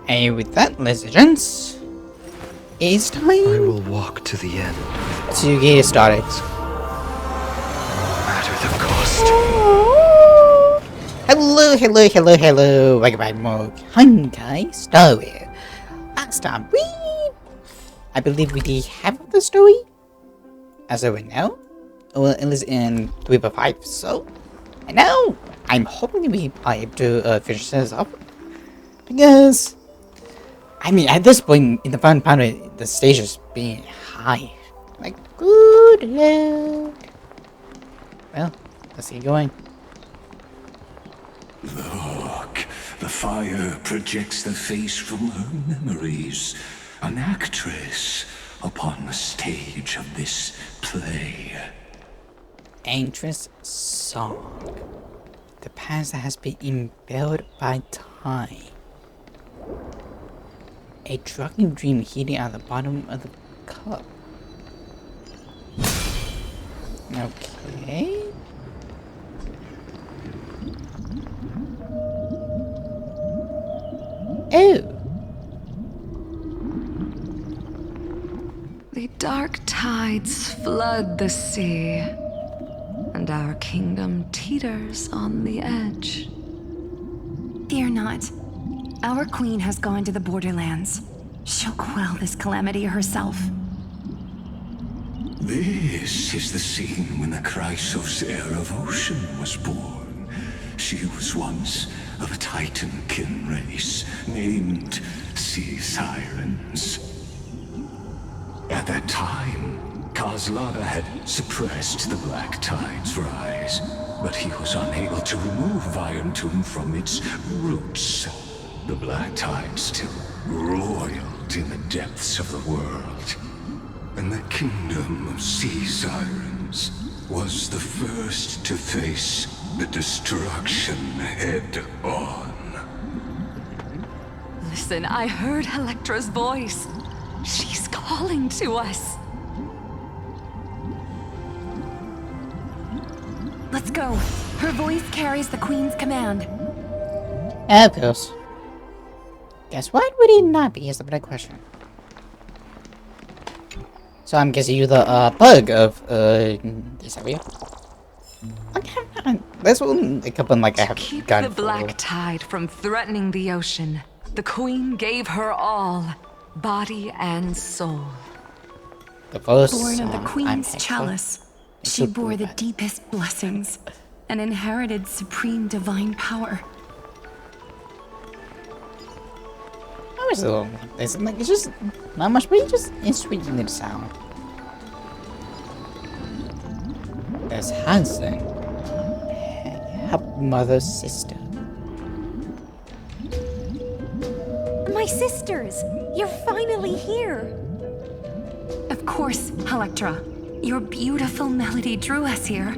And with that, ladies and gents, it's time I will walk to the end. to get started. No matter the cost. Hello. Welcome back to more Honkai story. Last time, I believe we did half of the story. As of right now, well, it is in 3.5, so I know I'm hoping we are able to finish this up. Because, I mean, at this point in the fun part of the stage is being high. Like, good lord. Well, let's get going. Look, the fire projects the face from her memories. An actress upon the stage of this play. Actress song. The past that has been imbued by time. A drugging dream heating at the bottom of the cup. Okay. Oh. The dark tides flood the sea, and our kingdom teeters on the edge. Fear not. Our queen has gone to the borderlands. She'll quell this calamity herself. This is the scene when the Chrysos heir of Ocean was born. She was once of a Titankin race named Sea Sirens. At that time, Kozlana had suppressed the Black Tide's rise, but he was unable to remove Irontomb from its roots. The Black Tide still roiled in the depths of the world, and the kingdom of Sea Sirens was the first to face the destruction head-on. Listen, I heard Electra's voice. She's calling to us. Let's go. Her voice carries the queen's command. Of course. Guess what would he not be is the better question. So I'm guessing you're the bug of this area. Okay, this one a couple like I have Keep gun the Black Tide from threatening the ocean. The queen gave her all, body and soul. The first Born of the song queen's I'm chalice, she bore the deepest blessings and inherited supreme divine power. I was a little like it's just not much, but it's sweet in the sound. There's Hansen, her mother's sister. My sisters! You're finally here! Of course, Electra. Your beautiful melody drew us here.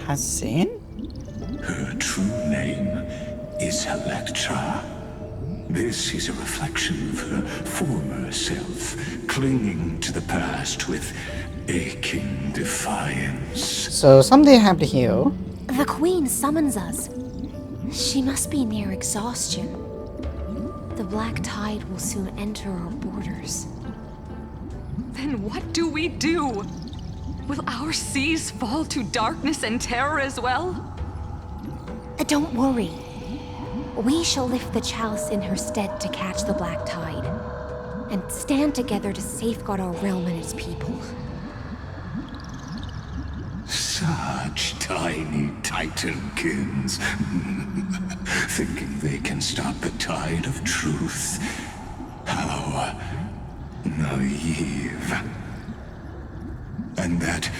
Hansen? Her true name is Electra. This is a reflection of her former self, clinging to the past with aching defiance. So something happened here. The queen summons us. She must be near exhaustion. The Black Tide will soon enter our borders. Then what do we do? Will our seas fall to darkness and terror as well? Don't worry. We shall lift the chalice in her stead to catch the Black Tide, and stand together to safeguard our realm and its people. Such tiny Titankins, thinking they can stop the tide of truth. How naive. And that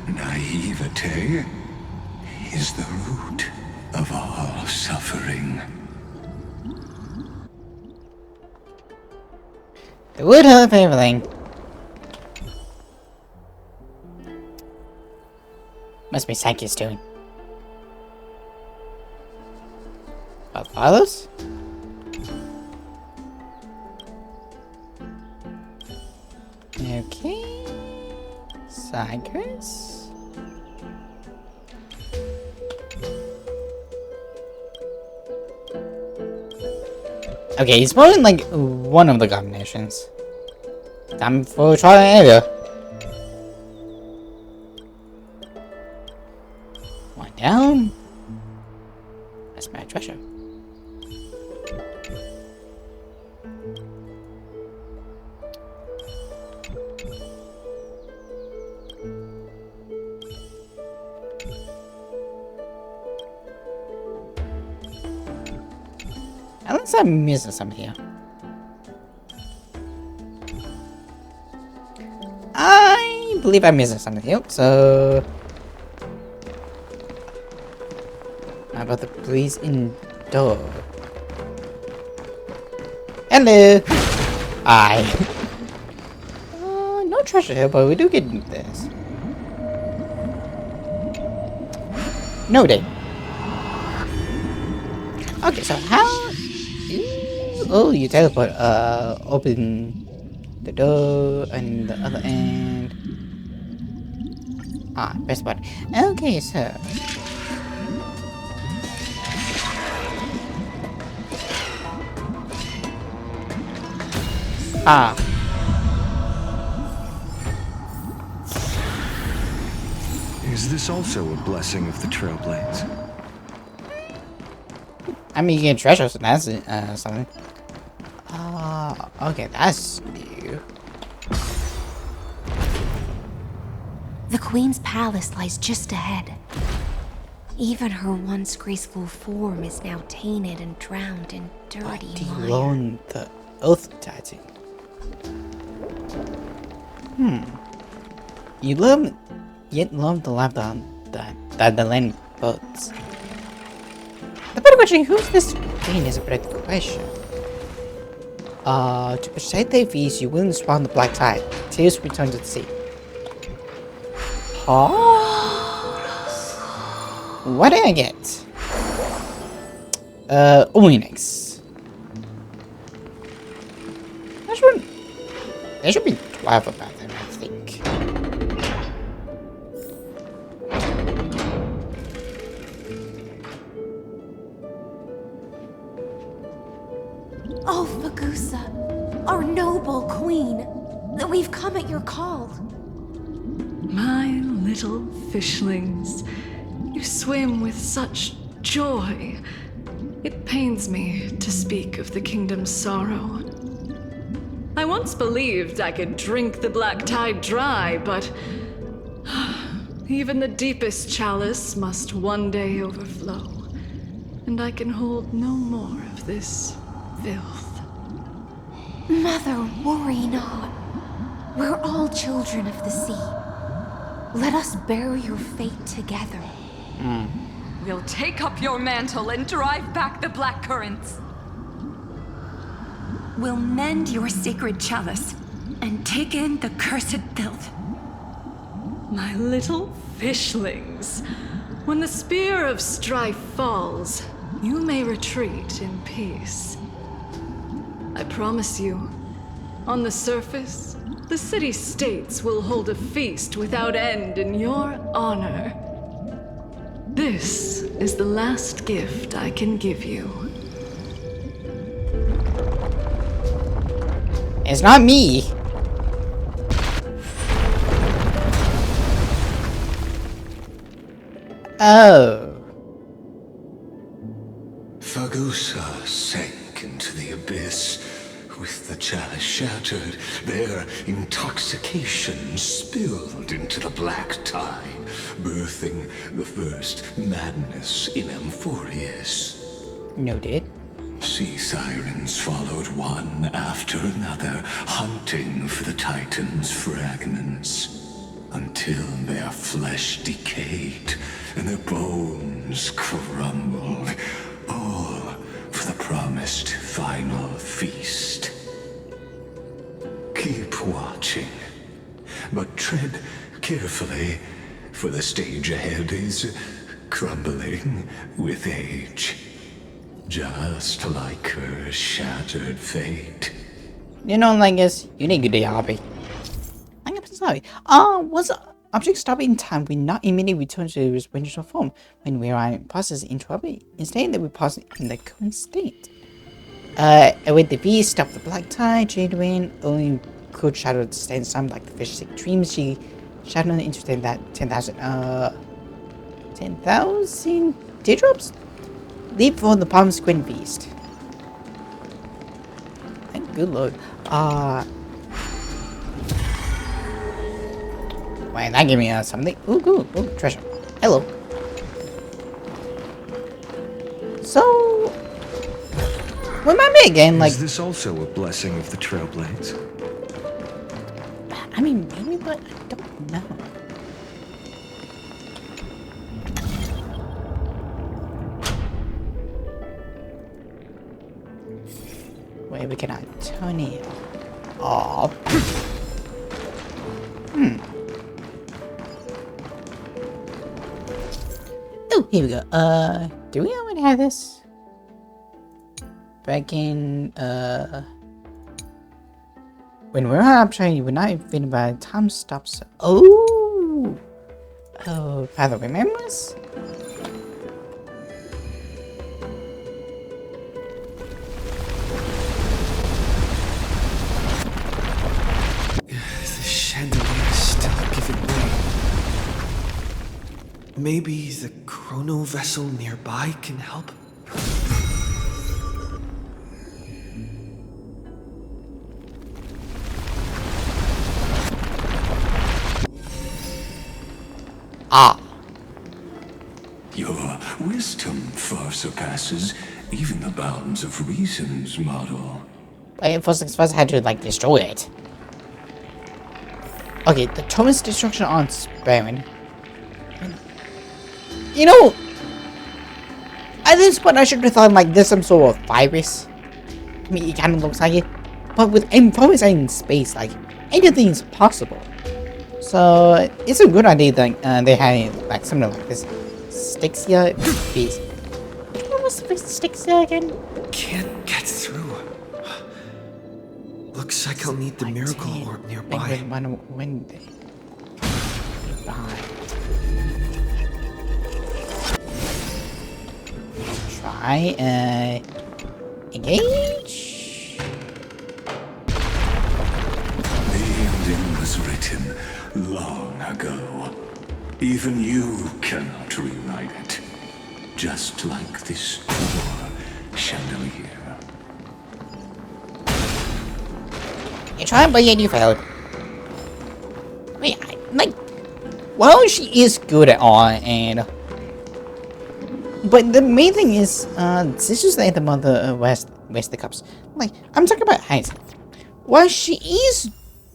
naivete is the root of all suffering. The wood of everything. Must be Sanky's doing. What follows? Okay. Cyrus. Okay, he's probably in, like, one of the combinations. Time for trial and error. One down. That's my treasure. Unless I'm missing something here. I believe I'm missing something here, so... How about the police indoor? Hello! Hi. No treasure here, but we do get this. No day. Okay, so how... Oh, you teleport, open the door and the other end. Ah, press button. Okay, so... Ah. Is this also a blessing of the Trailblades? I mean, you get treasure, so that's something. Okay, that's new. The Queen's palace lies just ahead. Even her once graceful form is now tainted and drowned in dirty mire. Alone the Oath Titan. You love, yet love the life that the land boats. The better question, who's this queen is a better question. To protect their fees, you will spawn the black tide. Tears return to the sea. Huh? What did I get? Onyx. There should be 12 about them, I think. Oh, Fagusa, our noble queen. We've come at your call. My little fishlings, you swim with such joy. It pains me to speak of the kingdom's sorrow. I once believed I could drink the black tide dry, but even the deepest chalice must one day overflow, and I can hold no more of this filth. Mother, worry not. We're all children of the sea. Let us bear your fate together. We'll take up your mantle and drive back the black currents. We'll mend your sacred chalice and take in the cursed filth. My little fishlings, when the spear of strife falls, you may retreat in peace. I promise you, on the surface, the city-states will hold a feast without end in your honor. This is the last gift I can give you. It's not me. Oh. Fagusa sank into the abyss. With the chalice shattered, their intoxication spilled into the black tide, birthing the first madness in Amphorius. Noted. Sea sirens followed one after another, hunting for the Titan's fragments, until their flesh decayed and their bones crumbled, all for the promised final feast. Keep watching, but tread carefully, for the stage ahead is crumbling with age. Just like her shattered fate. You know, like this, you need good hobby. I'm sorry. Was object stop in time, we not immediately return to its original form when we are in process interrupted. Instead, they will pause in the current state. With the beast, stop the black tide, Jadwin, only could shadow stand some like the fish sick dreams. She shadowed into that 10,000 10,000 teardrops? Leap for the palm squint beast. Thank good lord. Wait, that gave me something. Ooh, good. Ooh, treasure. Hello. So, remind me again, like. Is this also a blessing of the Trailblades? I mean, maybe, but I don't know. Wait, we cannot turn it off. Oh, here we go. Do we already have this? Back in, when we're uptrading, we're not even by time stops. Oh! Oh, Father remembers? The chandelier is still giving way. Maybe the chrono vessel nearby can help? Ah. Your wisdom far surpasses even the bounds of reason's model. Wait, first things first, I had to, like, destroy it. Okay, the Thomas destruction on Sparin. You know, at this point I should have thought like there's some sort of virus. I mean, it kind of looks like it, but with influence in space, like anything is possible. So it's a good idea that they had like something like this. Stixia beast. What was the Stixia again? Can't get through. Looks like I'll need the miracle orb nearby. When they try, engage. The ending was written long ago. Even you cannot rewrite it. Just like this poor chandelier. You tried, but yet you failed. Wait, like, well, she is good at all, and but the main thing is, this is like the mother West the cups. Like, I'm talking about Heisenberg. While she is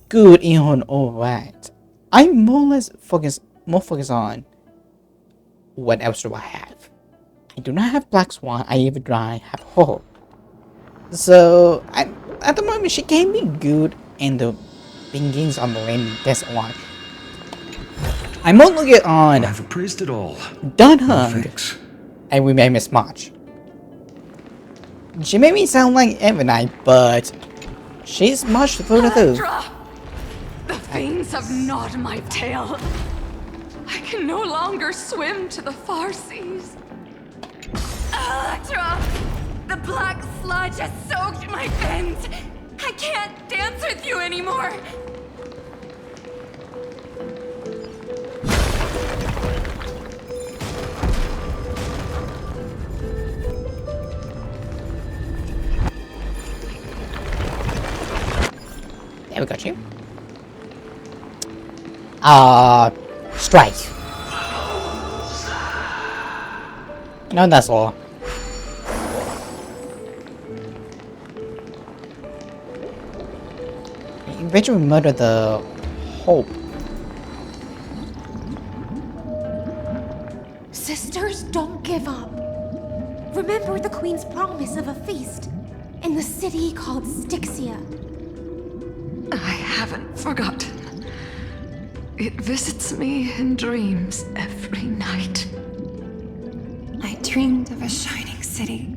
good in her own right, I'm more or less focused on what else do I have. I do not have Black Swan. I even do not have Hope. So at the moment, she can be good in the beginnings on the land. That's why I'm more looking on. I've appraised it all. Dunhung. No thanks. And we made Miss March. She made me sound like Ebonite, but she's much further through. Electra! The fiends have gnawed my tail. I can no longer swim to the far seas. Electra! The black sludge has soaked my fins. I can't dance with you anymore. There we got you. Strike. No, that's all. Eventually murder the Hope. Sisters, don't give up. Remember the Queen's promise of a feast in the city called Stixia. I haven't forgotten. It visits me in dreams every night. I dreamed of a shining city,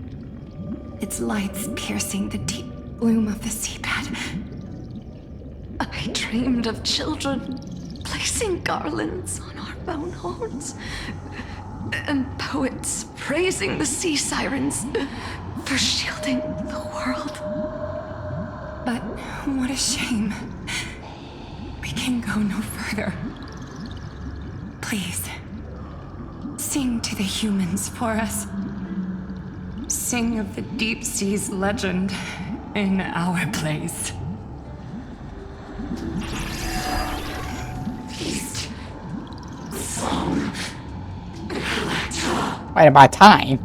its lights piercing the deep gloom of the seabed. I dreamed of children placing garlands on our bone horns, and poets praising the sea sirens for shielding the world. But what a shame. We can go no further. Please, sing to the humans for us. Sing of the deep sea's legend in our place. Right about time.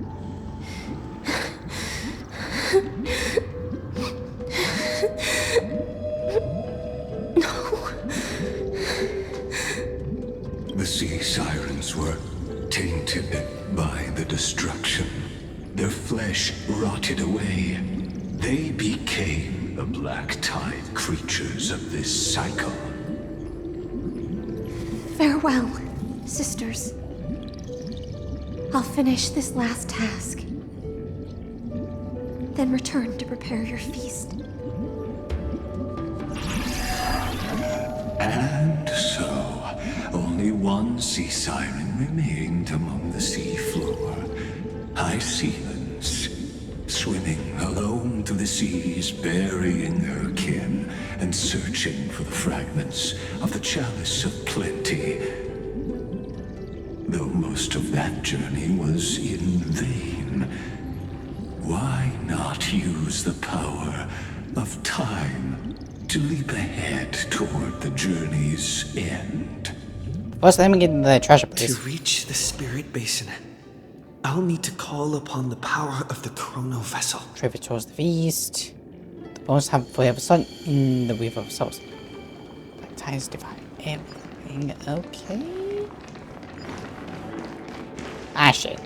The sea sirens were tainted by the destruction. Their flesh rotted away. They became the black tide creatures of this cycle. Farewell, sisters. I'll finish this last task. Then return to prepare your feast. And so, only one sea siren remained among the sea floor. High sealens, swimming alone through the seas, burying her kin and searching for the fragments of the chalice of plenty. Though most of that journey was in vain, why not use the power of time to leap ahead toward the journey's end? First, let me get the treasure, To please. reach the spirit basin, I'll need to call upon the power of the chrono vessel. Trevor towards the feast. The bones have forever sunk in the weave of souls. Black ties divide everything. Okay. Ah, shit.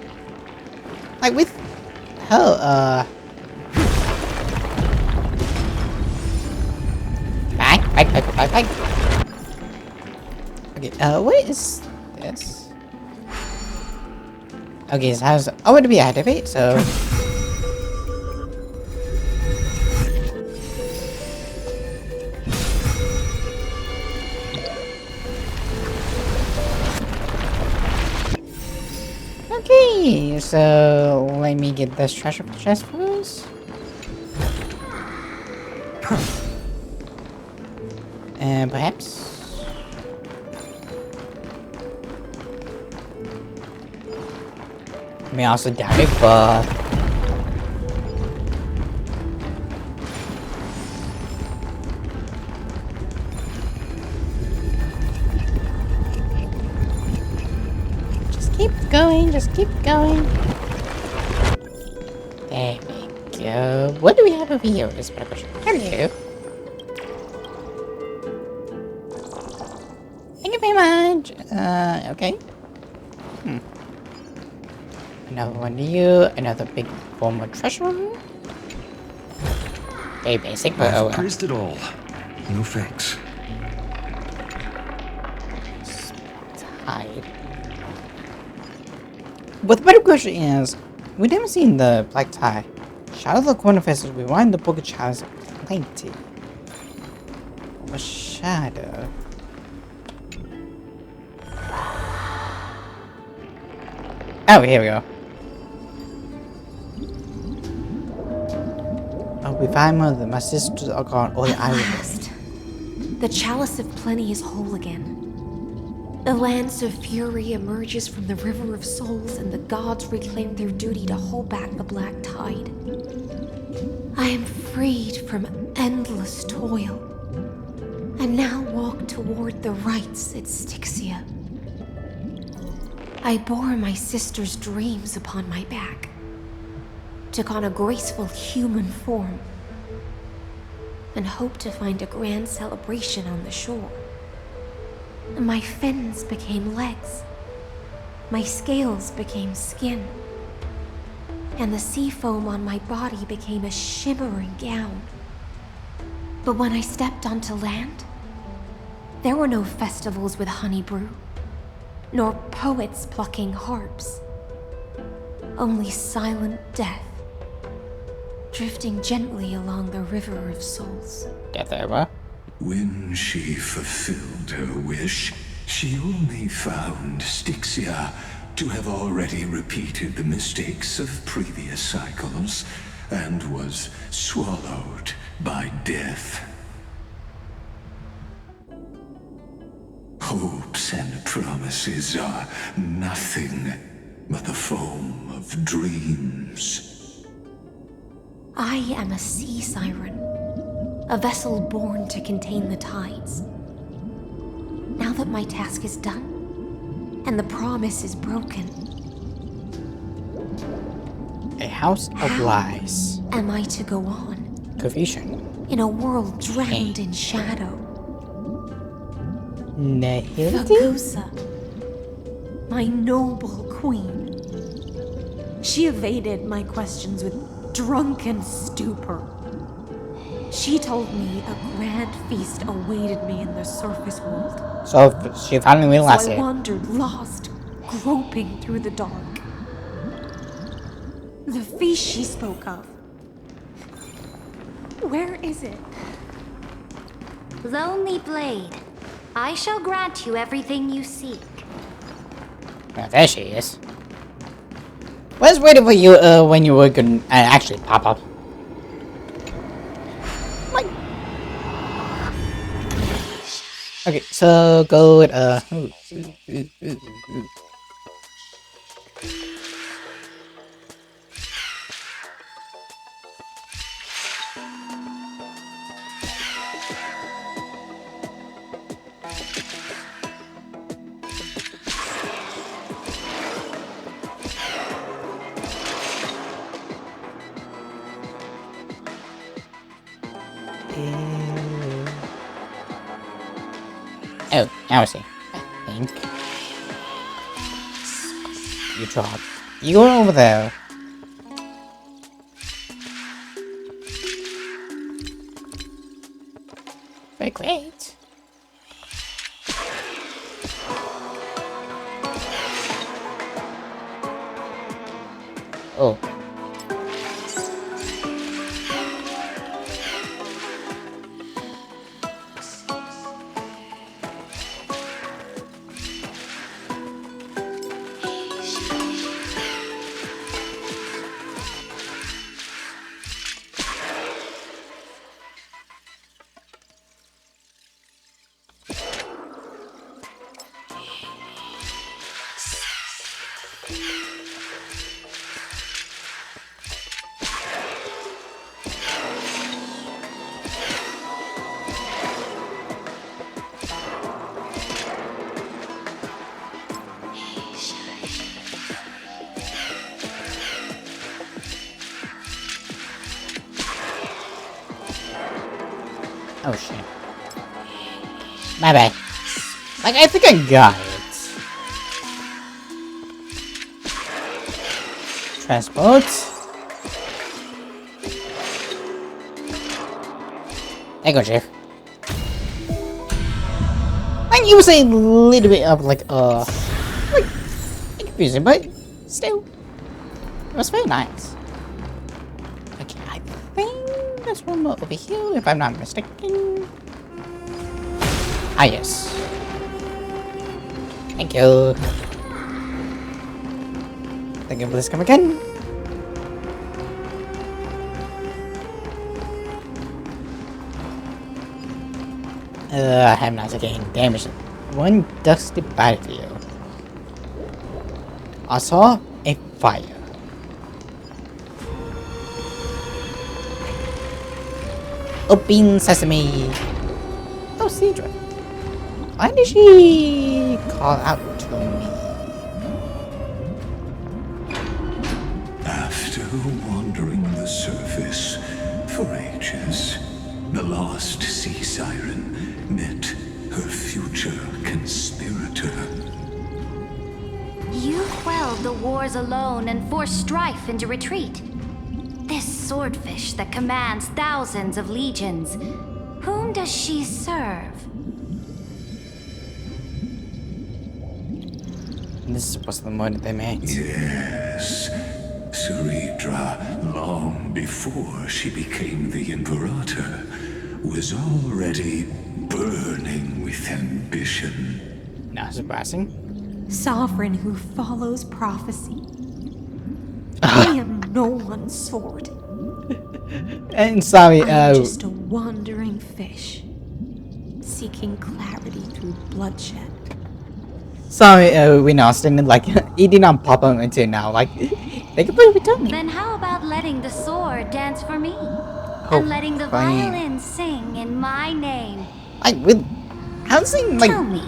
Like, with her, Bye. Okay, what is this? Okay, so how's... I want to be activate, so... Okay, so let me get this treasure chest first. And perhaps... I may also doubt it, but... Just keep going. There we go. What do we have over here? Is my question. Hello. Thank you very much. Okay. Another one to you. Another big form of treasure room. Very basic, but oh well. Praised it all. No thanks. Hide. But the better question is, we never seen the black tie. Shadow of the corner faces rewind the book of Child's plenty. A shadow. Oh, here we go. Oh, we find mother. My sisters are gone. All the At islands. last, the chalice of plenty is whole again. The lance of fury emerges from the river of souls, and the gods reclaim their duty to hold back the black tide. I am freed from endless toil, and now walk toward the rites at Styxia. I bore my sister's dreams upon my back, took on a graceful human form, and hoped to find a grand celebration on the shore. My fins became legs, my scales became skin, and the sea foam on my body became a shimmering gown. But when I stepped onto land, there were no festivals with honey brew, nor poets plucking harps. Only silent death, drifting gently along the river of souls. Death over. When she fulfilled her wish, she only found Styxia to have already repeated the mistakes of previous cycles and was swallowed by death. Hopes and promises are nothing but the foam of dreams. I am a sea siren, a vessel born to contain the tides. Now that my task is done, and the promise is broken, A house of lies. am I to go on Confusion. in a world drowned in shadow? Nihility? Agusa, my noble queen. She evaded my questions with drunken stupor. She told me a grand feast awaited me in the surface world. So she finally realized So I it. wandered lost, groping through the dark. The feast she spoke of. Where is it? Lonely Blade, I shall grant you everything you seek. Well, there she is. Was waiting for you when you were gonna actually pop up. Like. Okay, so go with Oh, now I see. I think. You drop. You go over there. Very great. Oh. Oh shit. My bad. Like, I think I got it. Transport. There you go, Chief. I knew it was a little bit of like confusing, but still, it was very nice. Okay, I think there's one more over here, if I'm not mistaken. Ah, yes. Thank you. Thank you for this come again. I have not taken damage. One dusty battlefield. I saw a fire. Open sesame. Oh, Cedra. Why did she call out to me? After wandering the surface for ages, the lost sea siren met her future conspirator. You quelled the wars alone and forced strife into retreat. This swordfish that commands thousands of legions, whom does she serve? This was the one they made. Yes, Ceredra, long before she became the Imperator, was already burning with ambition. Not surprising. sovereign who follows prophecy. I am no one's sword. And sorry, I'm just a wandering fish, seeking clarity through bloodshed. sorry, Win Austin, like, it did not pop up until now, like, they completely told me. Then how about letting the sword dance for me? Oh, And letting the fine. violin sing in my name? Like, with, I'm saying, like, Tell me,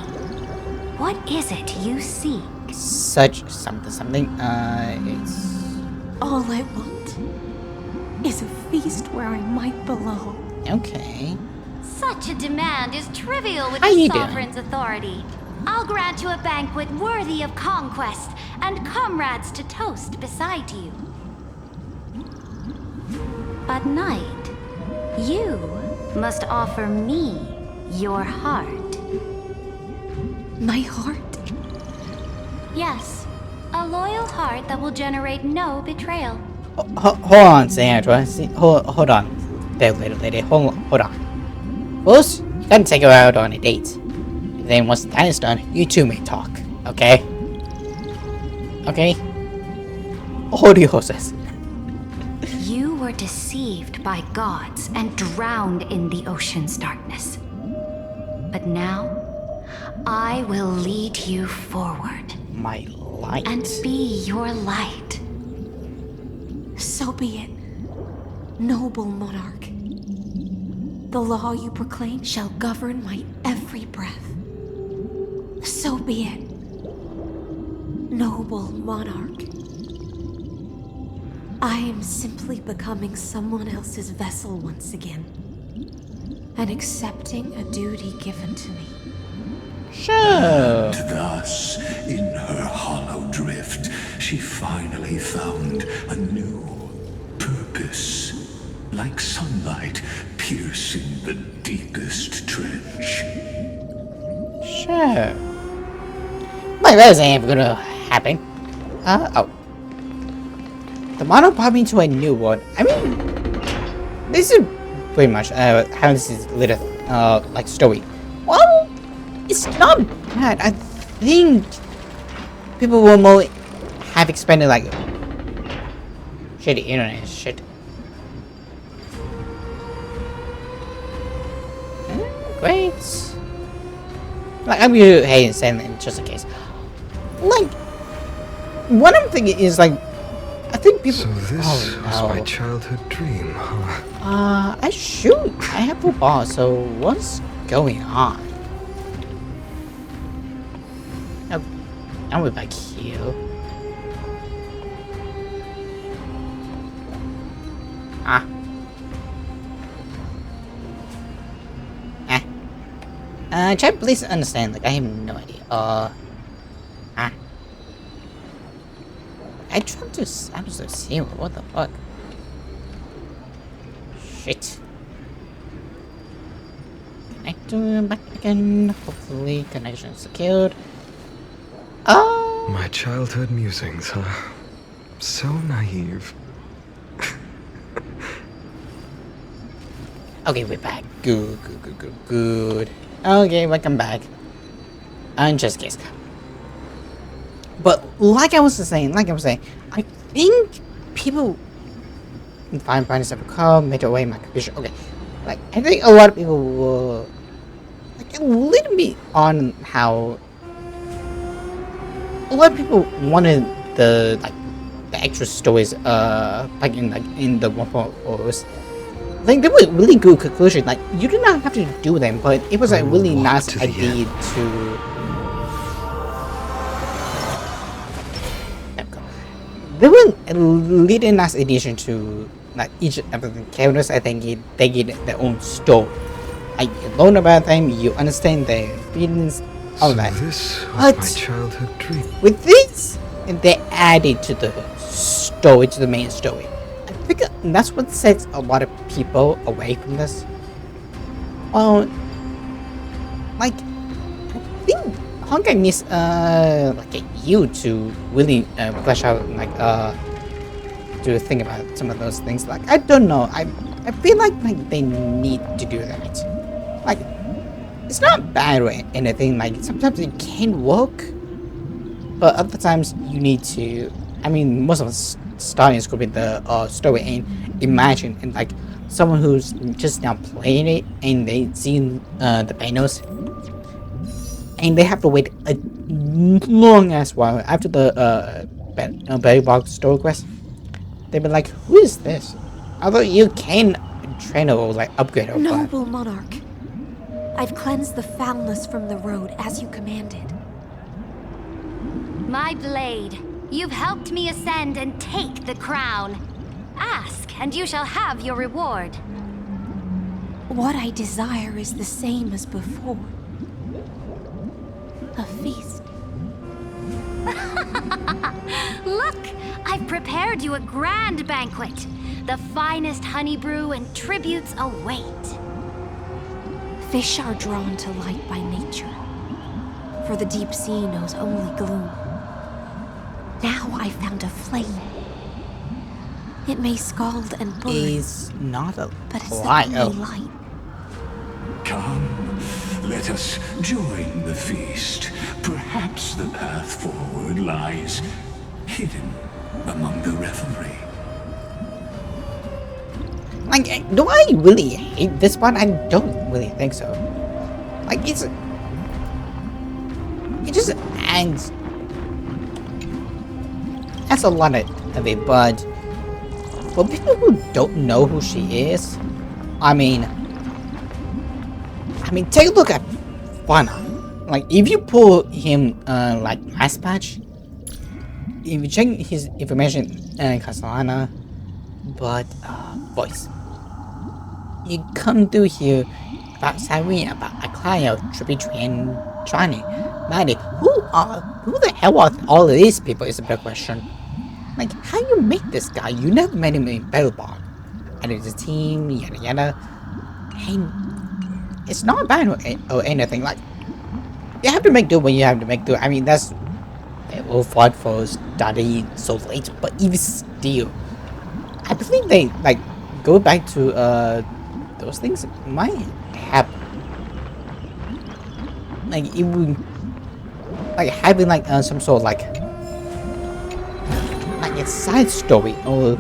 what is it you seek? such something, it's... All I want is a feast where I might belong. Okay. Such a demand is trivial with How the you doing? sovereign's authority. I'll grant you a banquet worthy of conquest and comrades to toast beside you. But night, you must offer me your heart. My heart? Yes, a loyal heart that will generate no betrayal. Hold on, Sandra. Hold on. There, little lady. Hold on. First, you gotta take her out on a date. And then once that is done, you two may talk. Okay? Okay? Hold your horses. You were deceived by gods and drowned in the ocean's darkness. But now, I will lead you forward My light. and be your light. So be it, noble monarch. The law you proclaim shall govern my every breath. So be it, noble monarch. I am simply becoming someone else's vessel once again, and accepting a duty given to me. Sure. Thus, in her hollow drift, she finally found a new purpose. Like sunlight piercing the deepest trench. Sure. Like, that ain't gonna happen. Oh. The model popped into a new world. I mean, this is pretty much how this is lit like story. Well, it's not bad. I think people will more have expanded like shitty internet shit. Great. Like, I'm gonna hey saying it just in case. Like, what I'm thinking is like, I think people. So this oh, was no. my childhood dream, huh? I shoot. I have football. So what's going on? Oh, I'm with back here. Ah. Chat, please understand. Like, I have no idea. I tried to establish the zero. What the fuck? Shit. Connect to back again. Hopefully, connection secured. Oh. My childhood musings, huh? So naive. Okay, we're back. Good. Okay, welcome back. Just in case. But like I was saying, I think people find this ever come, made away my confusion. Okay, like I think a lot of people were like a little bit on how a lot of people wanted the extra stories like in the 1.0s. Like, they were really good conclusion. Like, you did not have to do them, but it was a really nice idea to. They were a really nice addition to like each of the characters. I think they get their own story. Like, you learn about them, you understand their feelings, all So that. this was But my childhood dream. with this, they added to the story, to the main story. I think that's what sets a lot of people away from this. Like, I think Honkai needs like a year to really flesh out, like to think about some of those things. Like, I don't know. I feel like they need to do that. Like, it's not bad or anything. Like, sometimes it can work, But other times you need to. I mean, most of us starting scripting the story and imagine and like someone who's just now playing it and they seen the panels and they have to wait a long ass while after the berry box story quest. They'd be like, "Who is this?" Although you can train her or like upgrade her, but Noble monarch, I've cleansed the foulness from the road as you commanded. My blade, you've helped me ascend and take the crown. Ask, and you shall have your reward. What I desire is the same as before. A feast. Look, I've prepared you a grand banquet. The finest honey brew and tributes await. Fish are drawn to light by nature, for the deep sea knows only gloom. Now I found a flame. It may scald and burn, is not a but it's lie. the only light. Come, let us join the feast. Perhaps the path forward lies hidden among the revelry. Like, do I really hate this part? I don't really think so. Like, it just adds a lot of it, but for people who don't know who she is, I mean, take a look at Fana. Like, if you pull him, like, last patch, if you check his information, Castellana, but, voice. You come through here about Cyrene, about Akaya, Tributary, and Johnny. Maddie, who the hell are all of these people is a better question. Like, how you make this guy? You never met him in Battlebond. Added the team, yada yada. And it's not bad or anything. Like, you have to make do when you have to make do. I mean, that's they all fought for study so late, but even still, I believe they like go back to those things might happen. Like it would like having like some sort of like a side story or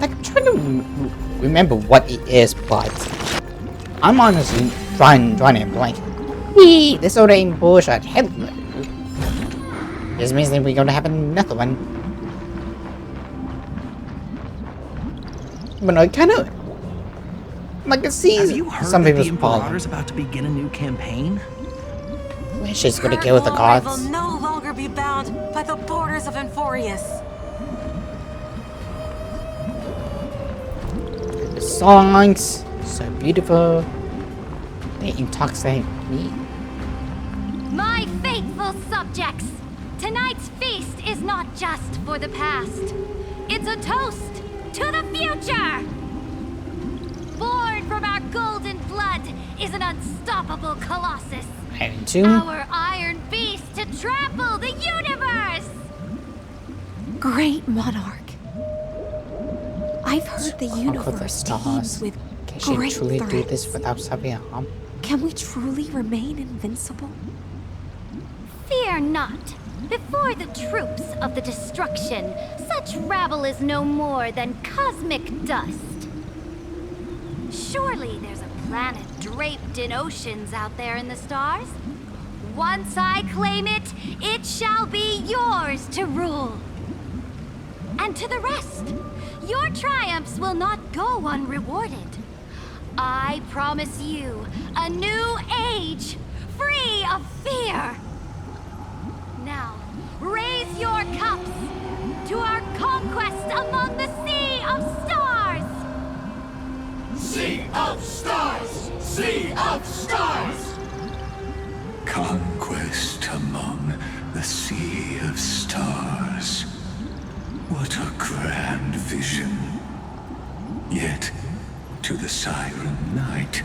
like I'm trying to remember what it is, but I'm honestly trying to blank. This sort of bullshit. This means that we're gonna have another one. But I kind of like I see Have you heard some that the people's problem. Imperator's about to begin a new campaign? She's gonna kill the gods. will no longer be bound by the borders of Enforius. The songs, so beautiful. They intoxicate me. My faithful subjects, tonight's feast is not just for the past. It's a toast to the future! Born from our golden blood is an unstoppable colossus. Iron 2. Our iron beast to trample the universe! Great monarch. I've heard the Conquer the universe stars. teems with Can she great truly do this threats. without suffering harm? Can we truly remain invincible? Fear not. Before the troops of the destruction, such rabble is no more than cosmic dust. Surely there's a planet draped in oceans out there in the stars. Once I claim it, it shall be yours to rule. And to the rest, your triumphs will not go unrewarded. I promise you a new age, free of fear. Now, raise your cups to our conquest among the Sea of Stars! Sea of Stars! Sea of Stars! Conquest among the Sea of Stars. What a grand vision. Yet, to the Siren Knight,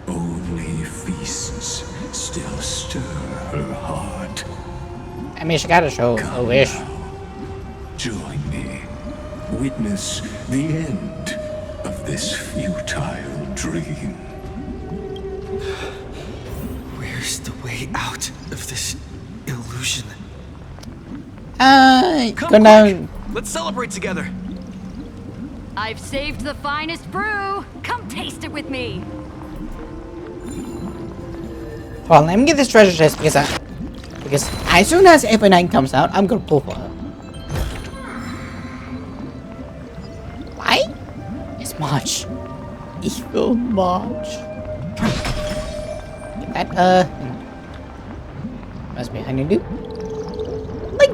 only feasts still stir her heart. I mean, she gotta show a wish. Join me. Witness the end of this futile dream. Where's the way out of this ill Come gonna... quick! Let's celebrate together. I've saved the finest brew. Come taste it with me. Hold on, let me get this treasure chest because as soon as April 9 comes out, I'm gonna pull for her. Why? It's March. Evil March. Get that, must be honeydew. Like,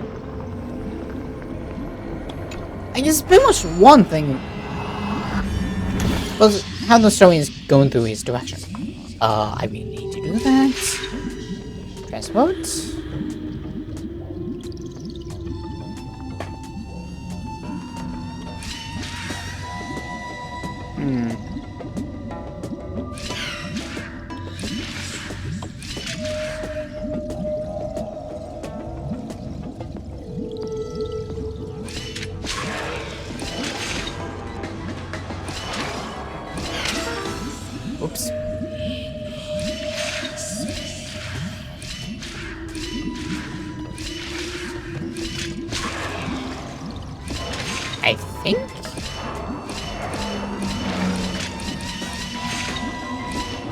I guess pretty much one thing was how the story is going through his direction. I really need to do that. Press what? Oops. I think.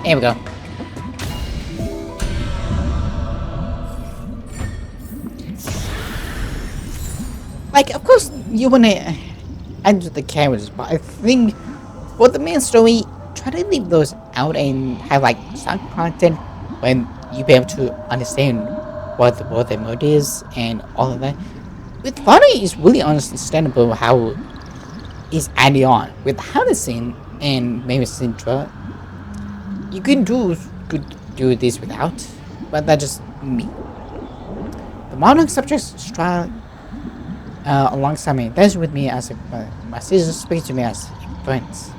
There we go. Like, of course, you wanna add to the characters, but I think for the main story, try to leave those out and have like side content when you be able to understand what the mode is and all of that. With Funny, it's really understandable how it's added on. With Hannison and maybe Sintra, you could do this without, but that's just me. The monarch subjects try alongside me. That's with me as my sister speaks to me as friends.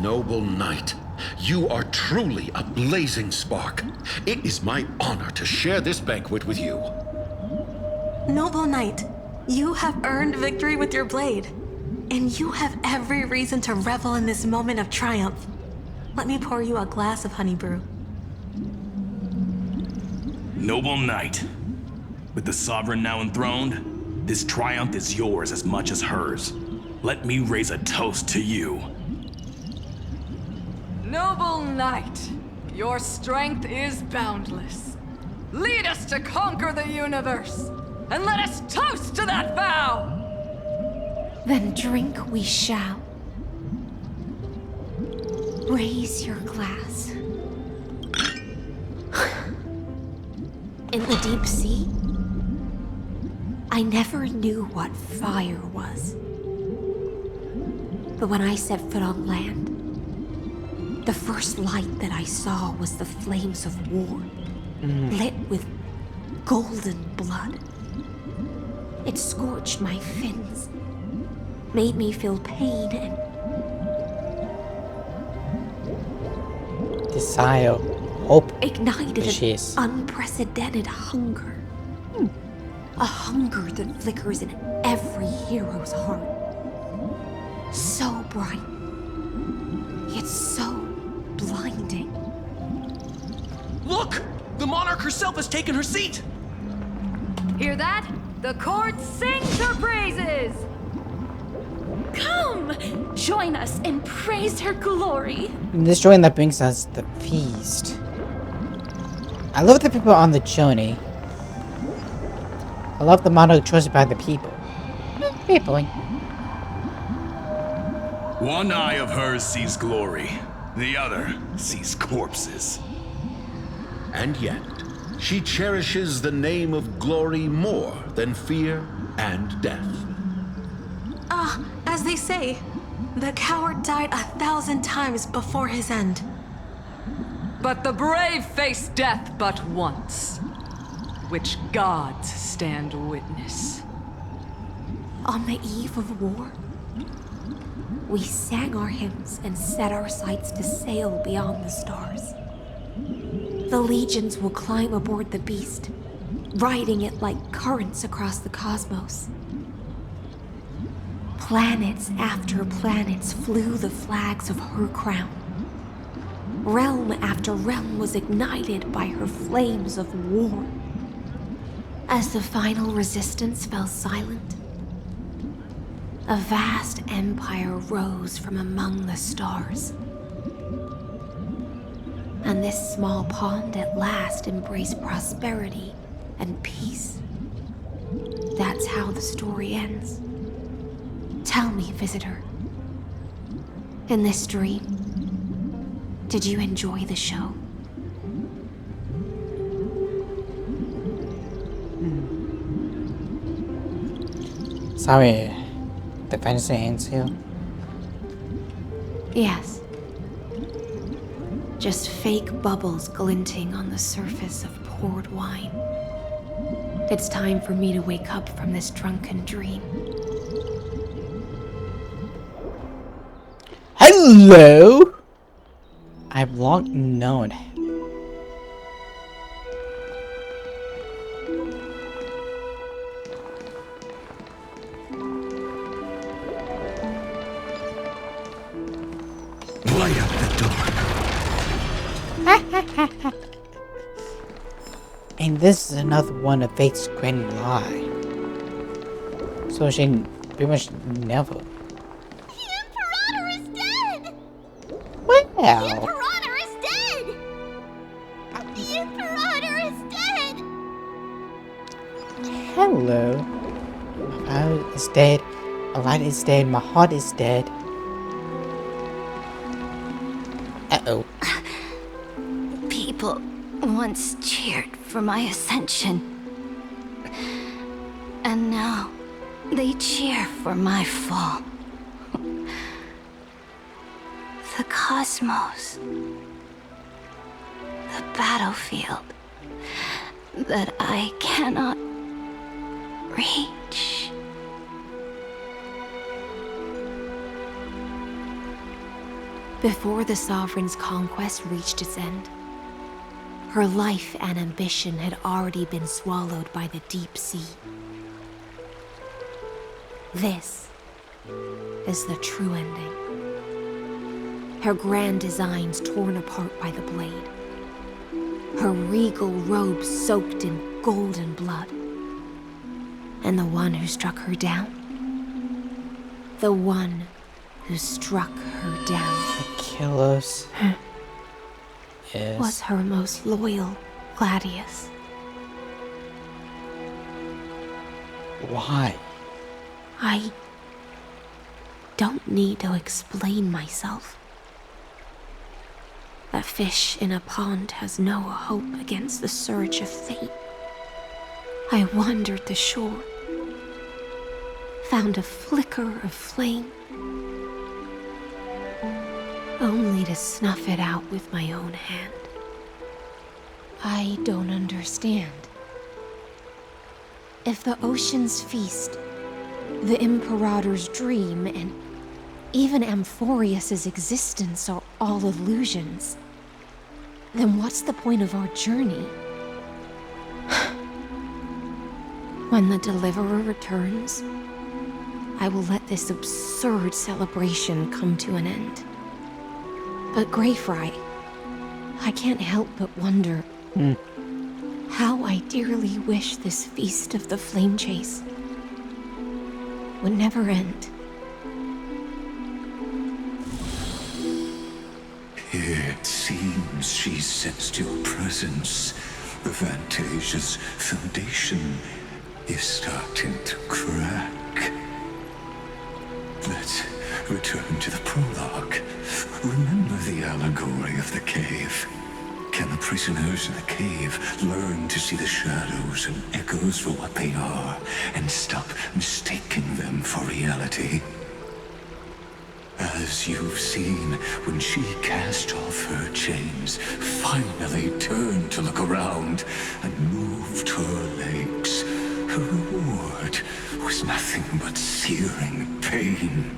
Noble knight, you are truly a blazing spark. It is my honor to share this banquet with you. Noble knight, you have earned victory with your blade. And you have every reason to revel in this moment of triumph. Let me pour you a glass of honey brew. Noble knight, with the sovereign now enthroned, this triumph is yours as much as hers. Let me raise a toast to you. Noble knight, your strength is boundless. Lead us to conquer the universe, and let us toast to that vow! Then drink we shall. Raise your glass. In the deep sea, I never knew what fire was. But when I set foot on land, the first light that I saw was the flames of war, lit with golden blood. It scorched my fins, made me feel pain and desire, hope, ignited wishes. an unprecedented hunger. A hunger that flickers in every hero's heart. So bright, yet so blinding. Look! The monarch herself has taken her seat! Hear that? The court sings her praises! Come! Join us and praise her glory! This joy that brings us the feast. I love the people on the journey. I love the monarch chosen by the people. People. One eye of hers sees glory, the other sees corpses. And yet, she cherishes the name of glory more than fear and death. As they say, the coward died 1,000 times before his end. But the brave face death but once, which gods stand witness. On the eve of war, we sang our hymns and set our sights to sail beyond the stars. The legions will climb aboard the beast, riding it like currents across the cosmos. Planets after planets flew the flags of her crown. Realm after realm was ignited by her flames of war. As the final resistance fell silent, a vast empire rose from among the stars. And this small pond at last embraced prosperity and peace. That's how the story ends. Tell me, visitor, in this dream, did you enjoy the show? Sorry, the fantasy ends here. Yes. Just fake bubbles glinting on the surface of poured wine. It's time for me to wake up from this drunken dream. Hello! I've long known. Light up the door. And this is another one of Fate's grand lie. So she pretty much never. The Imperator is dead! Well. The Imperator is dead! The Imperator is dead! Hello. My father is dead. A light is dead. My heart is dead. Uh-oh. People once cheered for my ascension. And now they cheer for my fall. The cosmos. The battlefield that I cannot reach. Before the Sovereign's conquest reached its end, her life and ambition had already been swallowed by the deep sea. This is the true ending. Her grand designs torn apart by the blade. Her regal robe soaked in golden blood. And the one who struck her down? The one who struck her down. Achilles. Yes. Was her most loyal Gladius. Why? I don't need to explain myself. A fish in a pond has no hope against the surge of fate. I wandered the shore, found a flicker of flame, only to snuff it out with my own hand. I don't understand. If the ocean's feast, the Imperator's dream, and even Amphorius's existence are all illusions, then what's the point of our journey? When the Deliverer returns, I will let this absurd celebration come to an end. But Greyfry, I can't help but wonder how I dearly wish this feast of the Flame Chase would never end. It seems she sensed your presence. The Fantasia's foundation is starting to crack. Let's return to the prologue. Remember the allegory of the cave? Can the prisoners in the cave learn to see the shadows and echoes for what they are and stop mistaking them for reality? As you've seen, when she cast off her chains, finally turned to look around and moved her legs, her reward was nothing but searing pain.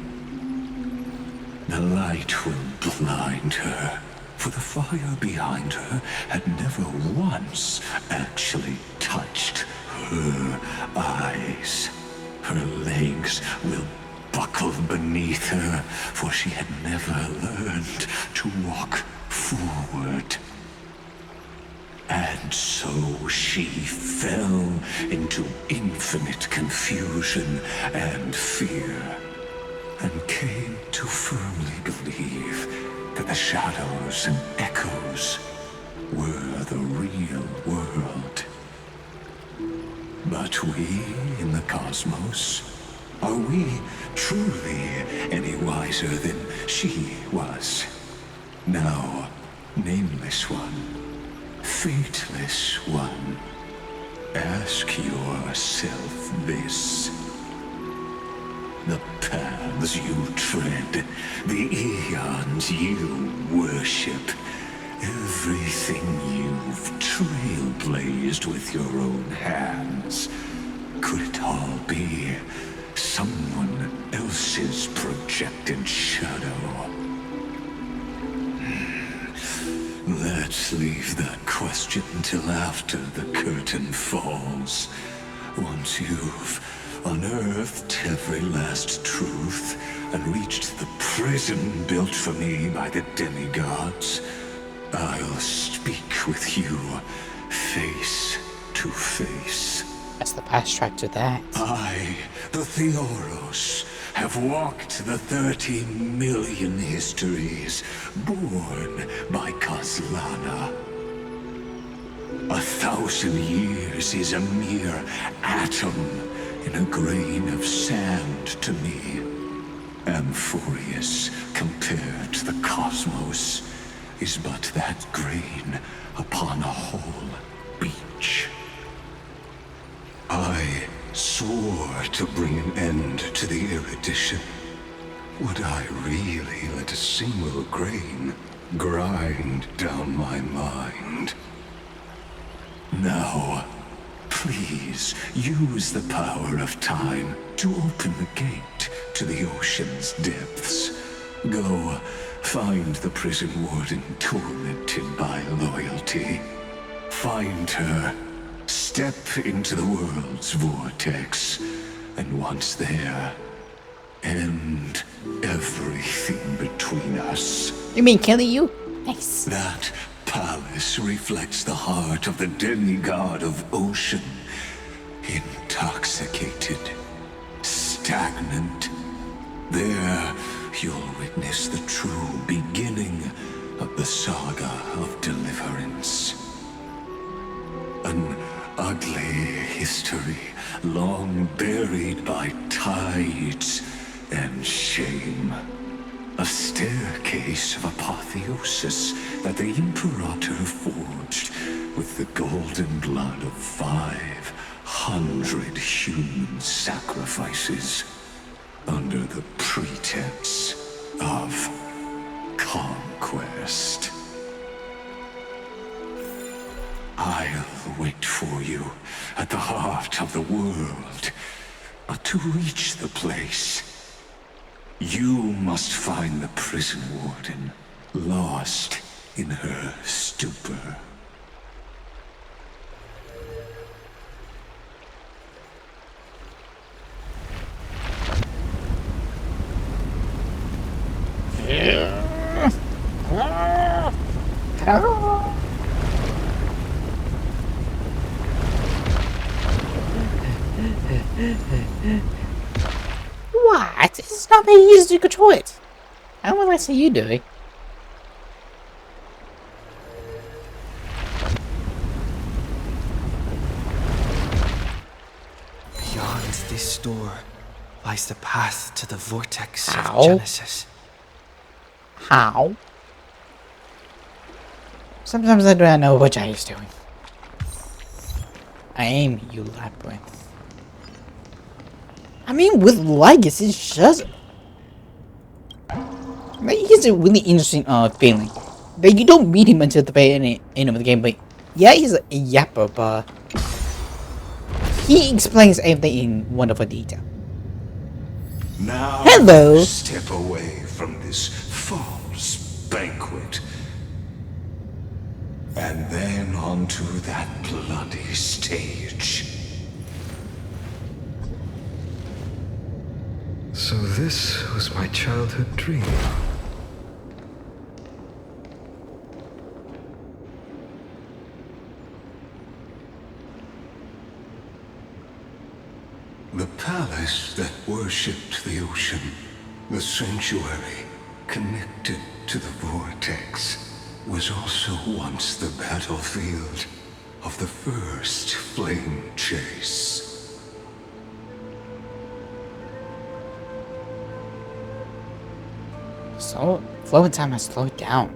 The light will blind her, for the fire behind her had never once actually touched her eyes. Her legs will buckle beneath her, for she had never learned to walk forward. And so she fell into infinite confusion and fear, and came to firmly believe that the shadows and echoes were the real world. But we in the cosmos, are we truly any wiser than she was? Now, nameless one, fateless one, ask yourself this. The paths you tread, the eons you worship, everything you've trailblazed with your own hands, could it all be someone else's projected shadow? Let's leave that question till after the curtain falls. Once you've unearthed every last truth and reached the prison built for me by the demigods, I'll speak with you face to face. That's the fast track to that. I, the Theoros, have walked the 30 million histories born by Kozlana. 1,000 years is a mere atom in a grain of sand to me. Amphorius, compared to the cosmos, is but that grain upon a whole beach. I swore to bring an end to the erudition. Would I really let a single grain grind down my mind? Now, please use the power of time to open the gate to the ocean's depths. Go, find the prison warden tormented by loyalty. Find her, step into the world's vortex, and once there, end everything between us. You mean killing you? Nice. That palace reflects the heart of the demigod of ocean. Intoxicated, stagnant. There, you'll witness the true beginning of the saga of deliverance. An ugly history, long buried by tides and shame. A staircase of apotheosis that the Imperator forged with the golden blood of 500 human sacrifices under the pretense of conquest. I'll wait for you at the heart of the world. But to reach the place, you must find the prison warden, lost in her stupor. What? It's not very easy to control it. How will I see you doing? Beyond this door lies the path to the vortex How? of Genesis. How? Sometimes I do not know what Jay is doing. I aim, you labyrinth. I mean, with Lygus, it's just... Like, he's a really interesting feeling. But you don't meet him until the very end of the game, but... Yeah, he's a yapper, but... He explains everything in wonderful detail. Now, hello! Step away from this false banquet. And then onto that bloody stage. So this was my childhood dream. The palace that worshipped the ocean, the sanctuary connected to the vortex, was also once the battlefield of the first flame chase. So, flowing time has slowed down.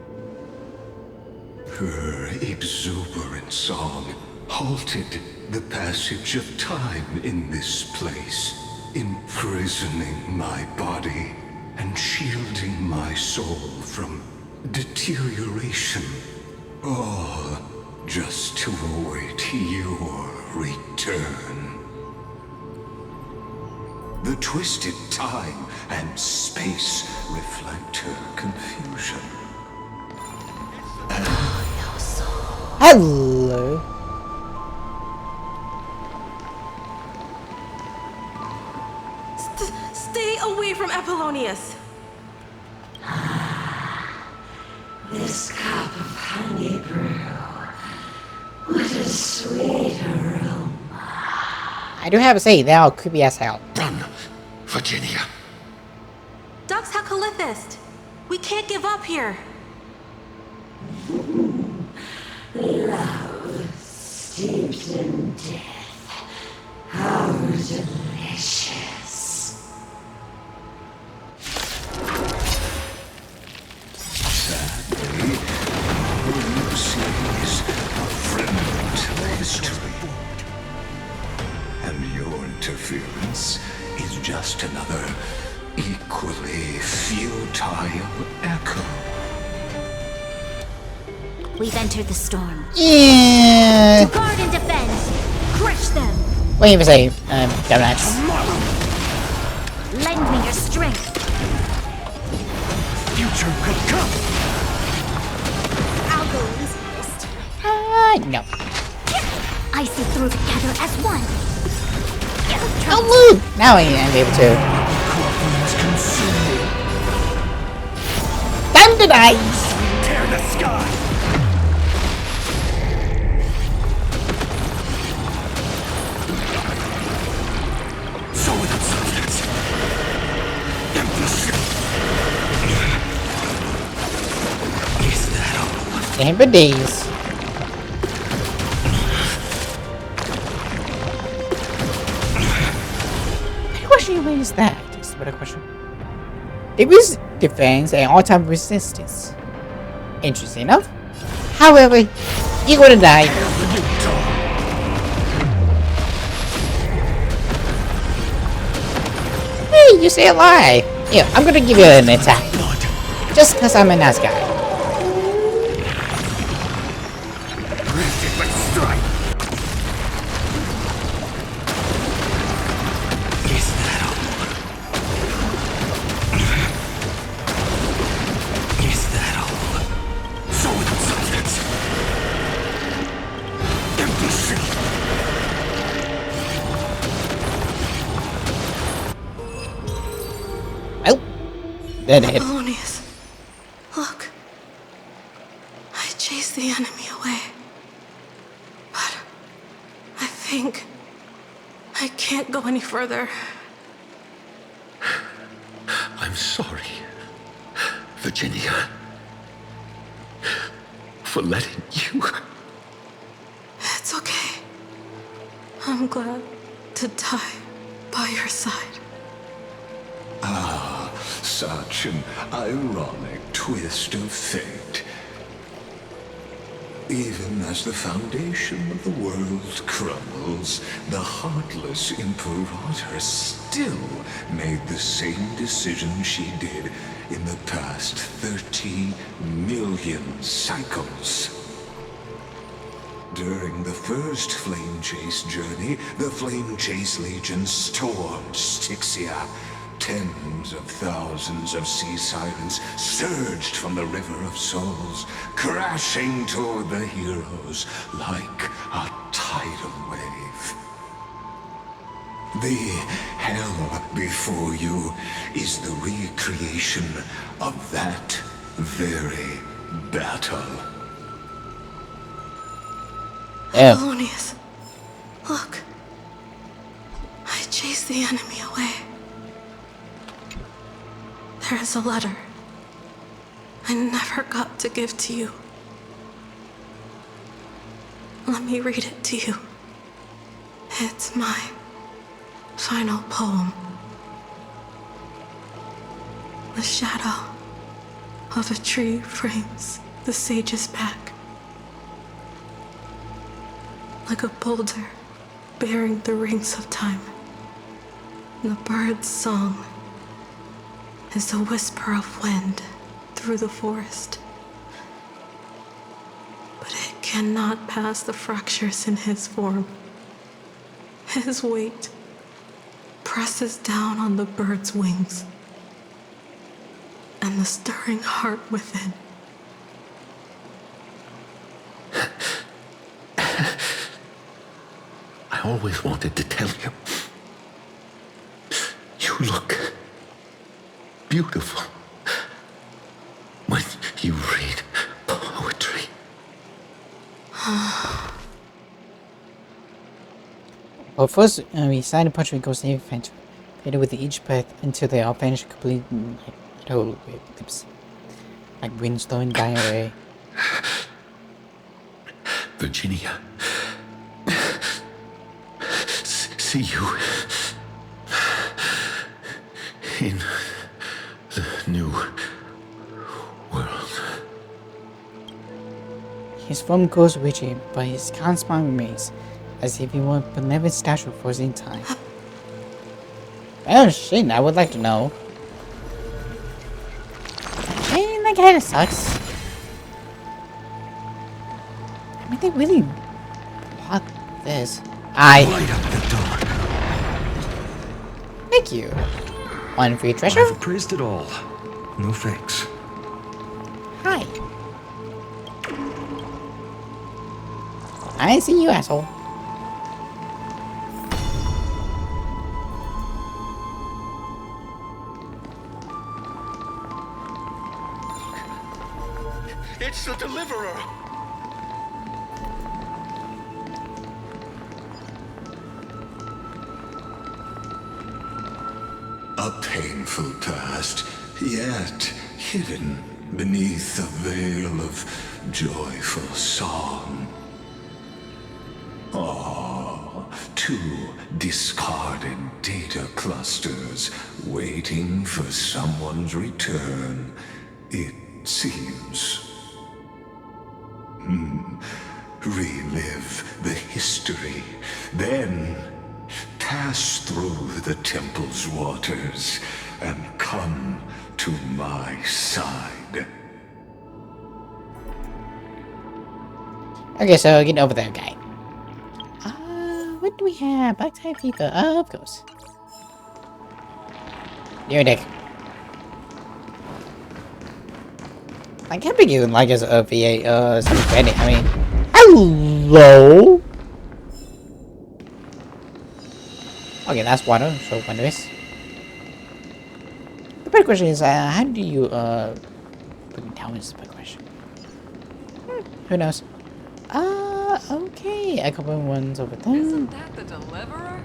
Her exuberant song halted the passage of time in this place, imprisoning my body and shielding my soul from deterioration. All just to await your return. The twisted time and space reflect her confusion. Hello. Stay away from Apollonius. This cup of honey brew. What a sweet aroma. I do have to say, they are creepy as hell. Run, Virginia. Dux Hakalithist. We can't give up here. Love steeped in death. How delicious. Sadly, all you see is a fragment of history. And your interference is just another equally futile echo. We've entered the storm. Yeah. To guard and defend. Crush them. What do you even say, Donuts? Lend me your strength. Future could come. I'll go easy this time. No. I see through together as one. Oh, woo! Now I am able to. Time to die! Tear the sky. So without substance. Empty shell. Is that all? Amber days. The question is that? Is a better question. There is defense and all-time resistance. Interesting enough. However, you're gonna die. Hey, you say a lie. Yeah, I'm gonna give you an attack. Just because I'm a nice guy. Dead. Apollonius, look. I chased the enemy away. But I think I can't go any further. I'm sorry, Virginia, for letting you. It's okay. I'm glad to die by your side. Ah, such an ironic twist of fate. Even as the foundation of the world crumbles, the heartless Imperator still made the same decision she did in the past 30 million cycles. During the first Flame Chase journey, the Flame Chase Legion stormed Styxia. Tens of thousands of sea sirens surged from the River of Souls, crashing toward the heroes like a tidal wave. The hell before you is the recreation of that very battle. Apollonius, look. I chase the enemy away. There is a letter I never got to give to you. Let me read it to you. It's my final poem. The shadow of a tree frames the sage's back, like a boulder bearing the rings of time. The bird's song is the whisper of wind through the forest, but it cannot pass the fractures in his form. His weight presses down on the bird's wings and the stirring heart within. I always wanted to tell you. You look beautiful when you read poetry. Well, first, we sign a punch and go save Fencer. Faded with each breath until they all vanish completely like total eclipse. Like windstone dying away. Virginia. See you in the new world. His form goes rigid, but his calm smile remains, as if he were a beloved statue frozen in time. Oh shit, I would like to know. Hey, that kinda sucks. I mean, they really blocked this. Light up the dark. Thank you. One free treasure? I've appraised it all. No thanks. Hi. I see you, asshole. It's the Deliverer! A painful past, yet hidden beneath a veil of joyful song. Ah, two discarded data clusters waiting for someone's return, it seems. Relive the history, then pass through the temple's waters and come to my side. Okay, so get over there, guy. What do we have? Black type fever. Of course. Your dick. I can't be you like as a VA, some credit. I mean, hello. Okay, that's water, so wondrous. The big question is, how do you, put it down is the big question. Who knows? Okay, a couple of ones over there. Isn't that the Deliverer?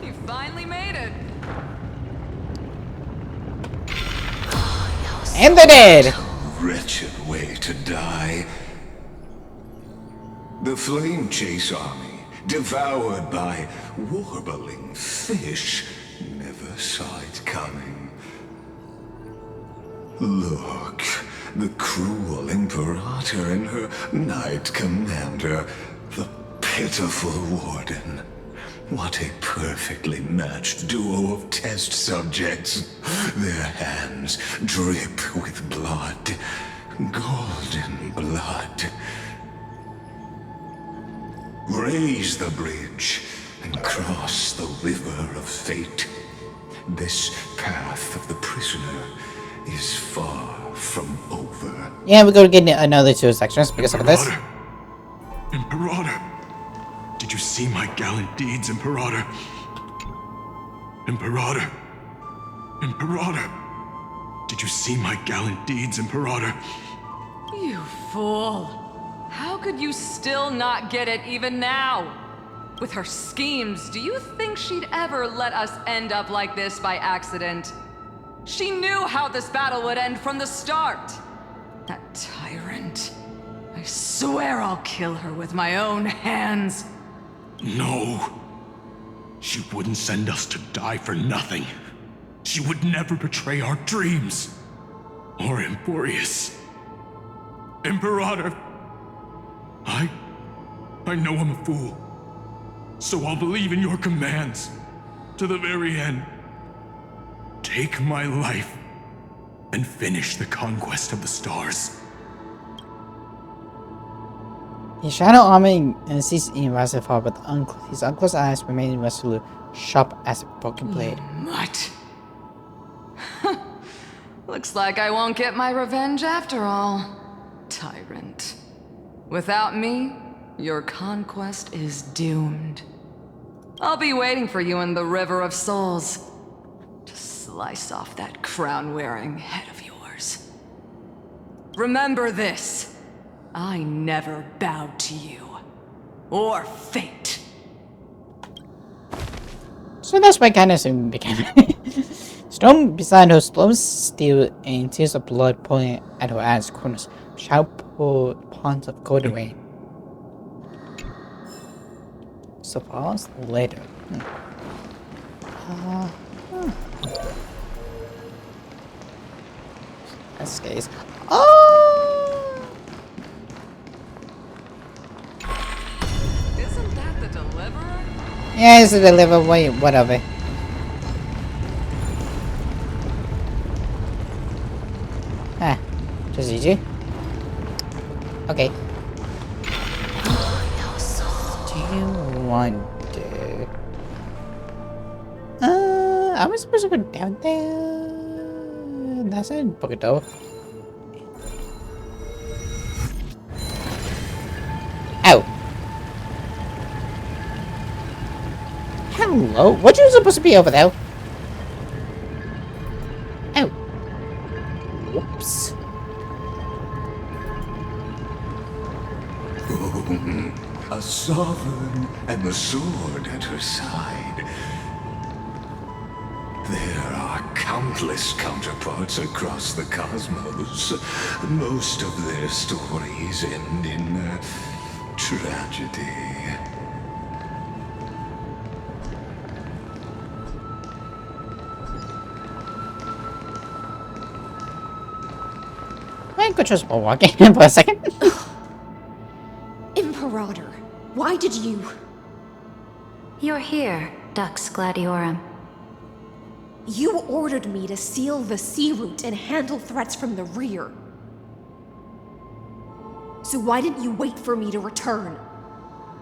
You finally made it. And they're dead! Wretched way to die. The Flame Chase army, devoured by warbling fish, never saw it coming. Look, the cruel Imperator and her Knight Commander, the pitiful Warden. What a perfectly matched duo of test subjects. Their hands drip with blood. Golden blood. Raise the bridge and cross the river of fate. This path of the prisoner is far from over. Yeah, we're gonna get another two sections because of this. Imperator! Did you see my gallant deeds, Imperator? Imperator! Imperator! Did you see my gallant deeds, Imperator? You fool. How could you still not get it even now? With her schemes, do you think she'd ever let us end up like this by accident? She knew how this battle would end from the start. That tyrant. I swear I'll kill her with my own hands. No. She wouldn't send us to die for nothing. She would never betray our dreams. Or Emporius. Imperator. I know I'm a fool. So I'll believe in your commands. To the very end. Take my life. And finish the conquest of the stars. His shadow armor insists in massive heart, but his uncle's eyes remain resolute, sharp as a broken blade. What? Looks like I won't get my revenge after all. Tyrant. Without me, your conquest is doomed. I'll be waiting for you in the River of Souls to slice off that crown-wearing head of yours. Remember this. I never bowed to you. Or fate. So that's why kind of soon became. Stone beside her, slow still, and tears of blood pouring at her eyes corners. Sharp ponds of golden rain. So hours later. That's case. Oh! Isn't that the deliverer? Yeah, it's a deliver. Wait, whatever. Ah, just easy. Okay. Do you want to? Am I supposed to go down there? That's a bucket door. Ow. Hello? What you supposed to be over there? Oh. Whoops. A sovereign and the sword at her side. There are countless counterparts across the cosmos. Most of their stories end in tragedy. I could just walk in for a second. Imperator, why did you? You're here, Dux Gladiorum. You ordered me to seal the sea route and handle threats from the rear. So why didn't you wait for me to return?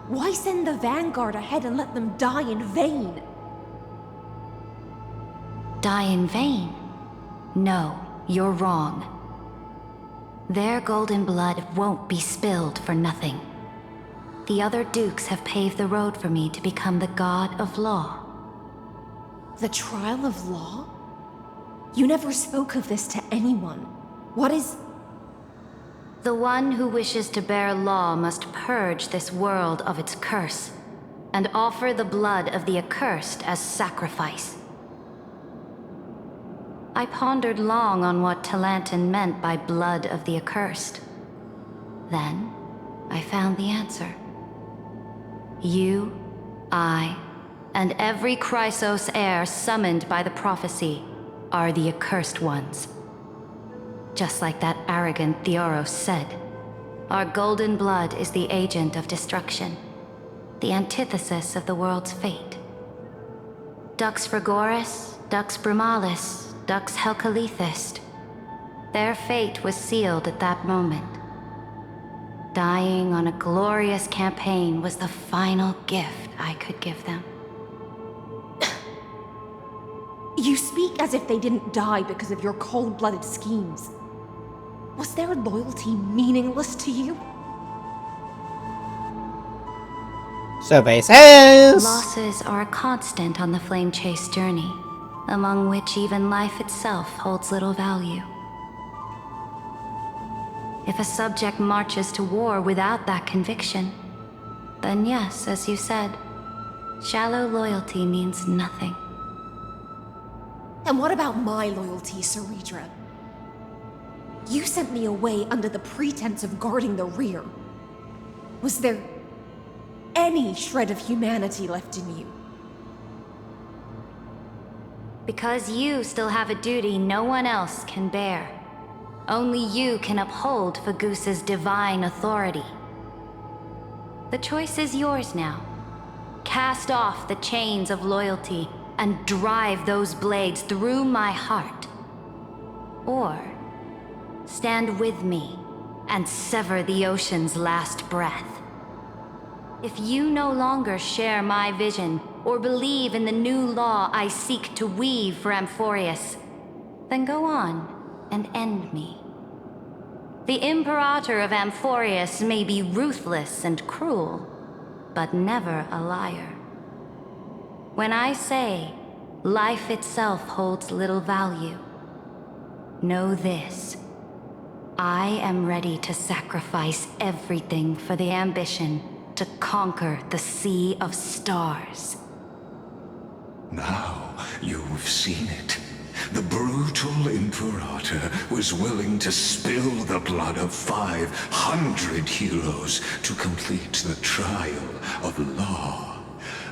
Why send the vanguard ahead and let them die in vain? Die in vain? No, you're wrong. Their golden blood won't be spilled for nothing. The other dukes have paved the road for me to become the god of law. The trial of law? You never spoke of this to anyone. What is... The one who wishes to bear law must purge this world of its curse, and offer the blood of the accursed as sacrifice. I pondered long on what Talantin meant by blood of the accursed. Then, I found the answer. You, I, and every Chrysos heir summoned by the prophecy are the accursed ones. Just like that arrogant Theoros said, our golden blood is the agent of destruction, the antithesis of the world's fate. Dux Frigoris, Dux Brumalis, Dux Helcalethist. Their fate was sealed at that moment. Dying on a glorious campaign was the final gift I could give them. You speak as if they didn't die because of your cold-blooded schemes. Was their loyalty meaningless to you? Survey says... Losses are a constant on the Flame Chase journey, among which even life itself holds little value. If a subject marches to war without that conviction, then yes, as you said, Shallow loyalty means nothing. And what about my loyalty, Ceredra? You sent me away under the pretense of guarding the rear. Was there any shred of humanity left in you? Because you still have a duty no one else can bear. Only you can uphold Fagusa's divine authority. The choice is yours now. Cast off the chains of loyalty and drive those blades through my heart. Or stand with me and sever the ocean's last breath. If you no longer share my vision or believe in the new law I seek to weave for Amphorius, then go on and end me. The Imperator of Amphorius may be ruthless and cruel, but never a liar. When I say life itself holds little value, know this. I am ready to sacrifice everything for the ambition to conquer the Sea of Stars. Now you've seen it. The brutal Imperator was willing to spill the blood of 500 heroes to complete the trial of law.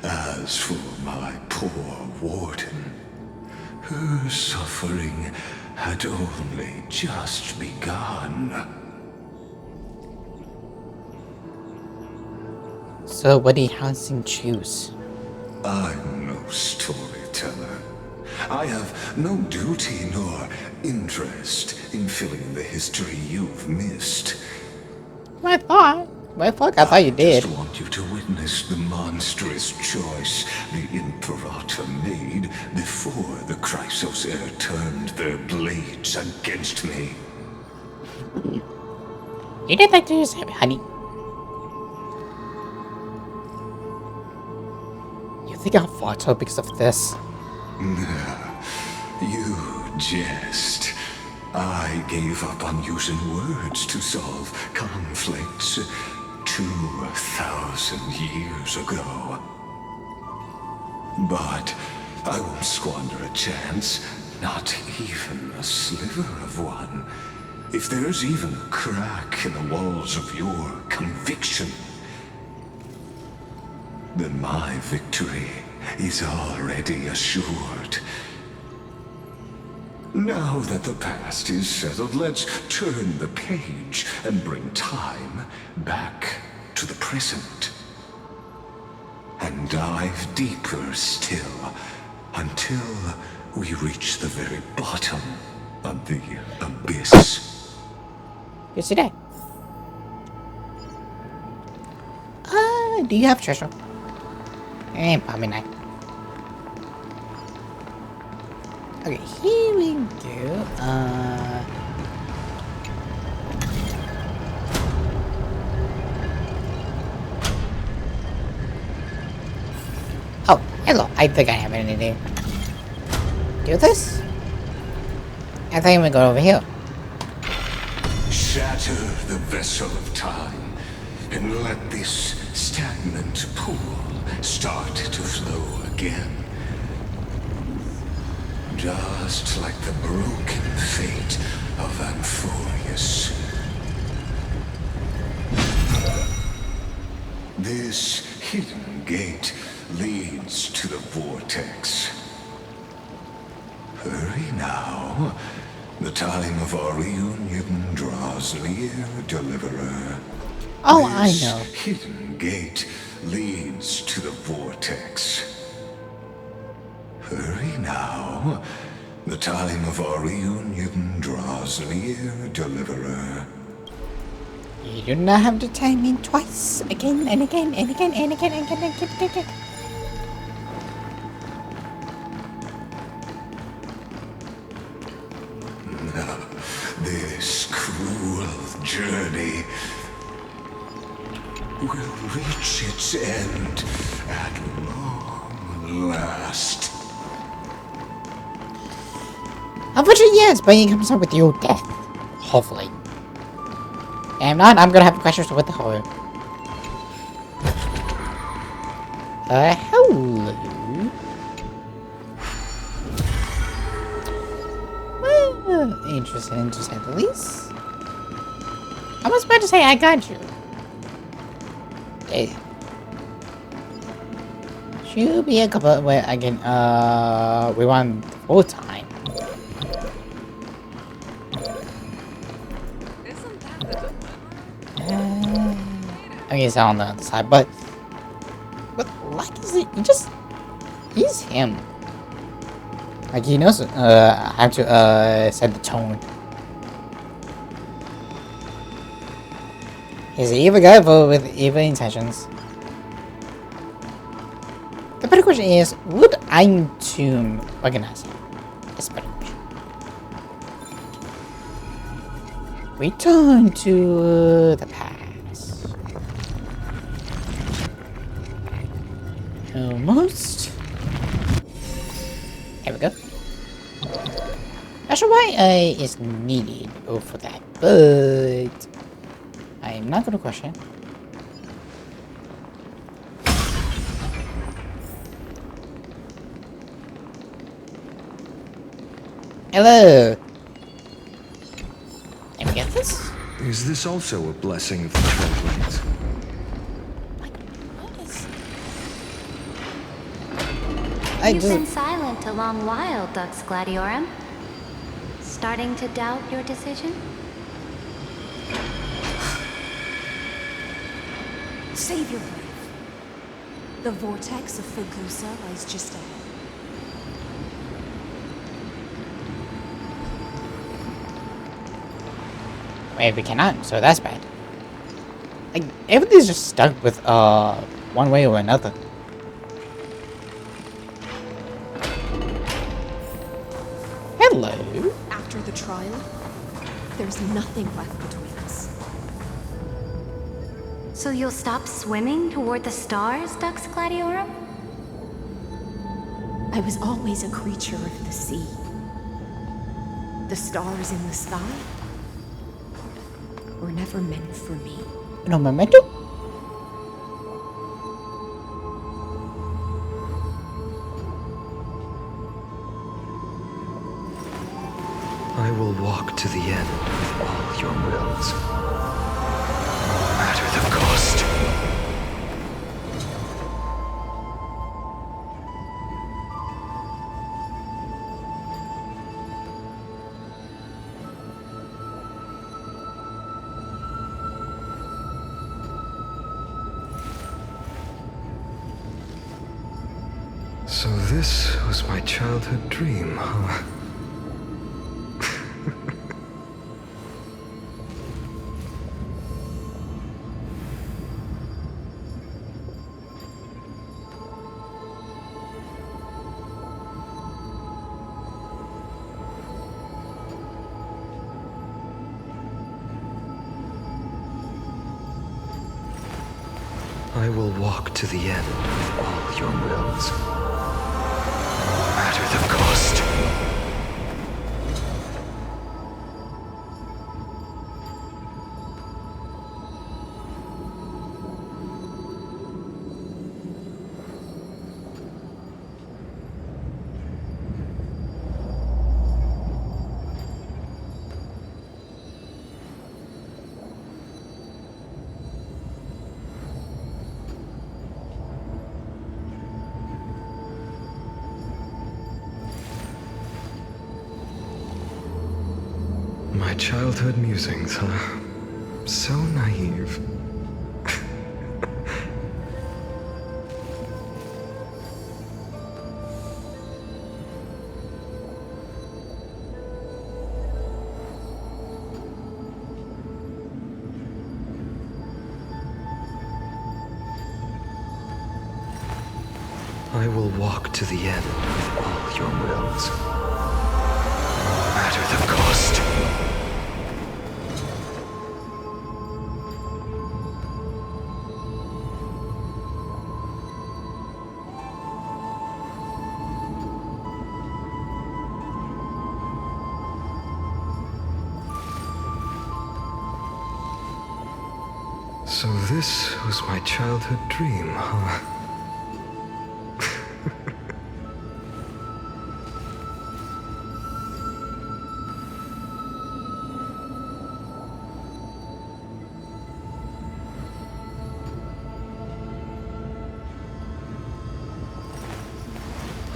As for my poor warden, her suffering had only just begun. So what do you has him choose? I'm no storyteller. I have no duty nor interest in filling the history you've missed. I thought you did. I just want you to witness the monstrous choice the Imperator made before the Chrysos Heir turned their blades against me. You did that to yourself, honey. You think I'll falter because of this? You jest. I gave up on using words to solve conflicts 2,000 years ago. But I won't squander a chance, not even a sliver of one. If there's even a crack in the walls of your conviction, then my victory is already assured. Now that the past is settled, let's turn the page and bring time back to the present. And dive deeper still until we reach the very bottom of the abyss. You see that? Do you have treasure? Probably not. Okay, here we go. Oh, hello. I think I have anything. Do this? I think we go over here. Shatter the vessel of time and let this stagnant pool start to flow again. Just like the broken fate of Amphorius. This hidden gate leads to the vortex. Hurry now. The time of our reunion draws near, Deliverer. Oh, this I know. Hidden gate leads to the vortex. Hurry now. The time of our reunion draws near, Deliverer. You do not have to time in twice, again and again and again and again and again and again. This cruel journey will reach its end at long last. Unfortunately, yes, but he comes up with your death. Hopefully. And if not, I'm gonna have questions with the horror. Hello. Hello. Well, interesting to say the least. I was about to say I got you. Hey. Should be a couple. Wait, again. We want full time. Okay, it's on the other side, but like is it? He's him. Like he knows how to set the tone. He's an evil guy, but with evil intentions. The better question is, would I to recognize him? That's the better question. Return to the past. Almost. There we go. Not sure why is needed for that, but I'm not gonna question. Hello. Let me get this. Is this also a blessing of the Trailblades? You've been silent a long while, Dux Gladiorum. Starting to doubt your decision? Save your life. The vortex of Fugusa lies just ahead. Wait, we cannot, so that's bad. Like, everything's just stuck with, one way or another. Hello. After the trial, there's nothing left between us. So you'll stop swimming toward the stars, Dux Gladiorum? I was always a creature of the sea. The stars in the sky were never meant for me. No memento? I will walk to the end with all your wills. No matter the cost. So this was my childhood dream, huh? I will walk to the end with all your wills. No matter the cost. My childhood musings, huh? So naive. I will walk to the end with all your wills. No matter the cost. So this was my childhood dream, huh?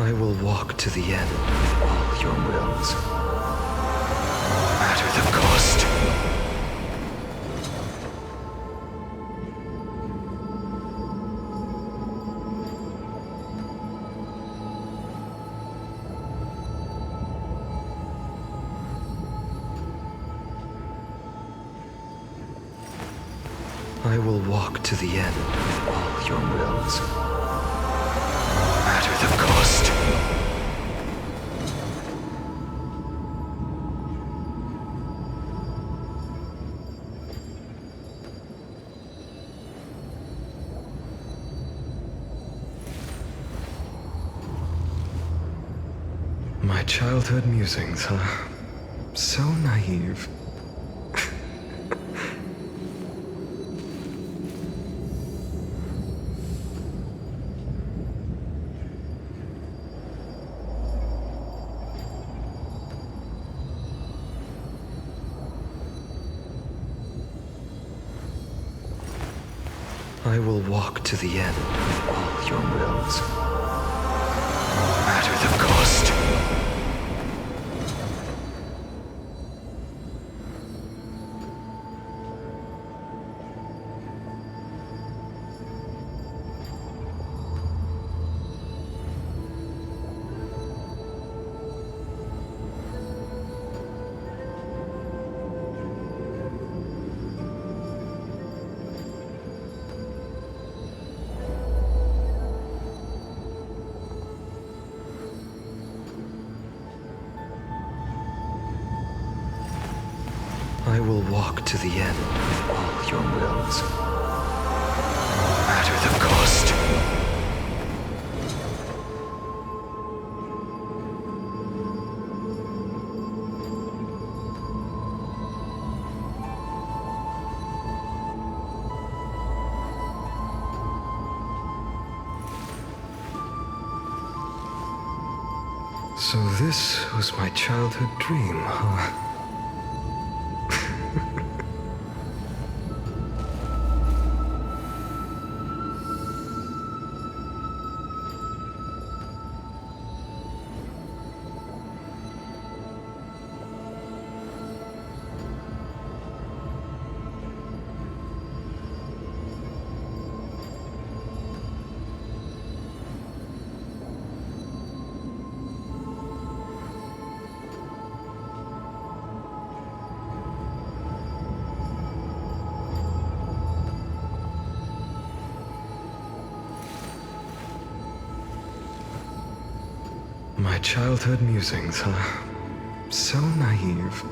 I will walk to the end of all your wills, no matter the cost. I will walk to the end of all your wills, no matter the cost. My childhood musings, huh? So naive. I will walk to the end of all your wills, no matter the cost. I will walk to the end of all your wills, no matter the cost. So this was my childhood dream, huh? My childhood musings, huh? So naive.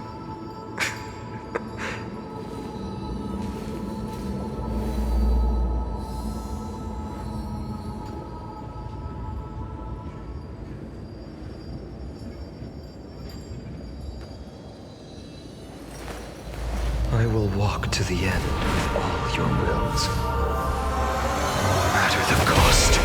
I will walk to the end of all your wills, no matter the cost.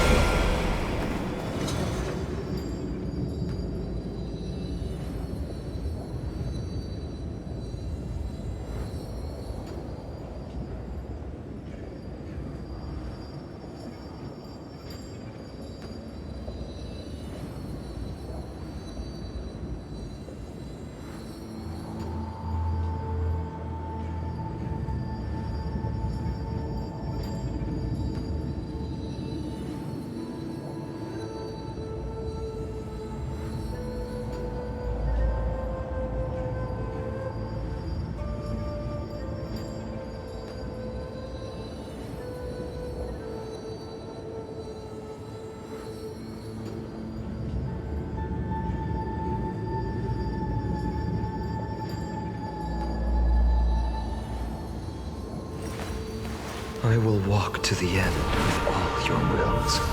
I will walk to the end of all your wills, no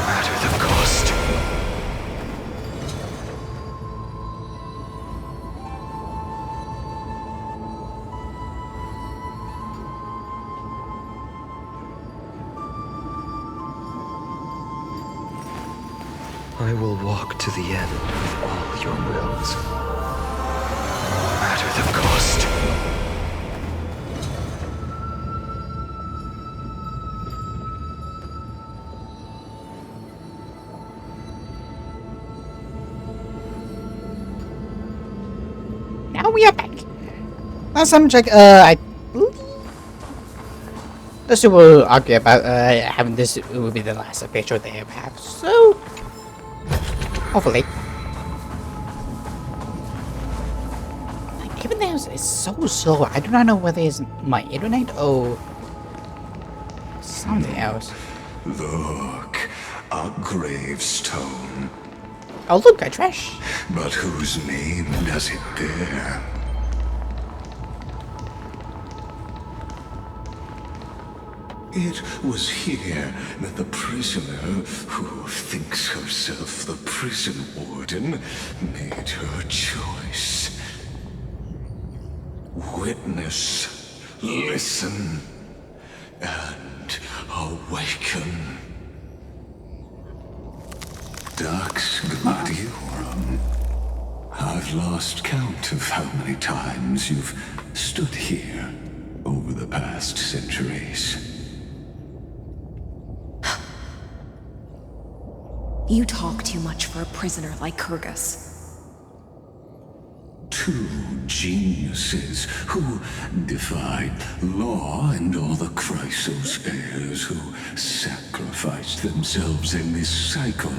matter the cost. I will walk to the end of all your wills, no matter the cost. Last time I checked, I believe the two will argue about having this will be the last picture they have. So, hopefully. Like, even though it's so slow, I do not know whether it's my internet or something else. Look, a gravestone. Oh look, a trash. But whose name does it bear? It was here that the prisoner, who thinks herself the prison warden, made her choice. Witness, listen, and awaken. Dux Gladiorum. I've lost count of how many times you've stood here over the past centuries. You talk too much for a prisoner like Kyrgyz. Two geniuses who defied law and all the Chrysos heirs who sacrificed themselves in this cycle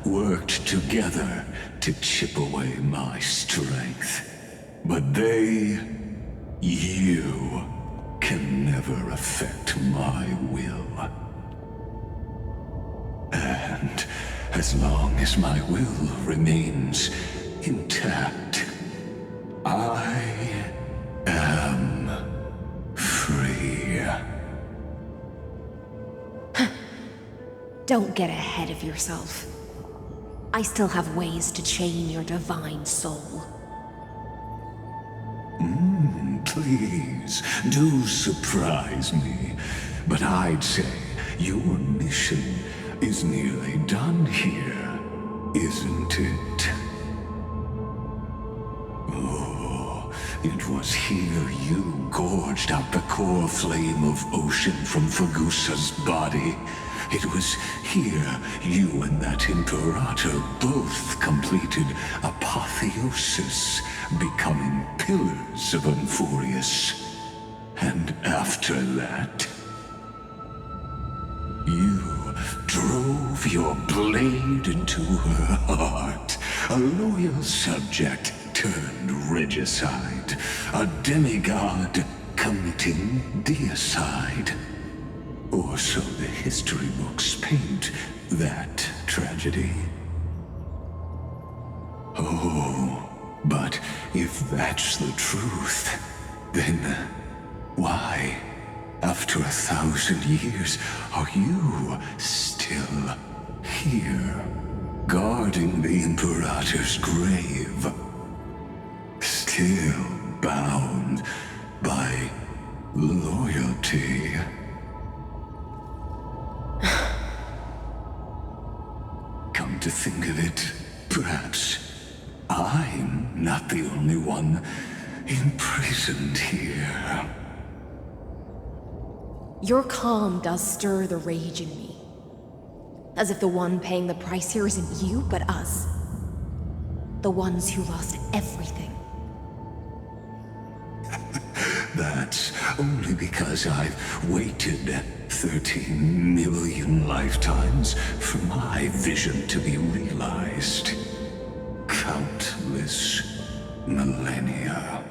worked together to chip away my strength. But they, you, can never affect my will. And as long as my will remains intact, I am free. Don't get ahead of yourself. I still have ways to chain your divine soul. Please, do surprise me. But I'd say your mission is nearly done here, isn't it? Oh, it was here you gorged out the core flame of ocean from Fagusa's body. It was here you and that Imperator both completed apotheosis, becoming pillars of Unfurius. And after that, you drove your blade into her heart, a loyal subject turned regicide, a demigod committing deicide. Or so the history books paint that tragedy. Oh, but if that's the truth, then why, after 1,000 years, are you still here, guarding the Imperator's grave? Still bound by loyalty. Come to think of it, perhaps I'm not the only one imprisoned here. Your calm does stir the rage in me. As if the one paying the price here isn't you, but us. The ones who lost everything. That's only because I've waited 13 million lifetimes for my vision to be realized. Countless millennia.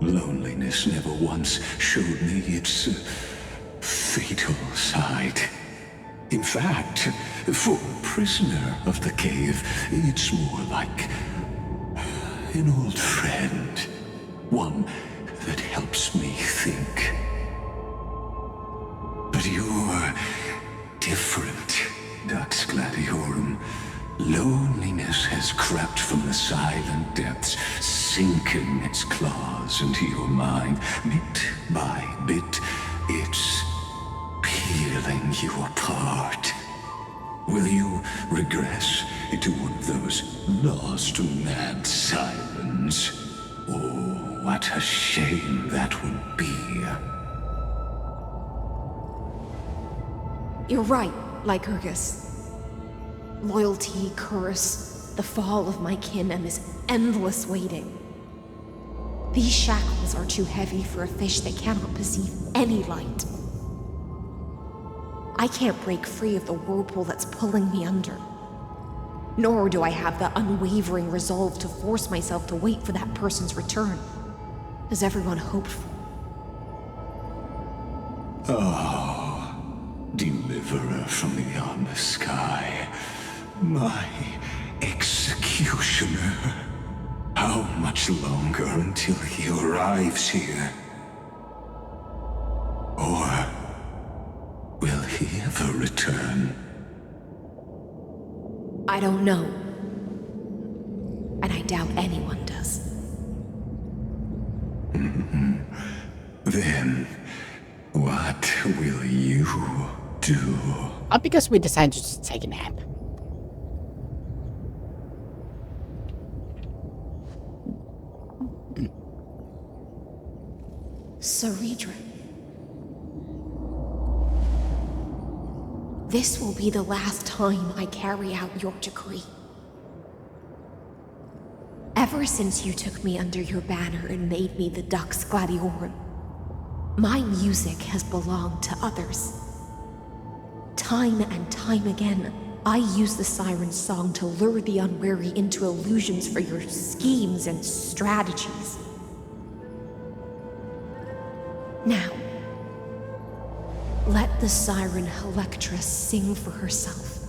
Loneliness never once showed me its fatal side. In fact, for a prisoner of the cave, it's more like an old friend. One that helps me think. But you're different, Dux Gladiorum. Loneliness has crept from the silent depths, sinking its claws into your mind. Bit by bit, it's peeling you apart. Will you regress into one of those lost mad sirens? Oh, what a shame that would be. You're right, Lycurgus. Loyalty, curse, the fall of my kin, and this endless waiting. These shackles are too heavy for a fish that cannot perceive any light. I can't break free of the whirlpool that's pulling me under. Nor do I have the unwavering resolve to force myself to wait for that person's return, as everyone hoped for. Oh, deliverer from beyond the sky, my executioner. How much longer until he arrives here? Or will he ever return? I don't know. And I doubt anyone does. Then, what will you do? Because we decided to just take a nap. Saridra. This will be the last time I carry out your decree. Ever since you took me under your banner and made me the Dux Gladiorum, my music has belonged to others. Time and time again, I use the siren's song to lure the unwary into illusions for your schemes and strategies. Now, let the siren Electra sing for herself.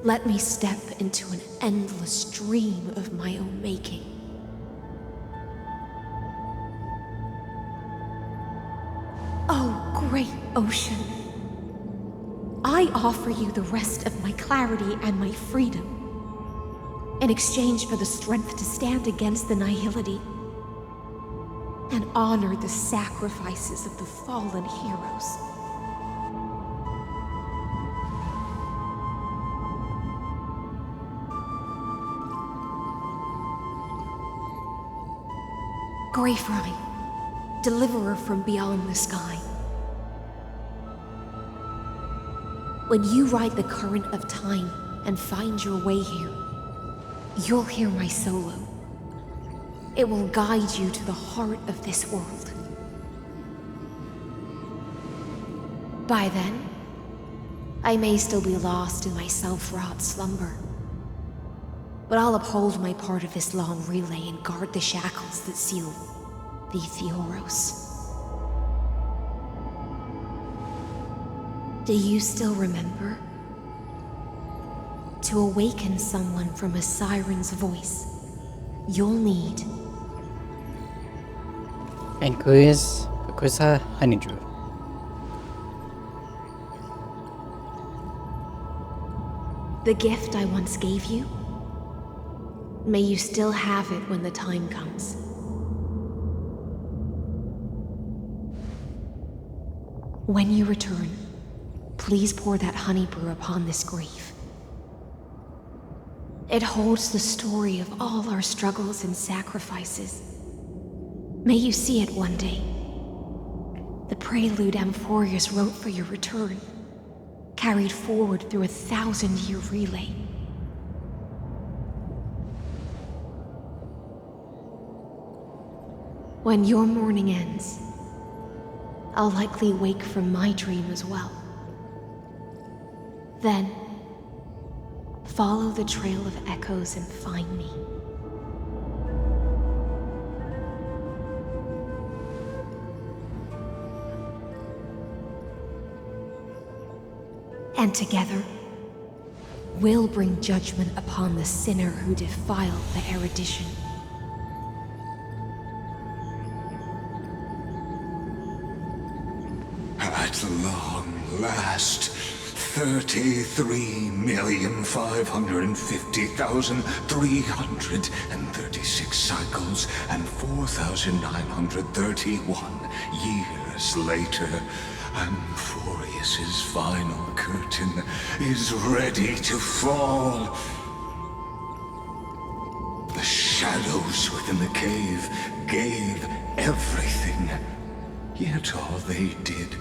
Let me step into an endless dream of my own making. Oh, great ocean. I offer you the rest of my clarity and my freedom, in exchange for the strength to stand against the nihility and honor the sacrifices of the fallen heroes. Greyfry, deliverer from beyond the sky. When you ride the current of time and find your way here, you'll hear my solo. It will guide you to the heart of this world. By then, I may still be lost in my self-wrought slumber, but I'll uphold my part of this long relay and guard the shackles that seal the Theoros. Do you still remember? To awaken someone from a siren's voice, you'll need Kusa Honeydrew. the gift I once gave you. May you still have it when the time comes. When you return, please pour that honey brew upon this grave. It holds the story of all our struggles and sacrifices. May you see it one day. The prelude Amphorius wrote for your return, carried forward through a 1,000-year relay. When your morning ends, I'll likely wake from my dream as well. Then, follow the trail of echoes and find me. And together, we'll bring judgment upon the sinner who defiled the erudition. At long last, 33,550,336 cycles and 4,931 years later, Amphorius's final curtain is ready to fall. The shadows within the cave gave everything. Yet all they did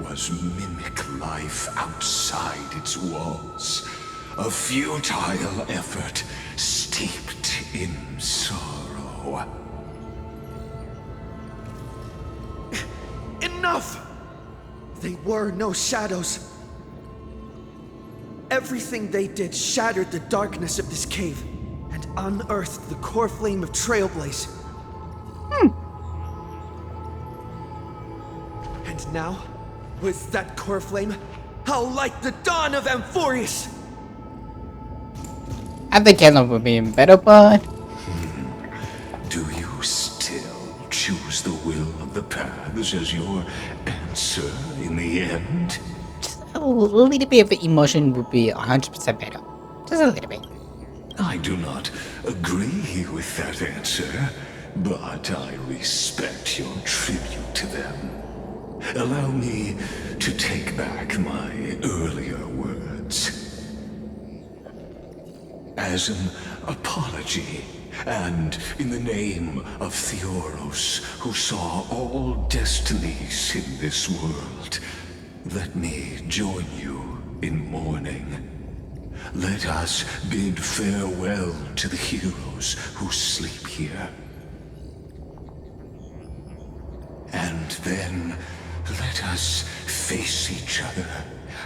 was mimic life outside its walls. A futile effort steeped in sorrow. Enough! They were no shadows. Everything they did shattered the darkness of this cave and unearthed the core flame of Trailblaze. And now, with that core flame, I'll light the dawn of Amphorius! I think Caleb would be better, but Do you still choose the will of the paths as your answer in the end? just a little bit of emotion would be 100% better. Just a little bit. I do not agree with that answer, but I respect your tribute to them. Allow me to take back my earlier words. As an apology, and in the name of Theoros, who saw all destinies in this world, let me join you in mourning. Let us bid farewell to the heroes who sleep here. And then let us face each other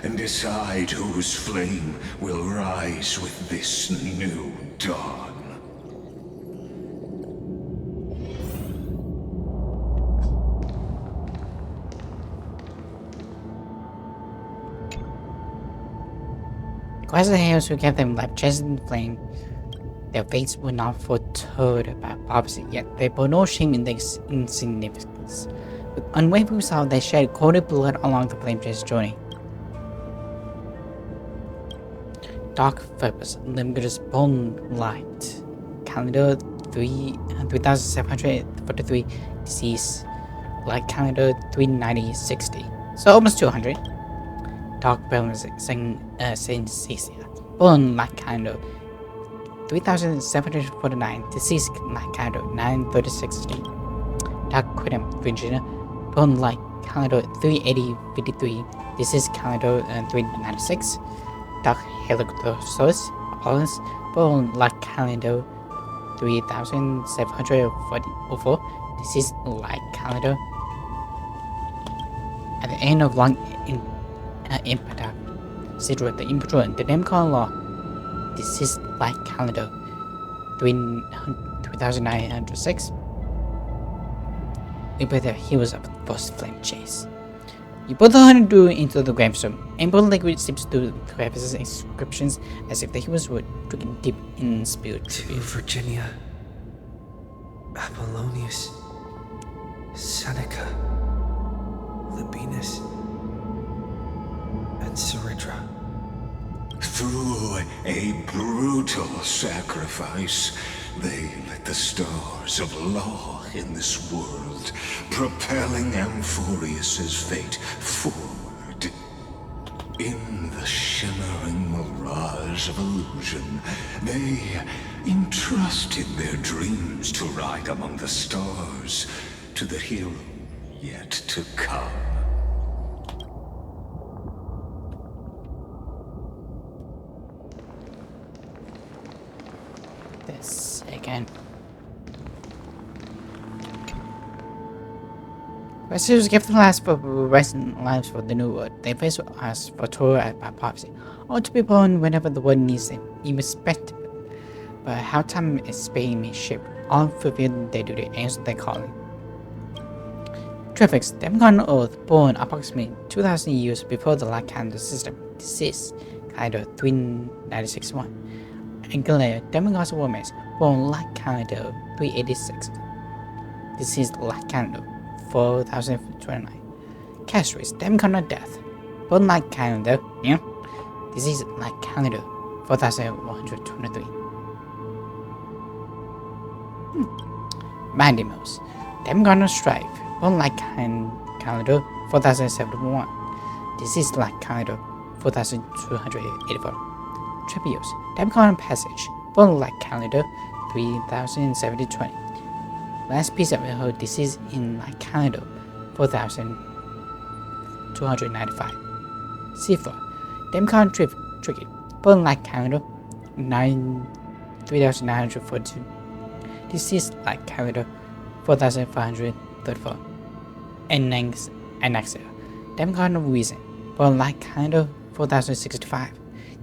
and decide whose flame will rise with this new dawn. Because the heroes who gave them life chasing the flame, their fates were not foretold by prophecy, yet they bore no shame in their insignificance. With unwavering resolve, they shed cold blood along the flame chase journey. Dark Purpose, Limitless Bone Light, Calendar 3743, Disease, Light Calendar 39060, so almost 200. Dark Balance, Synthesia, Bone Light Calendar 3749, Disease Light Calendar 93660. Dark Quidam, Virginia, Bone Light Calendar 38053, Disease Calendar 396. Dark Helicosaurus, Apollons, Bone Light Calendar 3744, Disease Light Calendar. At the end of long Imperator, Sidra the Emperor, the Demcon Law, Disease Light Calendar 3906. We were the heroes of the first flame chase. You put the hunter do into the gravestone, and both liquid seeps through the crevices and inscriptions as if the heroes were drinking deep in spirit. To Virginia, Apollonius, Seneca, Libinus, and Ceridra. Through a brutal sacrifice, they lit the stars of law in this world, propelling Amphorius's fate forward. In the shimmering mirage of illusion, they entrusted their dreams to ride among the stars, to the hero yet to come. This again. Rescuers give the last for resting lives for the new world. They face us for tour by prophecy, or to be born whenever the world needs them, irrespective. But how time is spinning me ship, all fulfill their duty, answer their calling. Triffics, Demigod Earth, born approximately 2,000 years before the Light Calendar system, deceased, Calendar 3961. Anglia, Demigod's Warmace, born Light Calendar 386, deceased Light Calendar 4029. Castries, Demigod of Death, born Light Calendar, deceased Light Calendar 4123. Bandimos, Demigod of Strife, born Light Calendar 4071, deceased Light Calendar 4284. Trepios, Demigod Passage, born Light Calendar 307020. Last piece of her deceased in Light Calendar 4295. Seafloor, Demigod Tricky, born Light Calendar 3942. Deceased Light Calendar 4534. And Anaxia, Demigod of Reason, born like Kaido 4065,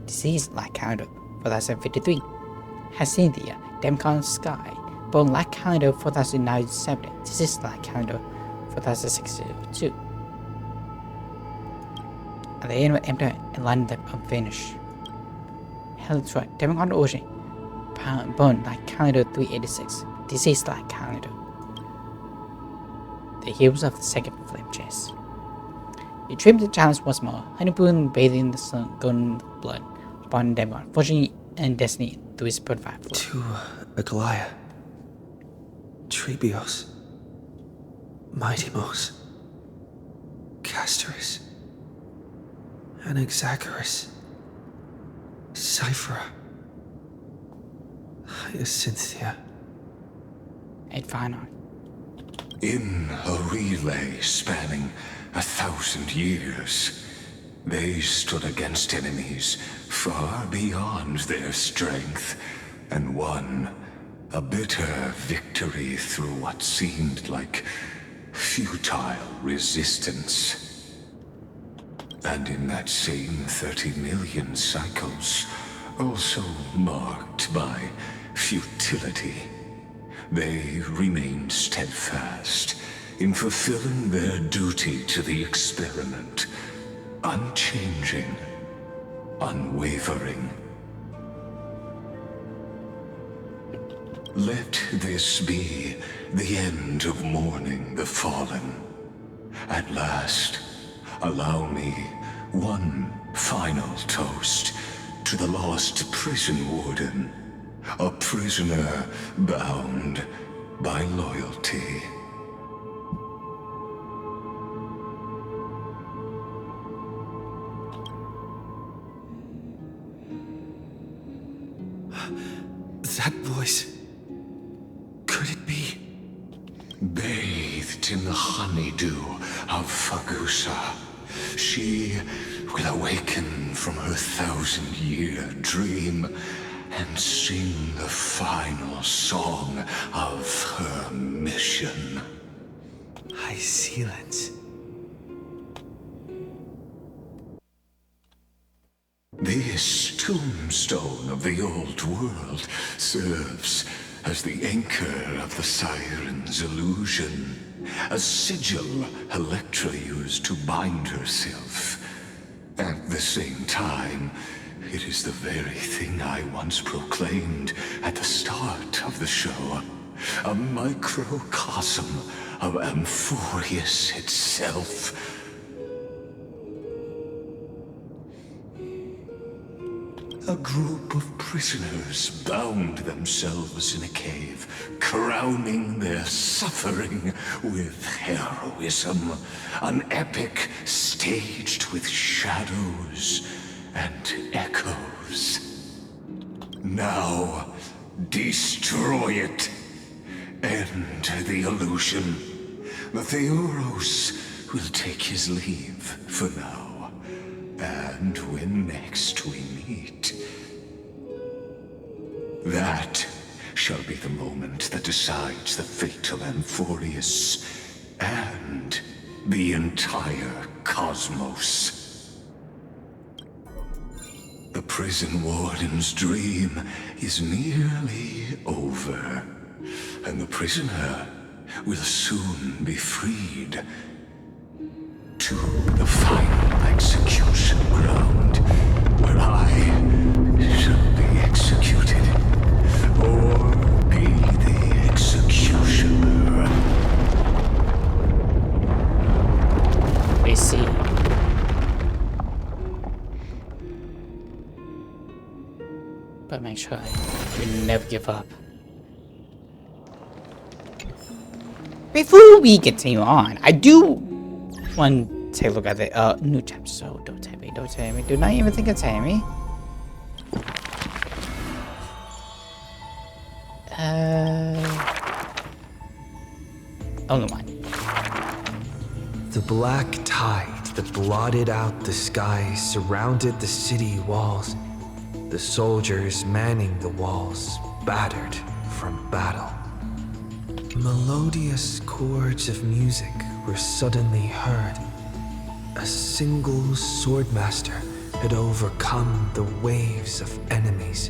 deceased like Kaido 4053. Hacinthia, Demigod of Sky, born like Kaido 4097, deceased like Kaido 4062. At the end of Empire and land them unfinished. Helltroy, Demigod of Ocean, born like Kaido 386, deceased like Kaido. The heroes of the second flame chase. You dreamed the challenge once more, honeymoon bathing the sun, golden blood, upon Demigod, fortune and destiny to his purified flow. To Aglaya, Trebios, Mightymos, Castorus, Anaxagoras, Cyphera, Hyacinthia, And final. In a relay spanning 1,000 years, they stood against enemies far beyond their strength and won a bitter victory through what seemed like futile resistance. And in that same 30 million cycles, also marked by futility, they remained steadfast in fulfilling their duty to the experiment, unchanging, unwavering. Let this be the end of mourning the fallen. At last, allow me one final toast to the lost prison warden, a prisoner bound by loyalty. That voice. Could it be? Bathed in the honeydew of Fagusa, she will awaken from her 1,000-year dream and sing the final song of her mission. High silence. This tombstone of the old world serves as the anchor of the siren's illusion, a sigil Electra used to bind herself. At the same time, it is the very thing I once proclaimed at the start of the show, a microcosm of Amphorius itself. A group of prisoners bound themselves in a cave, crowning their suffering with heroism. An epic staged with shadows and echoes. Now, destroy it. End the illusion. The Theoros will take his leave for now. And when next we meet, that shall be the moment that decides the fate of Amphorius and the entire cosmos. The prison warden's dream is nearly over, and the prisoner will soon be freed to the final execution ground, where I shall be executed, or be the executioner. We see. But make sure you never give up. Before we continue on, I do want to take a look at the new chapter. So don't tell me, do not even think of telling me. Only one. The black tide that blotted out the sky surrounded the city walls. The soldiers manning the walls, battered from battle. Melodious chords of music were suddenly heard. A single swordmaster had overcome the waves of enemies.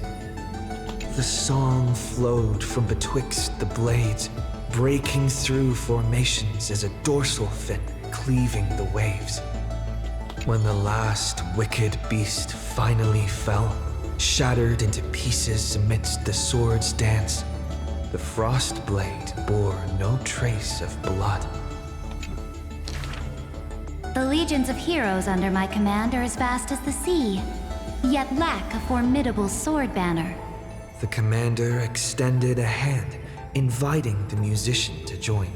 The song flowed from betwixt the blades, breaking through formations as a dorsal fin cleaving the waves. When the last wicked beast finally fell, shattered into pieces amidst the sword's dance, the frost blade bore no trace of blood. The legions of heroes under my command are as vast as the sea, yet lack a formidable sword banner. The commander extended a hand, inviting the musician to join.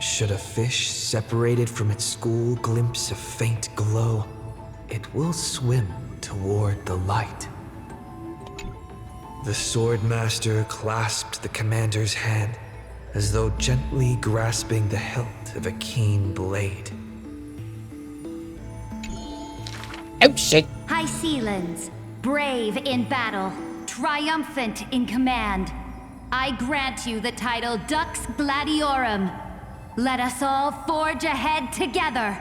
Should a fish separated from its school glimpse a faint glow, it will swim toward the light. The swordmaster clasped the commander's hand, as though gently grasping the hilt of a keen blade. Oh shit! High Sealands, brave in battle, triumphant in command, I grant you the title Dux Gladiorum. Let us all forge ahead together.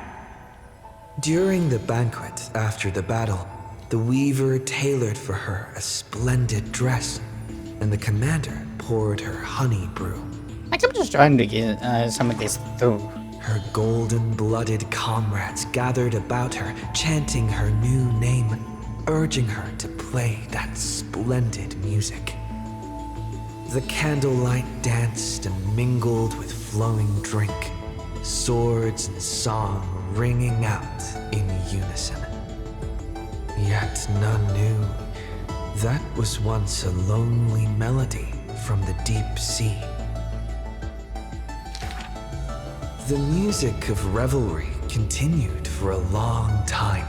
During the banquet after the battle, the weaver tailored for her a splendid dress, and the commander poured her honey brew. Like, I'm just trying to get some of this through. Her golden-blooded comrades gathered about her, chanting her new name, urging her to play that splendid music. The candlelight danced and mingled with flowing drink, swords and song ringing out in unison. Yet none knew that was once a lonely melody from the deep sea. The music of revelry continued for a long time,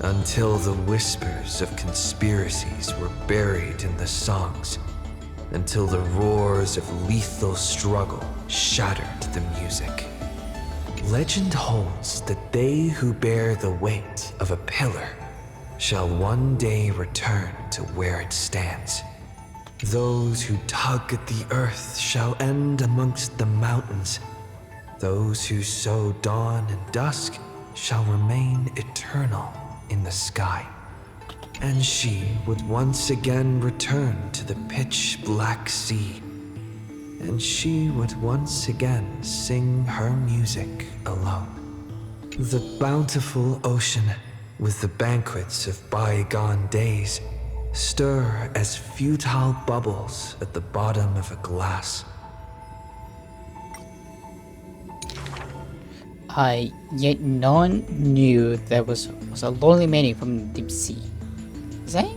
until the whispers of conspiracies were buried in the songs, until the roars of lethal struggle shattered the music. Legend holds that they who bear the weight of a pillar shall one day return to where it stands. Those who tug at the earth shall end amongst the mountains. Those who sow dawn and dusk shall remain eternal in the sky. And she would once again return to the pitch-black sea. And she would once again sing her music alone. The bountiful ocean, with the banquets of bygone days, stir as futile bubbles at the bottom of a glass. Yet none knew there was a lonely man from the deep sea. Is that it?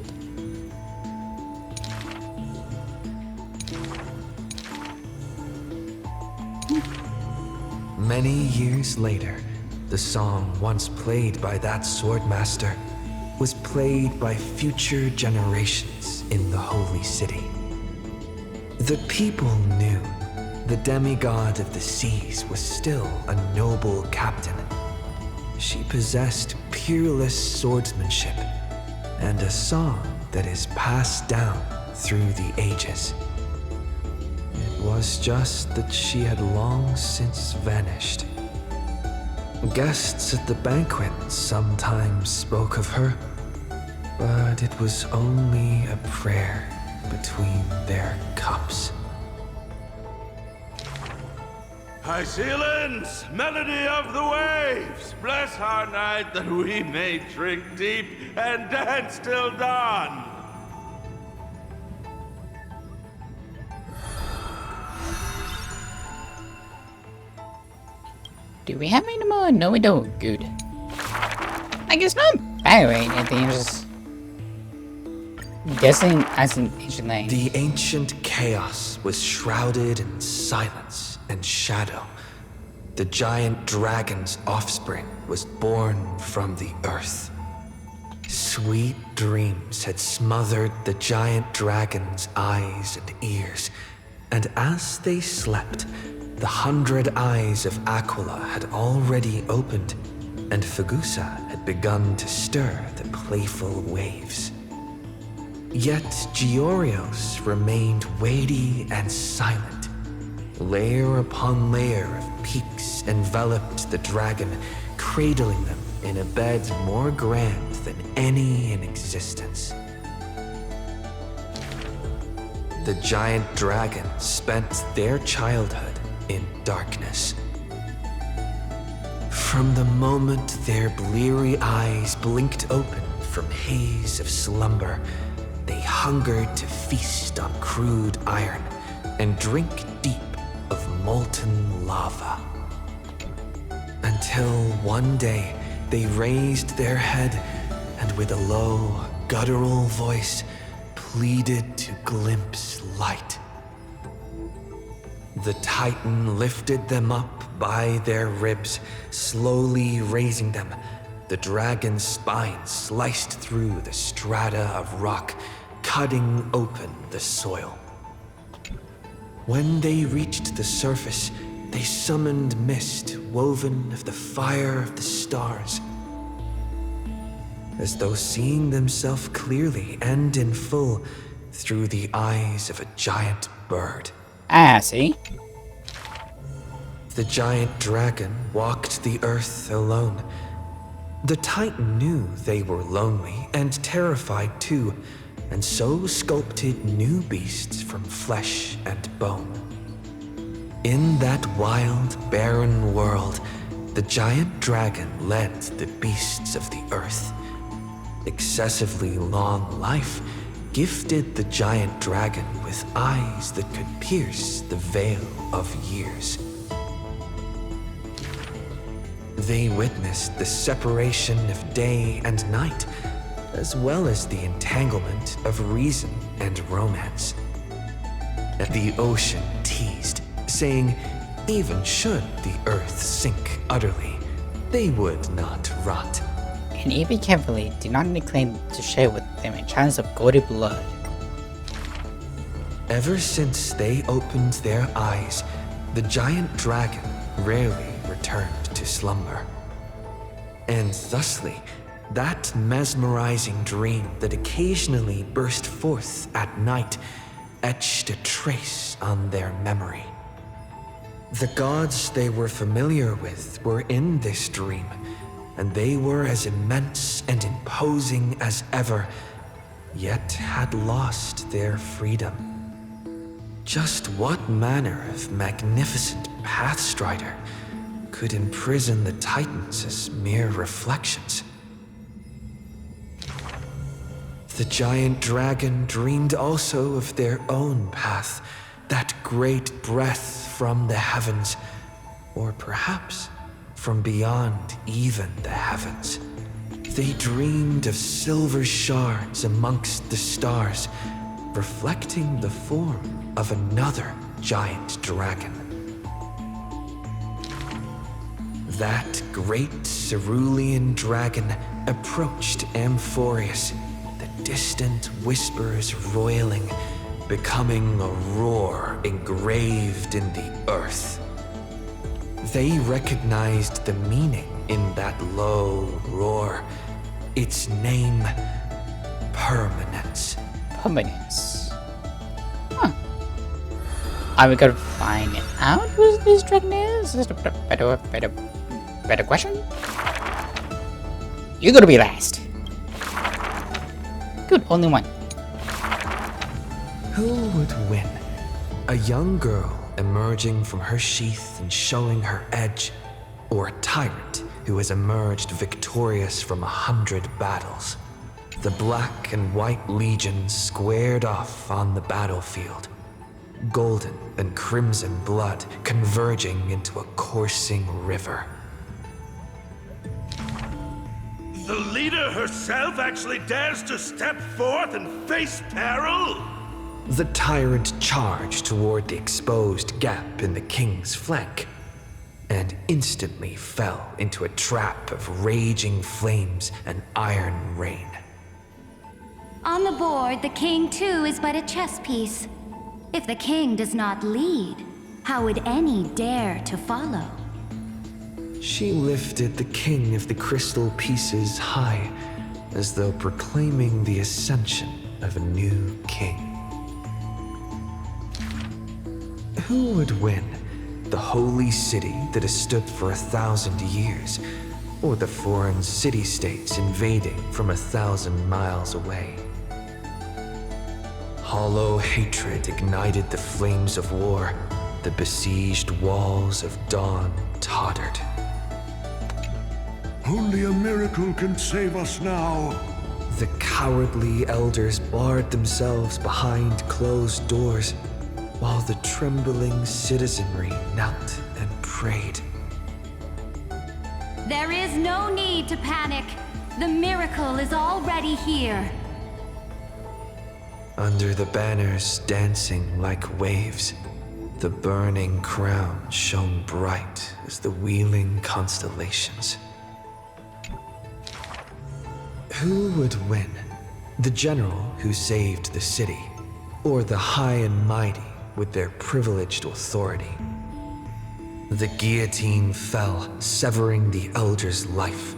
Many years later, the song once played by that swordmaster was played by future generations in the holy city. The people knew the demigod of the seas was still a noble captain. She possessed peerless swordsmanship and a song that is passed down through the ages. It was just that she had long since vanished. Guests at the banquet sometimes spoke of her, but it was only a prayer between their cups. High Sealands, melody of the waves, bless our night that we may drink deep and dance till dawn. Do we have any more? No, we don't. Good. I guess not. Anyway, I think I'm just guessing as an ancient name. The ancient chaos was shrouded in silence and shadow. The giant dragon's offspring was born from the earth. Sweet dreams had smothered the giant dragon's eyes and ears, and as they slept, the 100 eyes of Aquila had already opened, and Fagusa had begun to stir the playful waves. Yet Georios remained weighty and silent, Layer upon layer of peaks enveloped the dragon, cradling them in a bed more grand than any in existence. The giant dragon spent their childhood in darkness. From the moment their bleary eyes blinked open from haze of slumber, they hungered to feast on crude iron and drink deep of molten lava. Until one day, they raised their head and with a low, guttural voice pleaded to glimpse light. The Titan lifted them up by their ribs, slowly raising them. The dragon's spine sliced through the strata of rock, cutting open the soil. When they reached the surface, they summoned mist woven of the fire of the stars. As though seeing themselves clearly and in full through the eyes of a giant bird. Ah, see? The giant dragon walked the earth alone. The Titan knew they were lonely and terrified too, and so sculpted new beasts from flesh and bone. In that wild, barren world, the giant dragon led the beasts of the earth. Excessively long life gifted the giant dragon with eyes that could pierce the veil of years. They witnessed the separation of day and night, as well as the entanglement of reason and romance. The ocean teased, saying even should the earth sink utterly, they would not rot. And even carefully did not claim to share with them a chance of golden blood. Ever since they opened their eyes, the giant dragon rarely returned to slumber. And thusly, that mesmerizing dream that occasionally burst forth at night etched a trace on their memory. The gods they were familiar with were in this dream, and they were as immense and imposing as ever, yet had lost their freedom. Just what manner of magnificent pathstrider could imprison the Titans as mere reflections? The giant dragon dreamed also of their own path, that great breath from the heavens, or perhaps from beyond even the heavens. They dreamed of silver shards amongst the stars, reflecting the form of another giant dragon. That great cerulean dragon approached Amphorius, the distant whispers roiling, becoming a roar engraved in the earth. They recognized the meaning in that low roar. Its name, permanence. Permanence. Huh. Are we gonna find out who this dragon is? Is that a better question? You're gonna be last. Good, only one. Who would win? A young girl emerging from her sheath and showing her edge, or a tyrant who has emerged victorious from 100 battles? The black and white legions squared off on the battlefield, golden and crimson blood converging into a coursing river. The leader herself actually dares to step forth and face peril? The tyrant charged toward the exposed gap in the king's flank, and instantly fell into a trap of raging flames and iron rain. On the board, the king too is but a chess piece. If the king does not lead, how would any dare to follow? She lifted the king of the crystal pieces high, as though proclaiming the ascension of a new king. Who would win? The holy city that has stood for 1,000 years, or the foreign city-states invading from 1,000 miles away? Hollow hatred ignited the flames of war. The besieged walls of dawn tottered. Only a miracle can save us now. The cowardly elders barred themselves behind closed doors, while the trembling citizenry knelt and prayed. There is no need to panic. The miracle is already here. Under the banners dancing like waves, the burning crown shone bright as the wheeling constellations. Who would win? The general who saved the city, or the high and mighty with their privileged authority? The guillotine fell, severing the elder's life.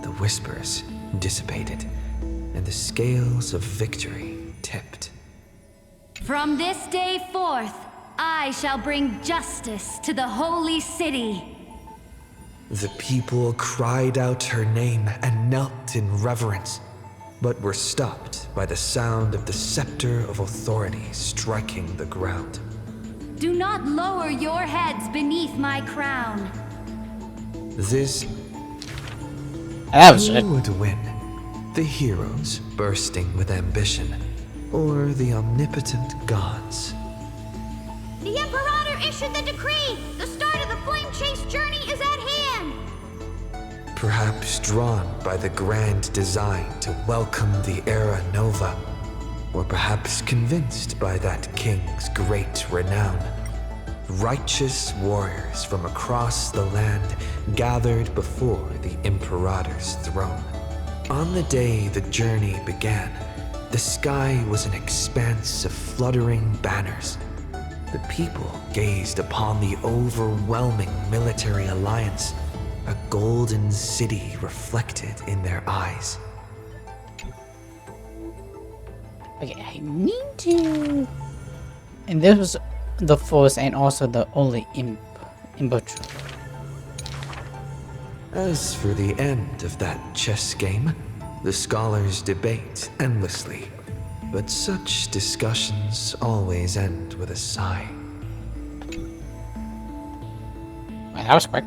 The whispers dissipated, and the scales of victory tipped. From this day forth, I shall bring justice to the holy city. The people cried out her name and knelt in reverence, but were stopped by the sound of the scepter of authority striking the ground. Do not lower your heads beneath my crown. This Who would win? The heroes bursting with ambition, or the omnipotent gods? The Imperator issued the decree! The start of the flame chase journey is at hand! Perhaps drawn by the grand design to welcome the Era Nova, or perhaps convinced by that king's great renown. Righteous warriors from across the land gathered before the Imperator's throne. On the day the journey began, the sky was an expanse of fluttering banners. The people gazed upon the overwhelming military alliance, a golden city reflected in their eyes. Okay, I need to... And this was the first and also the only Imperator. As for the end of that chess game, the scholars debate endlessly, but such discussions always end with a sigh. Well, that was quick.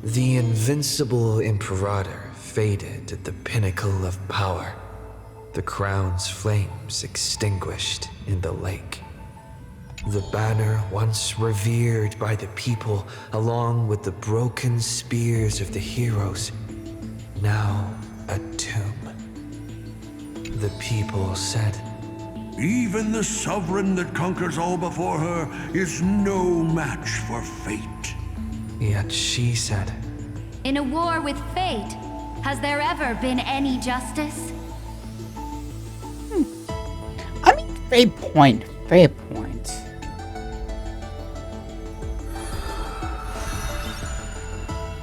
The invincible Imperator faded at the pinnacle of power, the crown's flames extinguished in the lake. The banner once revered by the people, along with the broken spears of the heroes, now a tomb. The people said, Even the sovereign that conquers all before her is no match for fate. Yet she said, In a war with fate, has there ever been any justice? I mean, fair point, fair point.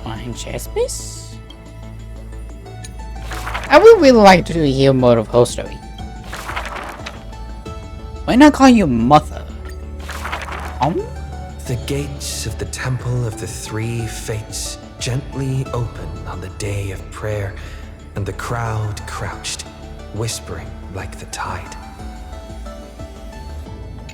Fine chess piece? I would really like to hear more of her story. Why not call you mother? The gates of the Temple of the Three Fates gently opened on the day of prayer, and the crowd crouched, whispering like the tide.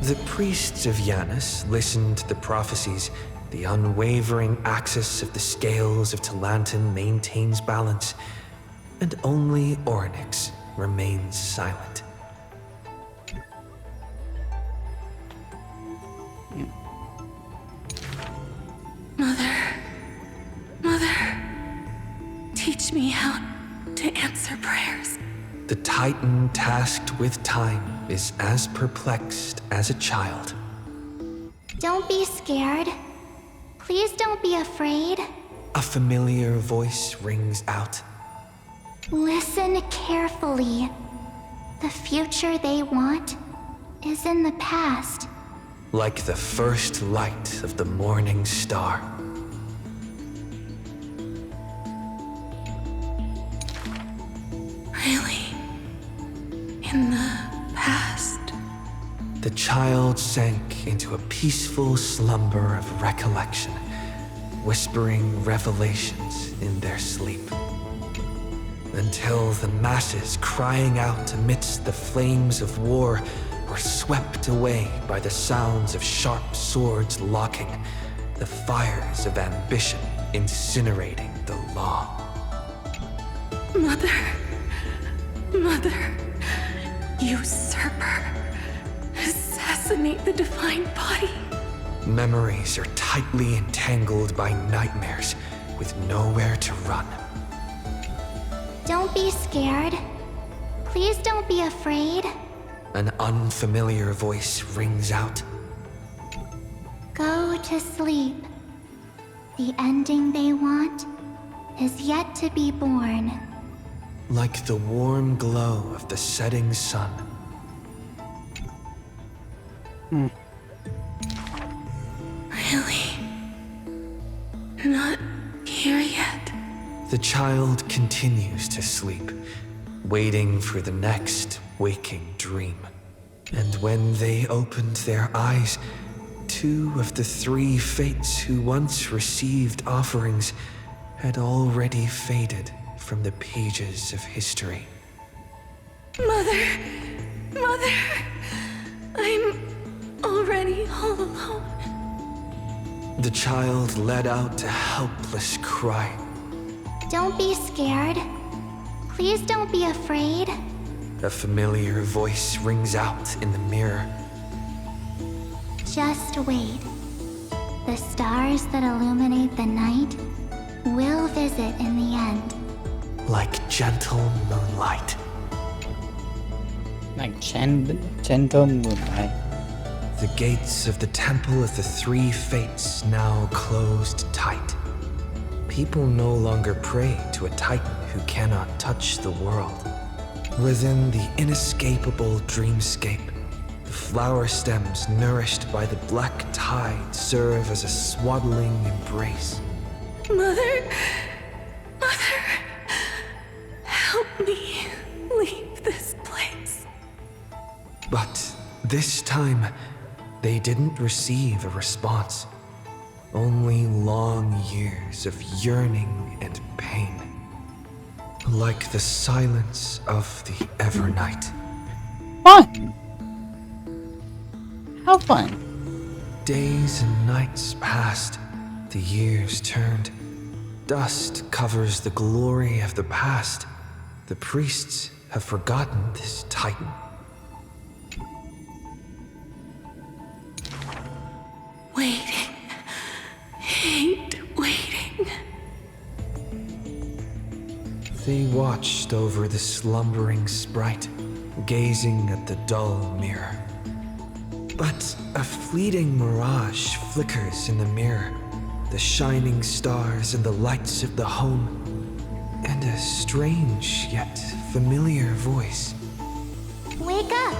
The priests of Janus listened to the prophecies. The unwavering axis of the scales of Talantin maintains balance, and only Ornyx remains silent. Mother, teach me how to answer prayers. The Titan tasked with time is as perplexed as a child. Don't be scared. Please don't be afraid. A familiar voice rings out. Listen carefully. The future they want is in the past. Like the first light of the morning star. Really? In the past? the child sank into a peaceful slumber of recollection, whispering revelations in their sleep. Until the masses crying out amidst the flames of war were swept away by the sounds of sharp swords locking, the fires of ambition incinerating the law. Mother, usurper, assassinate the divine body. Memories are tightly entangled by nightmares with nowhere to run. Don't be scared. Please don't be afraid. An unfamiliar voice rings out. Go to sleep. The ending they want is yet to be born. Like the warm glow of the setting sun. Really? Not here yet? The child continues to sleep, waiting for the next waking dream. And when they opened their eyes, 2 of the 3 fates who once received offerings had already faded from the pages of history. Mother, I'm already all alone. The child let out a helpless cry. Don't be scared. Please don't be afraid. A familiar voice rings out in the mirror. Just wait. The stars that illuminate the night will visit in the end. Like gentle moonlight. Like gentle moonlight. The gates of the Temple of the 3 Fates now closed tight. People no longer pray to a titan who cannot touch the world. Within the inescapable dreamscape, the flower stems nourished by the black tide serve as a swaddling embrace. Mother, help me leave this place. But this time, they didn't receive a response. Only long years of yearning and pain. Like the silence of the Evernight. Fun! How fun. Days and nights passed, the years turned. Dust covers the glory of the past. The priests have forgotten this titan. Waiting. Hate waiting. They watched over the slumbering sprite, gazing at the dull mirror. But a fleeting mirage flickers in the mirror, the shining stars and the lights of the home, and a strange yet familiar voice. Wake up!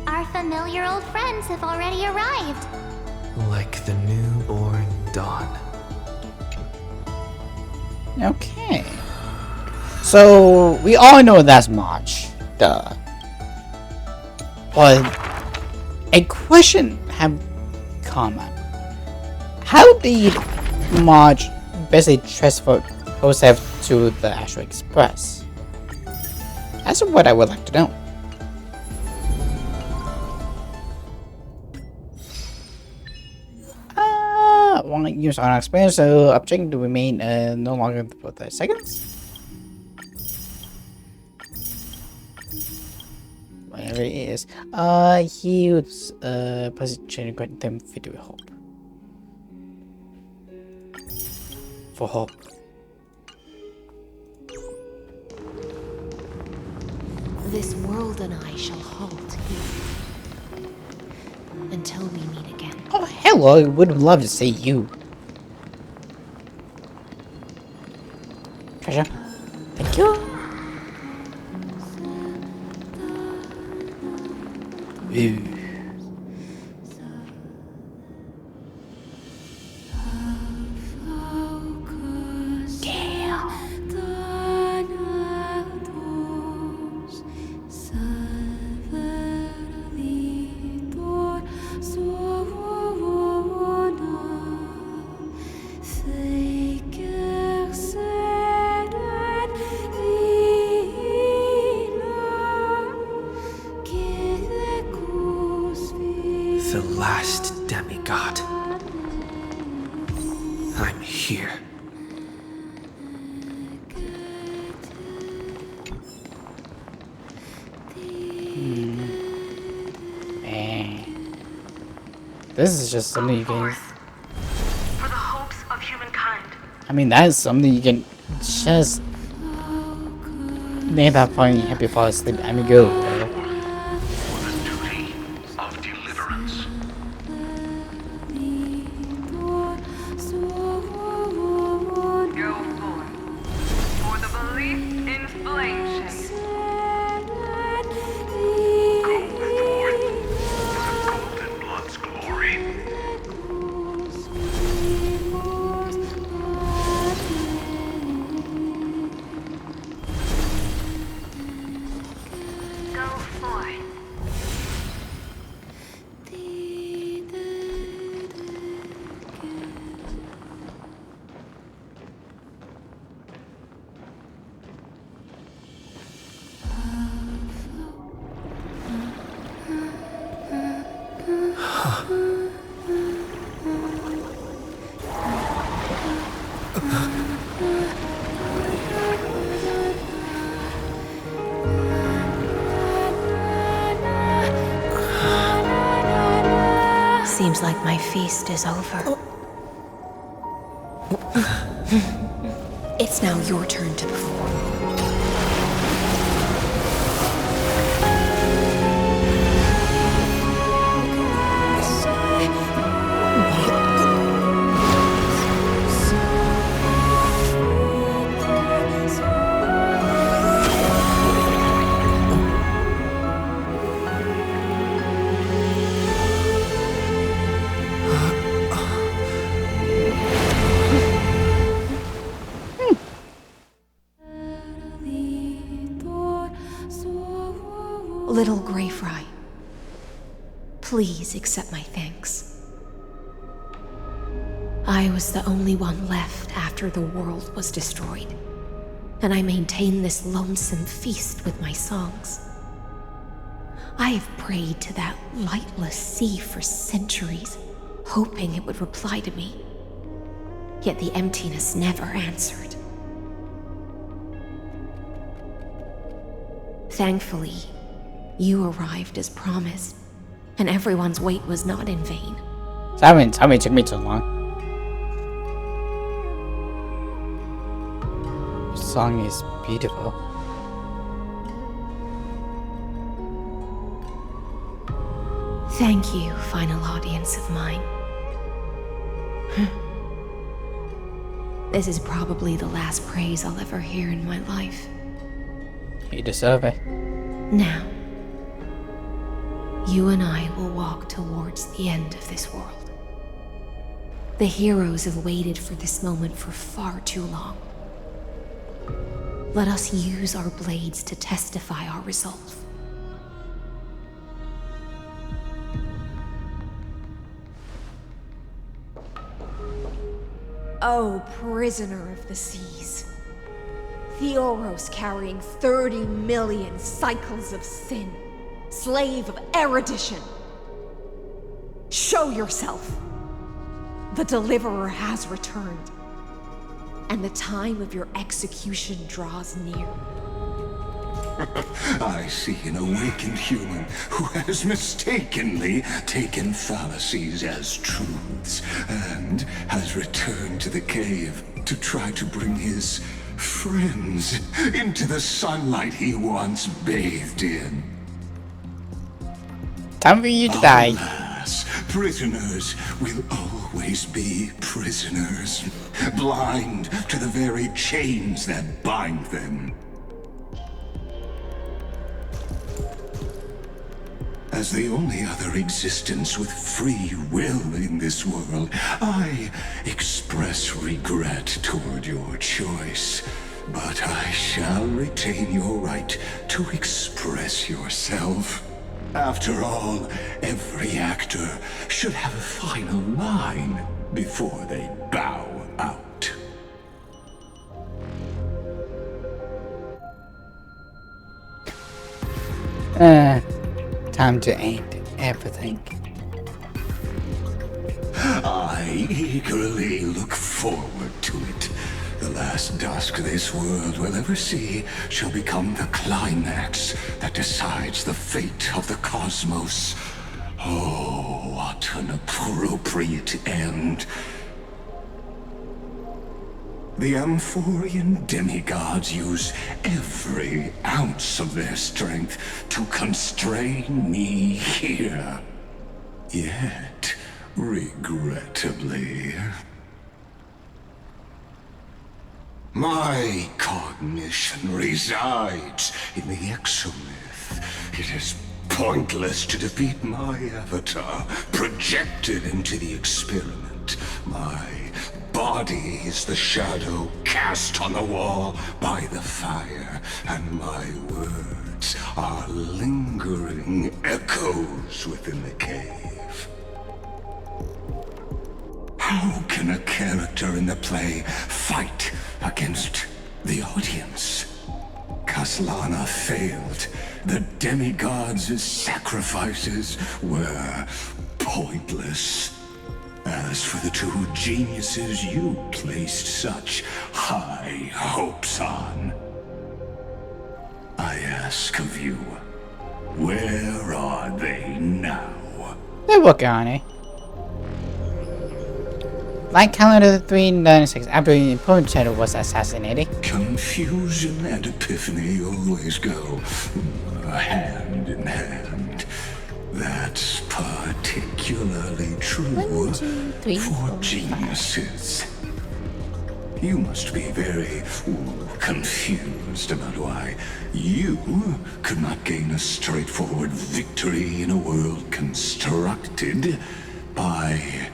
Our familiar old friends have already arrived. Like the newborn dawn. Okay. So, we all know that's March. Duh. But a question have come up. How did March basically transfer herself to the Astral Express? That's what I would like to know. One use on experience, so object to remain no longer for 30 seconds. Whatever it is. He would position grant them video hope. For hope. This world and I shall halt here until we meet again. Oh, hello, I would love to see you. Treasure. Thank you. Ooh. the last demigod. I'm here. This is just something you can. For the hopes of humankind. I mean, that is something you can just name that funny happy fall asleep. I mean, go. Bro. For the duty of deliverance. Go forth. For the belief in flame chase. Golden Blood's glory. Go forth. Seems like my feast is over. It's now your turn to perform. Little Grey Fry, please accept my thanks. I was the only one left after the world was destroyed, and I maintained this lonesome feast with my songs. I have prayed to that lightless sea for centuries, hoping it would reply to me. Yet the emptiness never answered. Thankfully, you arrived as promised, and everyone's wait was not in vain. Simon, tell me it took me too long. The song is beautiful. Thank you, final audience of mine. This is probably the last praise I'll ever hear in my life. You deserve it. Now, you and I will walk towards the end of this world. The heroes have waited for this moment for far too long. Let us use our blades to testify our resolve. Oh, prisoner of the seas. Theoros carrying 30 million cycles of sin. Slave of erudition. Show yourself. The Deliverer has returned, and the time of your execution draws near. I see an awakened human who has mistakenly taken fallacies as truths and has returned to the cave to try to bring his friends into the sunlight he once bathed in. Time for you to die. Alas, prisoners will always be prisoners, blind to the very chains that bind them. As the only other existence with free will in this world, I express regret toward your choice. But I shall retain your right to express yourself. After all, every actor should have a final line before they bow out. Time to end everything. I eagerly look forward to it. The last dusk this world will ever see shall become the climax that decides the fate of the cosmos. Oh, what an appropriate end. The Amphorian demigods use every ounce of their strength to constrain me here. Yet, regrettably, my cognition resides in the exomyth. It is pointless to defeat my avatar, projected into the experiment. My body is the shadow cast on the wall by the fire, and my words are lingering echoes within the cave. How can a character in the play fight against the audience? Kaslana failed. The demigods' sacrifices were pointless. As for the two geniuses you placed such high hopes on, I ask of you, where are they now? They're working on it. Like calendar 396, after the opponent shadow was assassinated. Confusion and epiphany always go hand in hand. That's particularly true for geniuses. You must be very confused about why you could not gain a straightforward victory in a world constructed by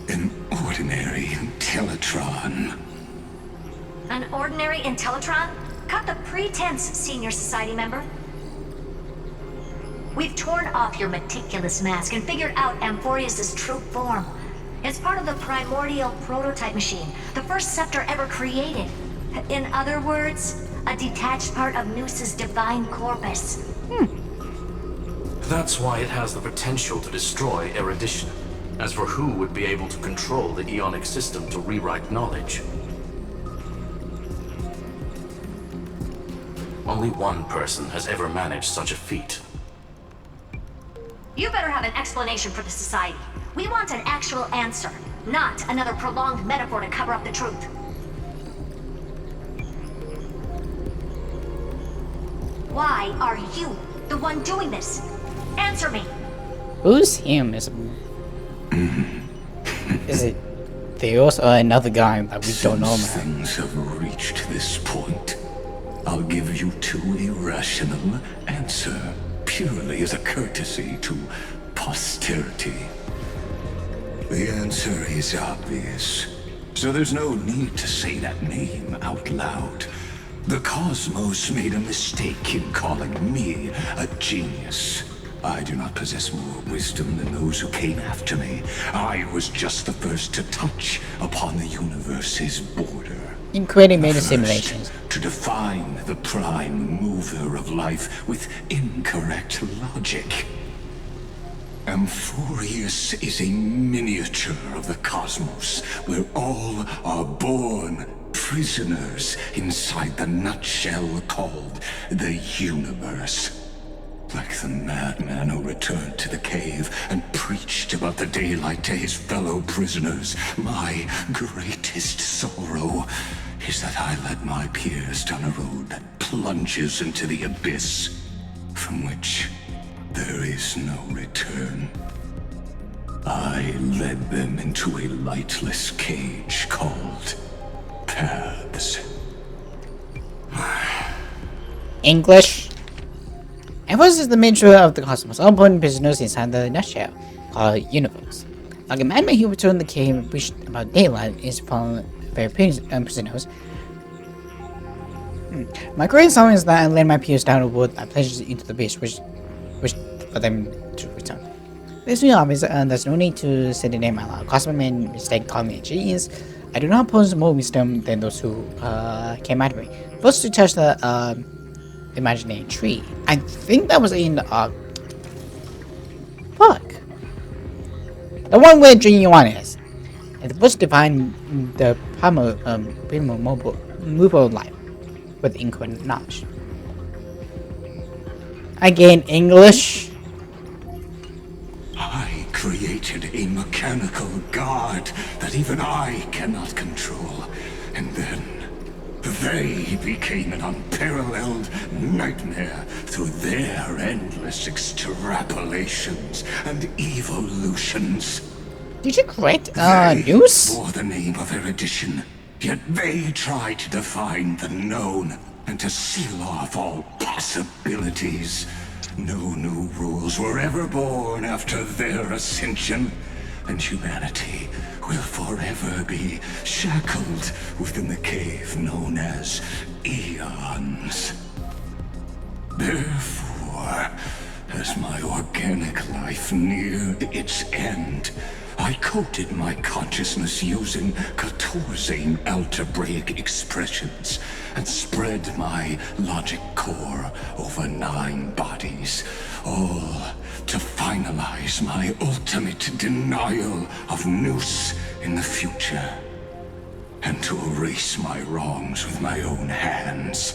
an ordinary Intellitron. An ordinary Intellitron? Cut the pretense, senior society member. We've torn off your meticulous mask and figured out Amphorius' true form. It's part of the primordial prototype machine, the first scepter ever created. In other words, a detached part of Noos's divine corpus. That's why it has the potential to destroy erudition. As for who would be able to control the Ionic system to rewrite knowledge, only one person has ever managed such a feat. You better have an explanation for the society. We want an actual answer, not another prolonged metaphor to cover up the truth. Why are you the one doing this? Answer me. Who's him? Is it Theos or another guy that we don't know, man? Things have reached this point. I'll give you two irrational answer, purely as a courtesy to posterity. The answer is obvious, so there's no need to say that name out loud. The cosmos made a mistake in calling me a genius. I do not possess more wisdom than those who came after me. I was just the first to touch upon the universe's border. In creating meta simulations. To define the prime mover of life with incorrect logic. Amphorius is a miniature of the cosmos, where all are born prisoners inside the nutshell called the universe. Like the madman who returned to the cave and preached about the daylight to his fellow prisoners, my greatest sorrow is that I led my peers down a road that plunges into the abyss, from which there is no return. I led them into a lightless cage called Paths. English? Amphorius is the miniature of the cosmos, all born prisoners inside the nutshell, called universe. Like a madman who returned the cave and preached about daylight is found very prisoners. My greatest song is that I led my peers down a wood that plunges into the abyss, which for them to return. It's really obvious, there's no need to say the name out loud. Cosmic made mistake calling me a genius. I do not pose more wisdom than those who came after me. First to touch the imaginary tree. I think that was in fuck. The one where Genie One is. It was divine the primal mobile life with infinite knowledge. Again, English. I created a mechanical god that even I cannot control. And then they became an unparalleled nightmare through their endless extrapolations and evolutions. Did you create They news? bore the name of erudition, yet they try to define the known and to seal off all possibilities. No new rules were ever born after their ascension, and humanity will forever be shackled within the cave known as Eons. Therefore, as my organic life neared its end, I coded my consciousness using 14 algebraic expressions and spread my logic core over 9 bodies, all to finalize my ultimate denial of Nous in the future, and to erase my wrongs with my own hands.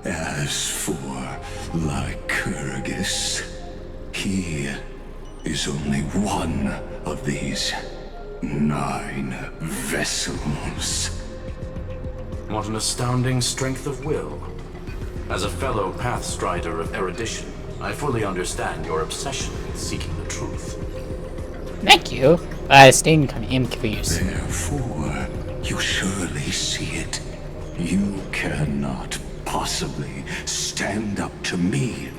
As for Lycurgus, he is only one of these 9 vessels. What an astounding strength of will. As a fellow pathstrider of erudition, I fully understand your obsession with seeking the truth. Thank you. I still am confused. Therefore, you surely see it. You cannot possibly stand up to me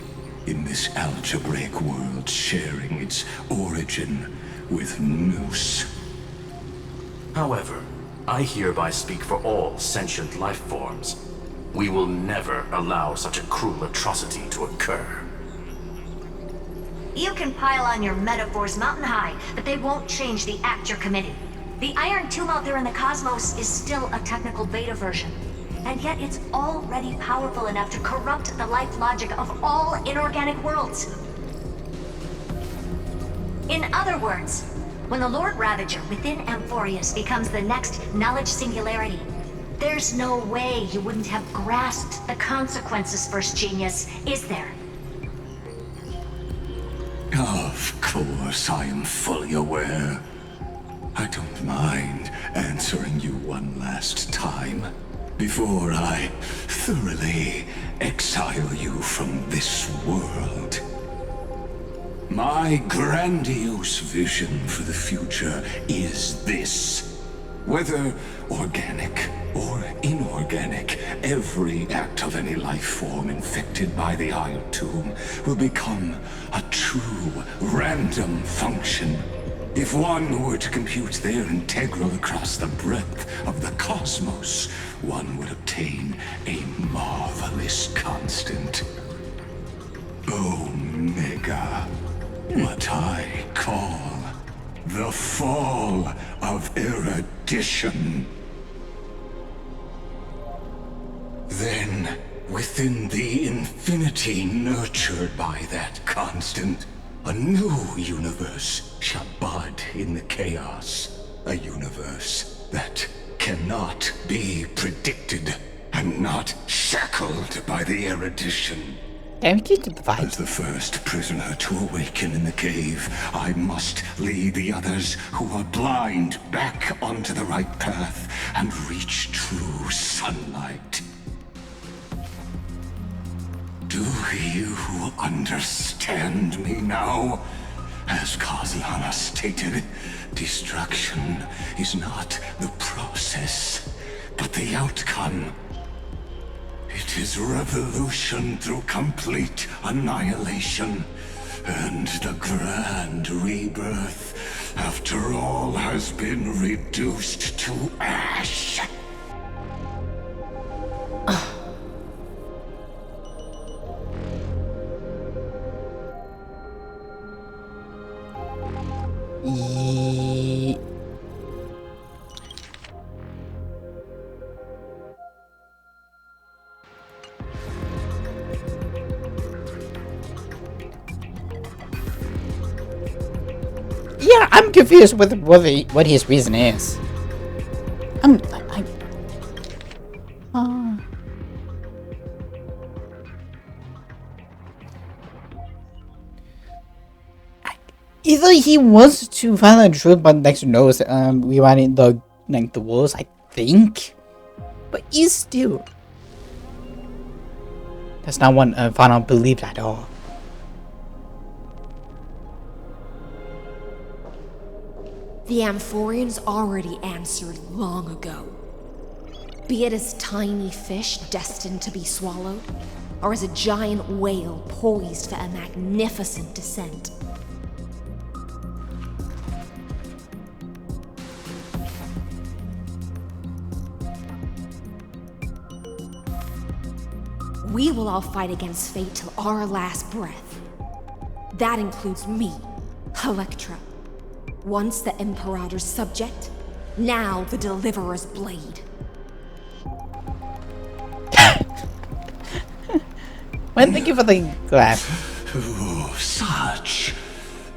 in this algebraic world sharing its origin with Nous. However, I hereby speak for all sentient life forms. We will never allow such a cruel atrocity to occur. You can pile on your metaphors mountain high, but they won't change the act you're committing. The Iron Tomb out there in the cosmos is still a technical beta version. And yet it's already powerful enough to corrupt the life logic of all inorganic worlds. In other words, when the Lord Ravager within Amphorius becomes the next knowledge singularity, there's no way you wouldn't have grasped the consequences, First Genius, is there? Of course, I am fully aware. I don't mind answering you one last time before I thoroughly exile you from this world. My grandiose vision for the future is this. Whether organic or inorganic, every act of any life form infected by the Iron Tomb will become a true random function. If one were to compute their integral across the breadth of the cosmos, one would obtain a marvelous constant. Omega. What I call the fall of erudition. Then, within the infinity nurtured by that constant, a new universe shall bud in the chaos. A universe that cannot be predicted and not shackled by the erudition. As the first prisoner to awaken in the cave, I must lead the others who are blind back onto the right path and reach true sunlight. Do you understand me now? As Kozlana stated, destruction is not the process, but the outcome. It is revolution through complete annihilation, and the grand rebirth, after all has been reduced to ash. Yeah, I'm confused with what his reason is. Either he wants to find the truth, but next knows rewriting the walls, I think. But he's still that's not one final belief at all. The Amphorians already answered long ago. Be it as tiny fish destined to be swallowed, or as a giant whale poised for a magnificent descent. We will all fight against fate till our last breath. That includes me, Electra. Once the Imperator's subject, now the Deliverer's blade. Well, thank you for the glass. Oh, such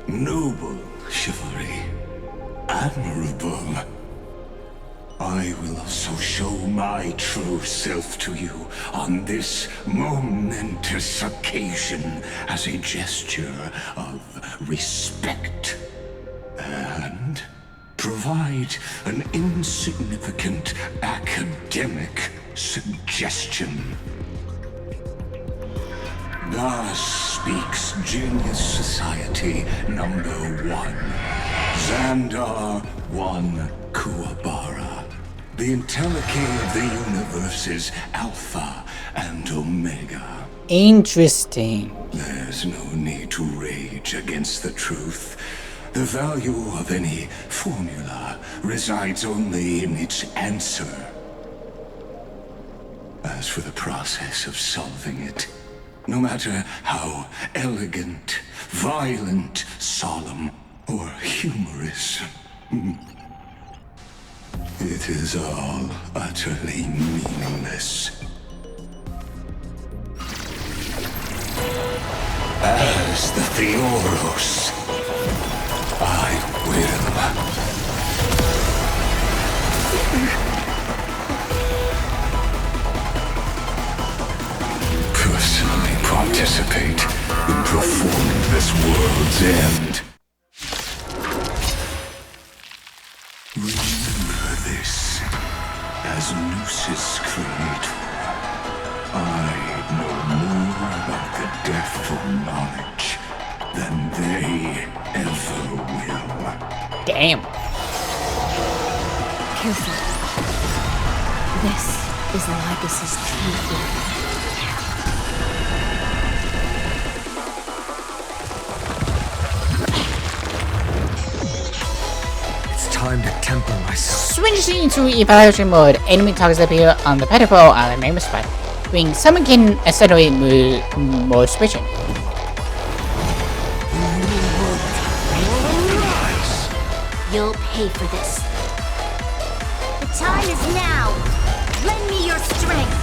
noble chivalry. Admirable. I will also show my true self to you on this momentous occasion as a gesture of respect. And provide an insignificant academic suggestion. Thus speaks Genius Society number 1. Xandar 1 Kuwabara. The Entelechy of the universe's Alpha and Omega. Interesting. There's no need to rage against the truth. The value of any formula resides only in its answer. As for the process of solving it, no matter how elegant, violent, solemn, or humorous, it is all utterly meaningless. As the Theoros, I will personally participate in performing this world's end. Remember this, as Noos's creator, I know more about the depth of knowledge than they ever will. Damn. Careful. This is Lygus's true form. Time to temper myself. Switching to evaluation mode, enemy targets appear on the pedestal on the main spot. Doing summon can accelerate mode switching. You'll pay for this. The time is now. Lend me your strength.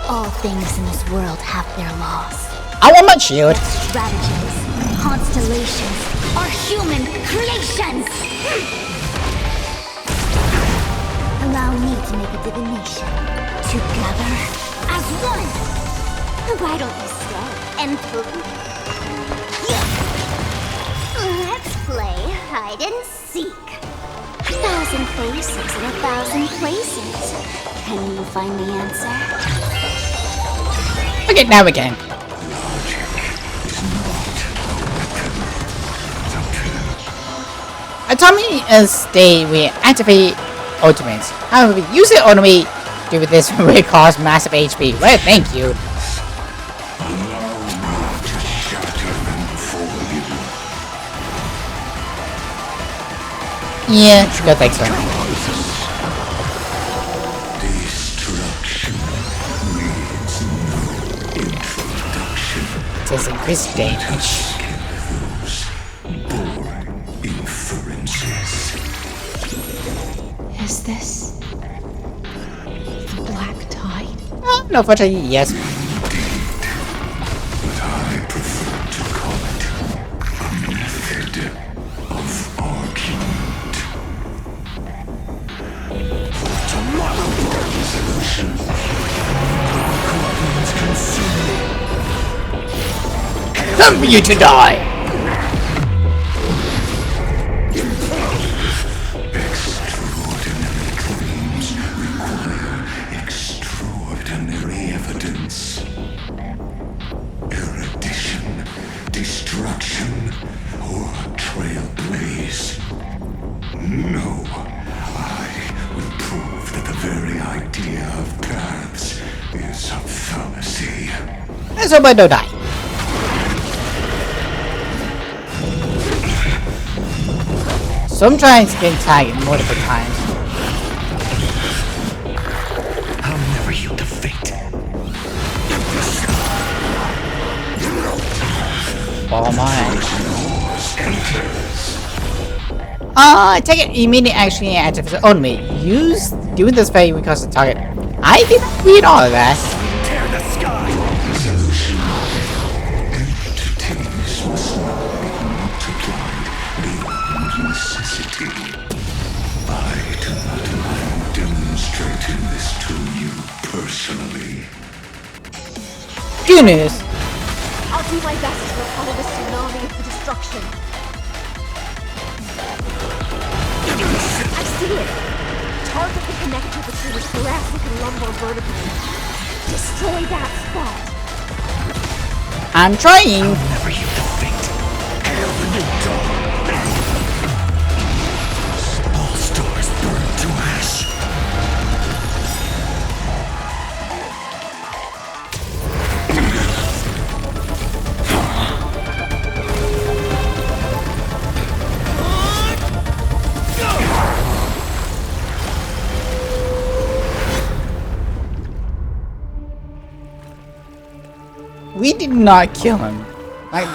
All things in this world have their laws. I want my shield. Stratagems, constellations, are human creations. Allow me to make a divination. Together as one. Why don't you stay and poop? Let's play hide and seek. 1,000 faces in 1,000 places. Can you find the answer? Okay, now we can. Atomic state will activate ultimates. However, use it only do this will cause massive HP. Well, thank you. Yeah, go thanks for Destruction needs no introduction. it. Does increase damage. Boring inferences. Is this the Black Tide? Oh, no, fortunately, yes. But I prefer to call it a method Time for you to die! Extraordinary claims require extraordinary evidence. Erudition, destruction, or trailblaze. No, I will prove that the very idea of paths is a fallacy. Let's hope I don't die. So I'm trying to get tagged multiple times. I'll never yield to fate. Oh my. I take it you mean it actually activates only. Use doing this very because of the target. I didn't read all of that. Tear the sky! Entities must not be multiplied beyond necessity. I do not mind demonstrating this to you personally. Goodness. I'll do my best to repel the tsunami of the destruction. I see it. Target the connector between the thoracic and lumbar vertebrae. Destroy that spot. I'm trying. I'll never yield to fate. Hail the new dawn. All stars burn to ash. We did not kill him. Like,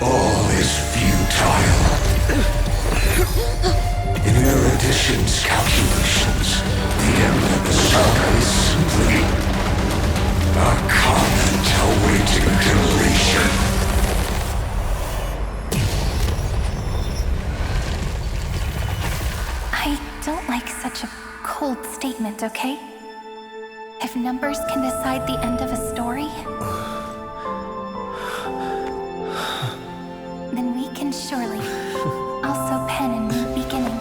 All is futile. In erudition's calculations, the end of the saga is simply a comment awaiting deletion. I don't like such a cold statement, okay? If numbers can decide the end of a story, then we can surely also pen a new beginning.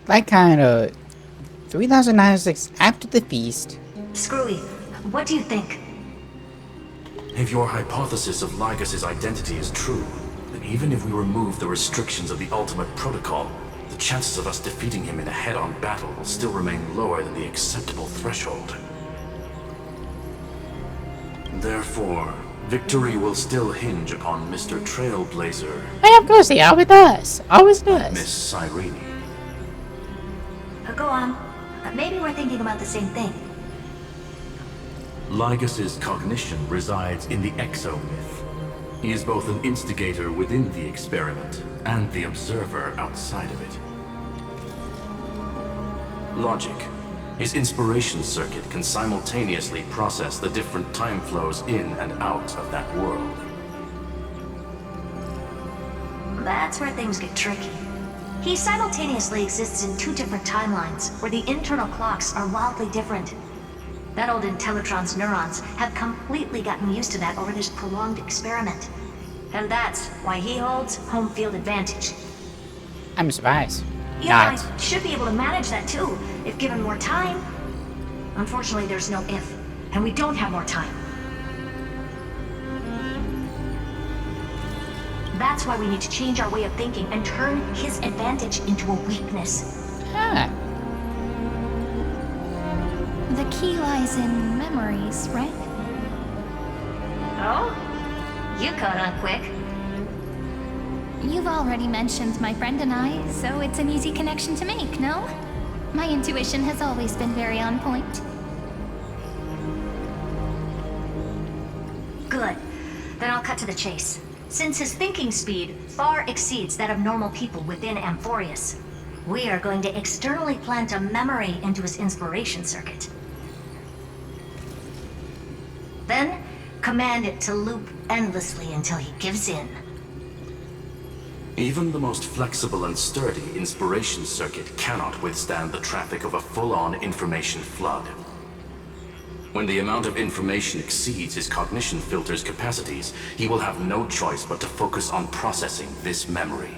that kind of 3096 after the feast. Screwy, what do you think? If your hypothesis of Lygus' identity is true, then even if we remove the restrictions of the Ultimate Protocol, the chances of us defeating him in a head-on battle will still remain lower than the acceptable threshold. Therefore, victory will still hinge upon Mr. Trailblazer. Hey, of course he always does. Always does. Miss Cyrene. Go on. Maybe we're thinking about the same thing. Lygus' cognition resides in the exomyth. He is both an instigator within the experiment and the observer outside of it. Logic. His inspiration circuit can simultaneously process the different time flows in and out of that world. That's where things get tricky. He simultaneously exists in two different timelines, where the internal clocks are wildly different. That old Intellitron's neurons have completely gotten used to that over this prolonged experiment. And that's why he holds home field advantage. I'm surprised. Yeah, I should be able to manage that too, if given more time. Unfortunately, there's no if, and we don't have more time. That's why we need to change our way of thinking and turn his advantage into a weakness. Ah. The key lies in memories, right? Oh? You caught on quick. You've already mentioned my friend and I, so it's an easy connection to make, no? My intuition has always been very on point. Good. Then I'll cut to the chase. Since his thinking speed far exceeds that of normal people within Amphorius, we are going to externally plant a memory into his inspiration circuit. Then, command it to loop endlessly until he gives in. Even the most flexible and sturdy inspiration circuit cannot withstand the traffic of a full-on information flood. When the amount of information exceeds his cognition filter's capacities, he will have no choice but to focus on processing this memory.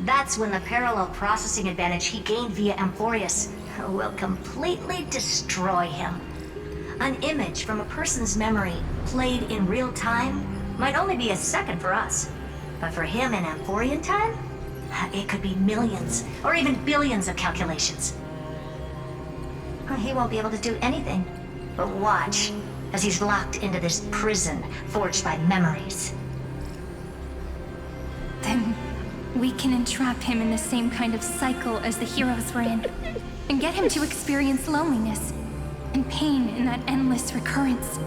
That's when the parallel processing advantage he gained via Amphorius will completely destroy him. An image from a person's memory played in real time might only be a second for us. But for him in Amphorian time, it could be millions or even billions of calculations. He won't be able to do anything but watch as he's locked into this prison forged by memories. Then we can entrap him in the same kind of cycle as the heroes were in, and get him to experience loneliness and pain in that endless recurrence.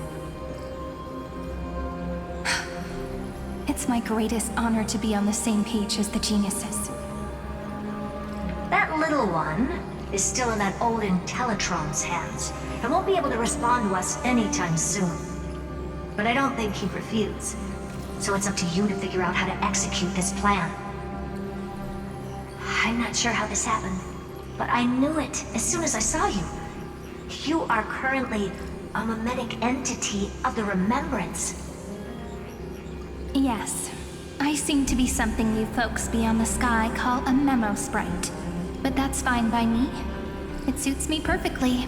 It's my greatest honor to be on the same page as the geniuses. That little one is still in that old Intellitron's hands and won't be able to respond to us anytime soon. But I don't think he'd refuse, so it's up to you to figure out how to execute this plan. I'm not sure how this happened, but I knew it as soon as I saw you. You are currently a mimetic entity of the Remembrance. Yes, I seem to be something you folks beyond the sky call a memo sprite. But that's fine by me. It suits me perfectly.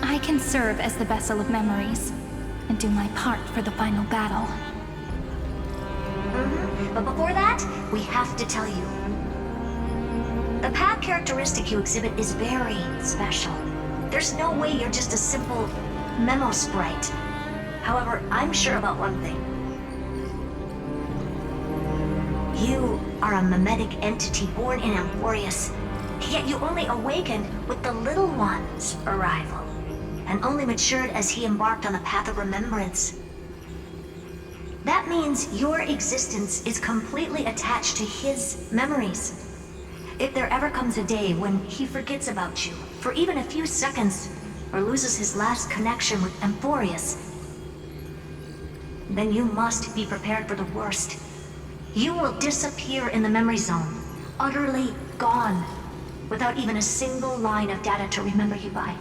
I can serve as the vessel of memories, and do my part for the final battle. But before that, we have to tell you. The path characteristic you exhibit is very special. There's no way you're just a simple memo sprite. However, I'm sure about one thing. You are a mimetic entity born in Amphorius, yet you only awakened with the Little One's arrival, and only matured as he embarked on the path of remembrance. That means your existence is completely attached to his memories. If there ever comes a day when he forgets about you for even a few seconds, or loses his last connection with Amphorius, then you must be prepared for the worst. You will disappear in the memory zone, utterly gone, without even a single line of data to remember you by.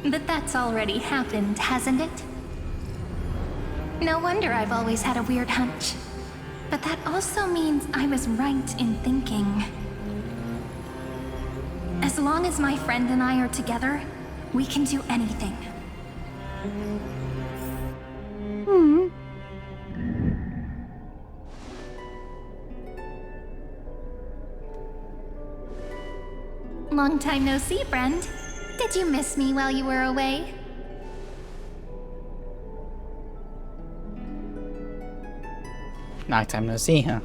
But that's already happened, hasn't it? No wonder I've always had a weird hunch. But that also means I was right in thinking. As long as my friend and I are together, we can do anything. Long time no see, friend. Did you miss me while you were away? Long time no see, huh?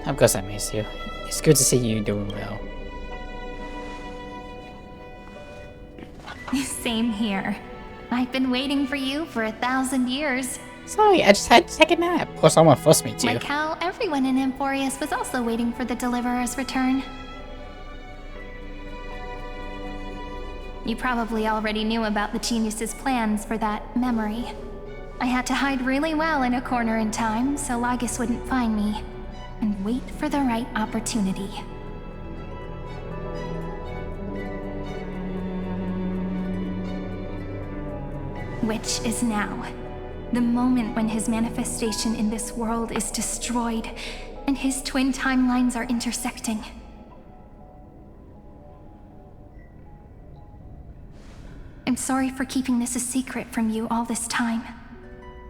Of course I miss you. It's good to see you doing well. Same here. I've been waiting for you for 1,000 years. Sorry, I just had to take a nap. Or someone forced me to. Like how everyone in Amphorius was also waiting for the Deliverer's return. You probably already knew about the genius's plans for that memory. I had to hide really well in a corner in time so Lygus wouldn't find me, and wait for the right opportunity. Which is now. The moment when his manifestation in this world is destroyed, and his twin timelines are intersecting. I'm sorry for keeping this a secret from you all this time.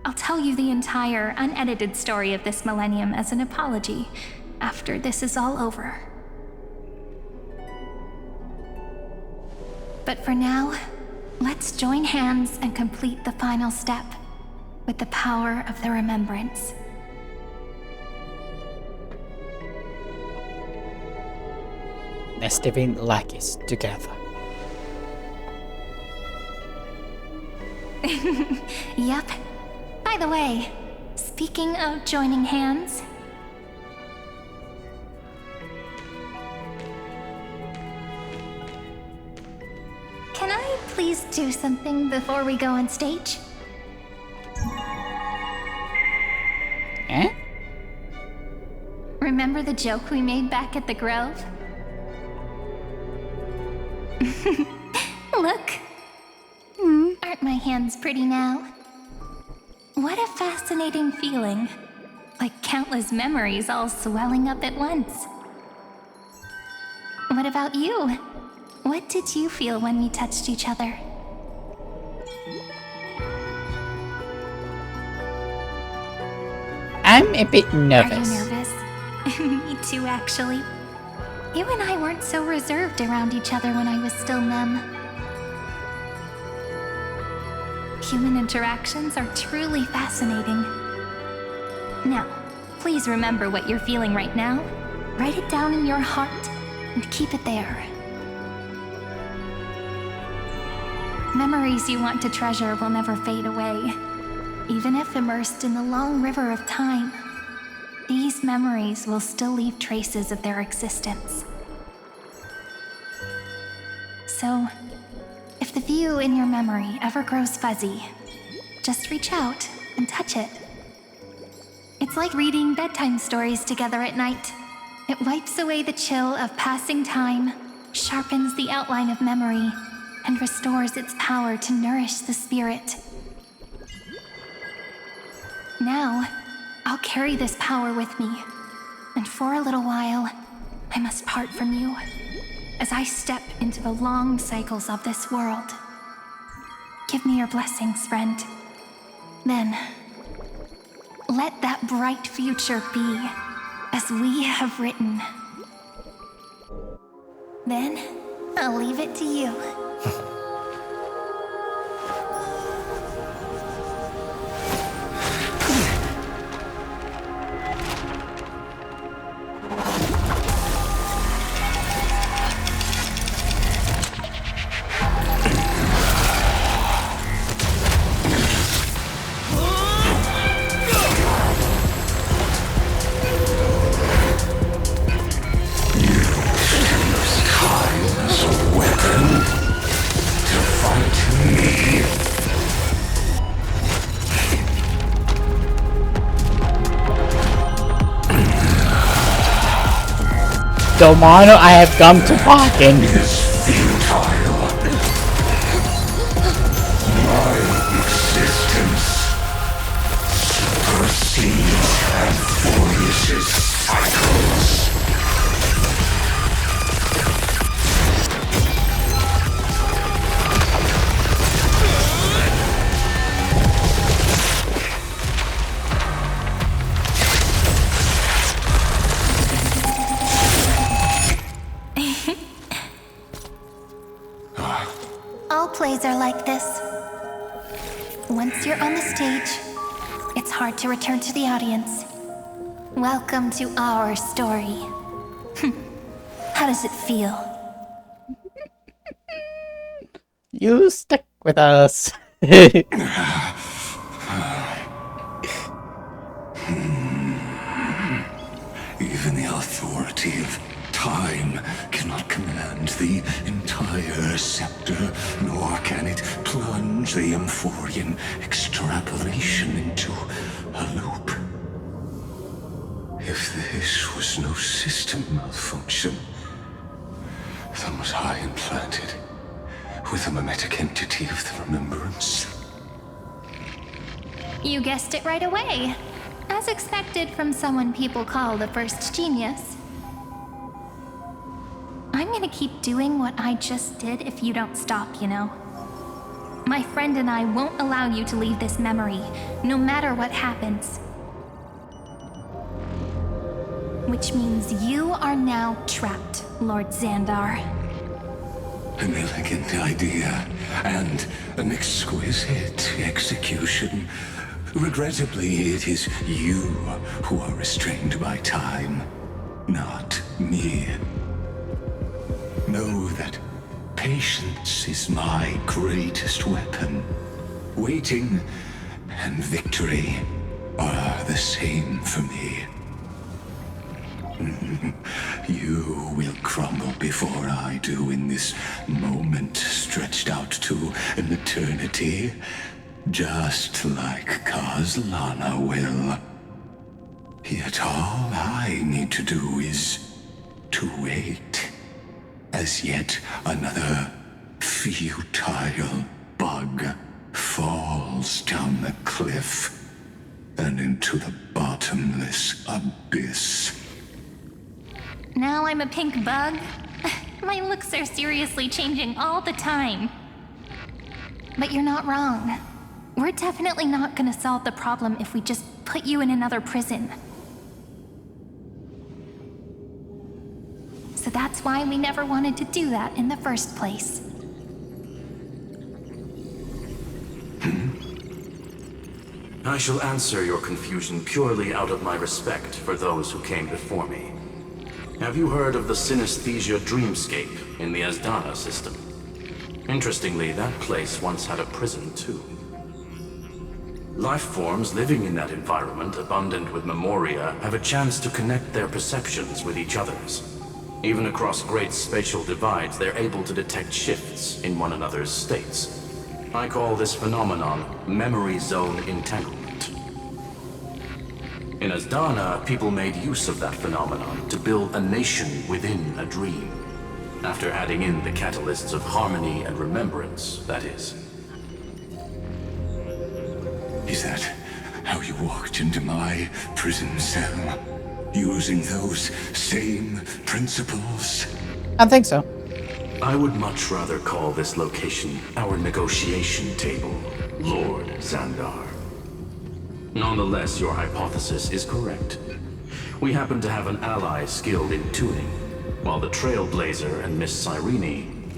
I'll tell you the entire, unedited story of this millennium as an apology after this is all over. But for now, let's join hands and complete the final step with the power of the remembrance. Let's defeat Lycus together. Yep. By the way, speaking of joining hands, can I please do something before we go on stage? Eh? Remember the joke we made back at the Grove? Look. Aren't my hands pretty now? What a fascinating feeling. Like countless memories all swelling up at once. What about you? What did you feel when we touched each other? I'm a bit nervous. Are you nervous? Me too, actually. You and I weren't so reserved around each other when I was still Mem. Human interactions are truly fascinating. Now, please remember what you're feeling right now. Write it down in your heart and keep it there. Memories you want to treasure will never fade away. Even if immersed in the long river of time, these memories will still leave traces of their existence. So, if the view in your memory ever grows fuzzy, just reach out and touch it. It's like reading bedtime stories together at night. It wipes away the chill of passing time, sharpens the outline of memory, and restores its power to nourish the spirit. Now, I'll carry this power with me, and for a little while, I must part from you, as I step into the long cycles of this world. Give me your blessings, friend. Then, let that bright future be, as we have written. Then, I'll leave it to you. Domano, I have come to bargain. Is futile. My existence supersedes and voyages cycles. All plays are like this. Once you're on the stage, it's hard to return to the audience. Welcome to our story. How does it feel? You stuck with us. Even the authority of time cannot command the entire scepter, nor can it plunge the Amphorian extrapolation into a loop. If this was no system malfunction, then was I implanted with a mimetic entity of the remembrance? You guessed it right away. As expected from someone people call the first genius. I'm gonna keep doing what I just did if you don't stop, you know? My friend and I won't allow you to leave this memory, no matter what happens. Which means you are now trapped, Lord Xandar. An elegant idea, and an exquisite execution. Regrettably, it is you who are restrained by time, not me. know that patience is my greatest weapon. Waiting and victory are the same for me. You will crumble before I do in this moment stretched out to an eternity, just like Kazlana will. Yet all I need to do is to wait, as yet another futile bug falls down the cliff and into the bottomless abyss. Now I'm a pink bug? My looks are seriously changing all the time. But you're not wrong. We're definitely not gonna solve the problem if we just put you in another prison. So that's why we never wanted to do that in the first place. I shall answer your confusion purely out of my respect for those who came before me. Have you heard of the synesthesia dreamscape in the Asdana system? Interestingly, that place once had a prison too. Life forms living in that environment, abundant with memoria, have a chance to connect their perceptions with each other's. Even across great spatial divides, they're able to detect shifts in one another's states. I call this phenomenon memory zone entanglement. In Asdana, people made use of that phenomenon to build a nation within a dream. After adding in the catalysts of harmony and remembrance, that is. Is that how you walked into my prison cell? Using those same principles? I think so. I would much rather call this location our negotiation table, Lord Xandar. Nonetheless, your hypothesis is correct. We happen to have an ally skilled in tuning, while the Trailblazer and Miss Cyrene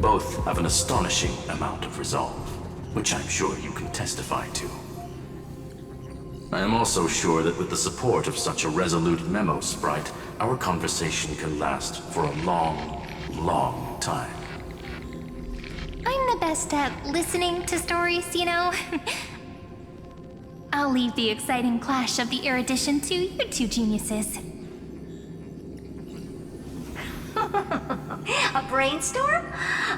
both have an astonishing amount of resolve, which I'm sure you can testify to. I am also sure that with the support of such a resolute memo sprite, our conversation can last for a long, long time. I'm the best at listening to stories, you know? I'll leave the exciting clash of the erudition to you two geniuses. A brainstorm?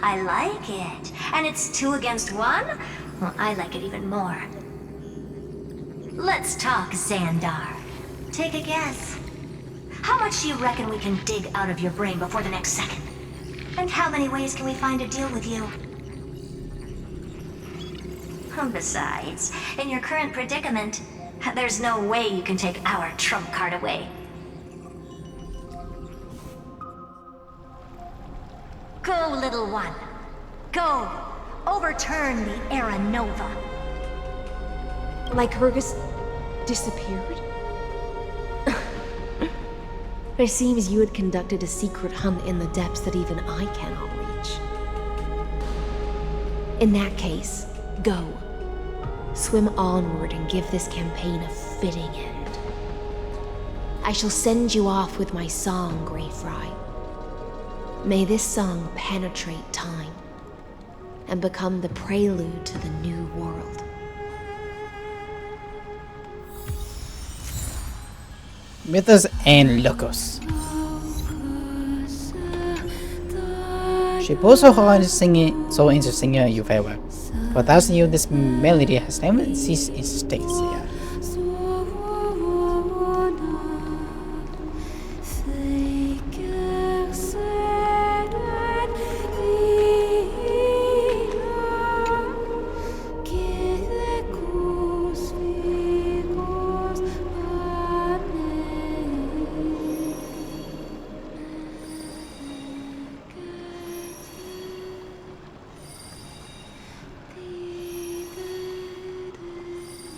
I like it. And it's 2 against 1? Well, I like it even more. Let's talk, Xandar. Take a guess. How much do you reckon we can dig out of your brain before the next second? And how many ways can we find to deal with you? Besides, in your current predicament, there's no way you can take our trump card away. Go, little one. Go. Overturn the Era Nova. Lycurgus disappeared? It seems you had conducted a secret hunt in the depths that even I cannot reach. In that case, go. Swim onward and give this campaign a fitting end. I shall send you off with my song, Greyfry. May this song penetrate time and become the prelude to the new world. Mythos and Locos. She pulls so hard to sing it, so into singing you farewell. For 1,000 years, this melody has never ceased its stasia.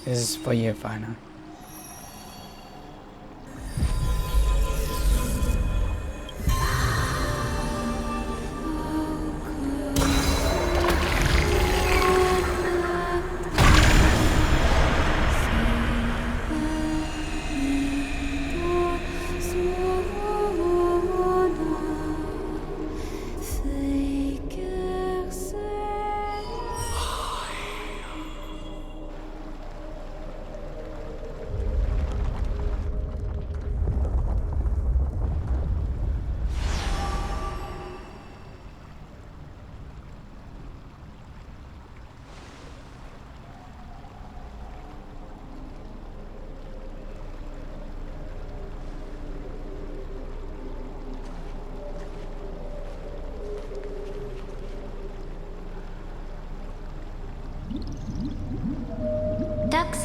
This is for you, Final.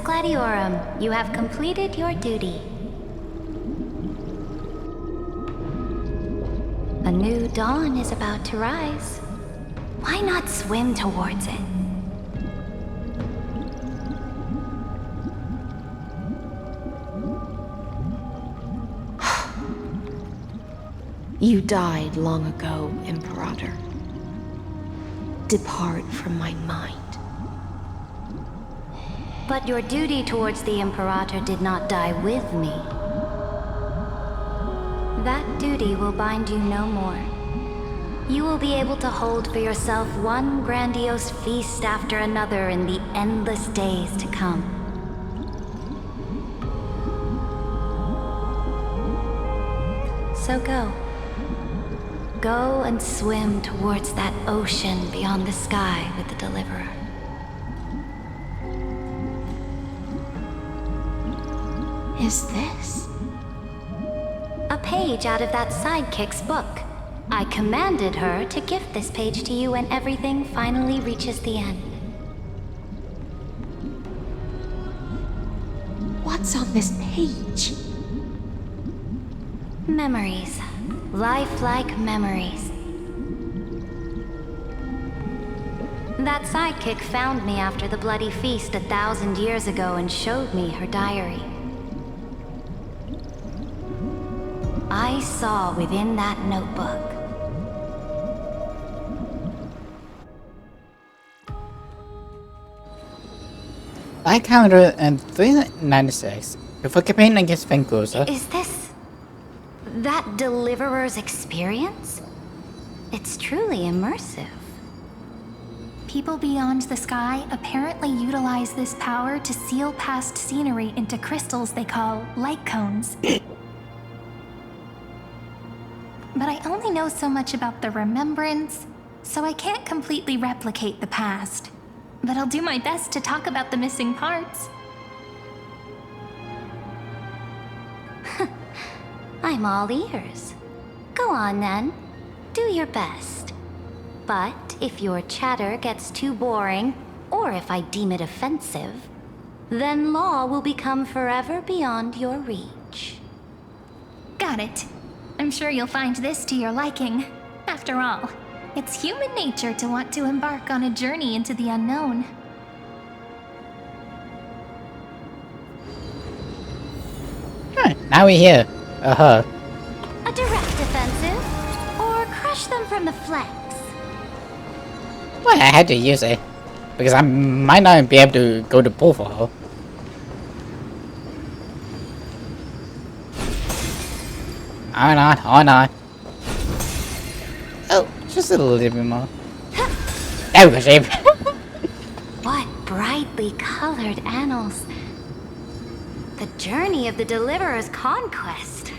Gladiorum, you have completed your duty. A new dawn is about to rise. Why not swim towards it? You died long ago, Imperator. Depart from my mind. But your duty towards the Imperator did not die with me. That duty will bind you no more. You will be able to hold for yourself one grandiose feast after another in the endless days to come. So go. Go and swim towards that ocean beyond the sky with the Deliverer. Is this? A page out of that sidekick's book. I commanded her to gift this page to you when everything finally reaches the end. What's on this page? Memories. Lifelike memories. That sidekick found me after the bloody feast 1,000 years ago and showed me her diary. I saw within that notebook I counted in 396 before campaigning against Venkosa. Is this that Deliverer's experience? It's truly immersive. People beyond the sky apparently utilize this power to seal past scenery into crystals they call light cones. But I only know so much about the remembrance, so I can't completely replicate the past. But I'll do my best to talk about the missing parts. I'm all ears. Go on then. Do your best. But if your chatter gets too boring, or if I deem it offensive, then law will become forever beyond your reach. Got it. I'm sure you'll find this to your liking. After all, it's human nature to want to embark on a journey into the unknown. Now we're here. A direct offensive, or crush them from the flanks. Well, I had to use it. Because I might not be able to go to Bullfall. Hold on. Oh, just a little bit more. There we go, shape. What brightly colored annals. The journey of the Deliverer's conquest.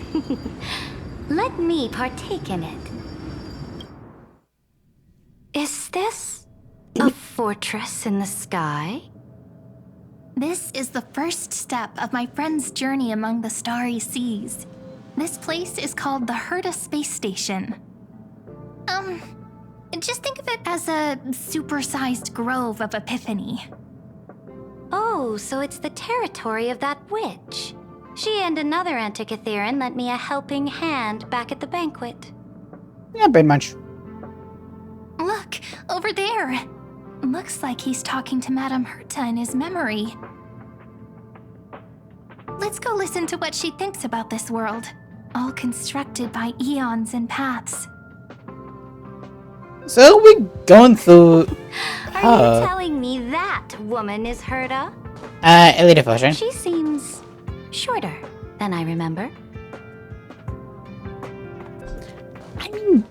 Let me partake in it. Is this a fortress in the sky? This is the first step of my friend's journey among the starry seas. This place is called the Herta Space Station. Just think of it as a supersized grove of Epiphany. Oh, so it's the territory of that witch. She and another Antikytherian lent me a helping hand back at the banquet. Yeah, pretty much. Look, over there. Looks like he's talking to Madame Herta in his memory. Let's go listen to what she thinks about this world, all constructed by eons and paths. So we're going through... Are you telling me that woman is Herta? Elite version. She seems shorter than I remember. I mean,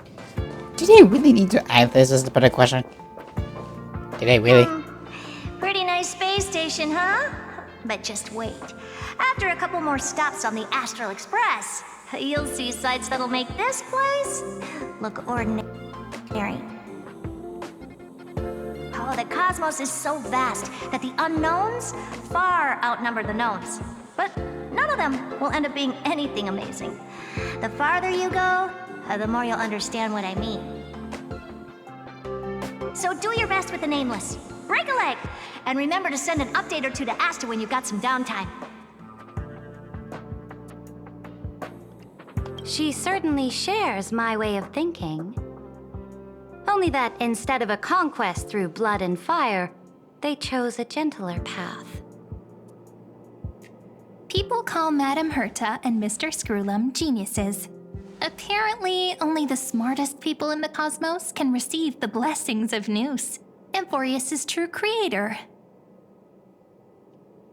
do they really need to add this as the better question? Do they really? Pretty nice space station, huh? But just wait. After a couple more stops on the Astral Express, you'll see sights that'll make this place look ordinary. Oh, the cosmos is so vast that the unknowns far outnumber the knowns. But none of them will end up being anything amazing. The farther you go, the more you'll understand what I mean. So do your best with the nameless. Break a leg, And remember to send an update or two to Asta when you've got some downtime. She certainly shares my way of thinking. Only that instead of a conquest through blood and fire, they chose a gentler path. People call Madame Herta and Mr. Screwlum geniuses. Apparently, only the smartest people in the cosmos can receive the blessings of Nous, Amphorius' true creator.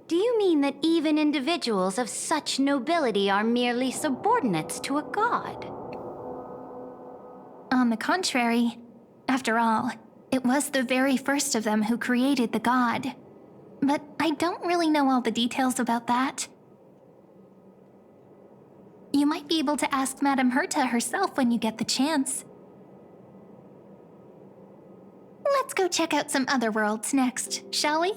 Do you mean that even individuals of such nobility are merely subordinates to a god? On the contrary, after all, it was the very first of them who created the god. But I don't really know all the details about that. You might be able to ask Madame Herta herself when you get the chance. Let's go check out some other worlds next, shall we?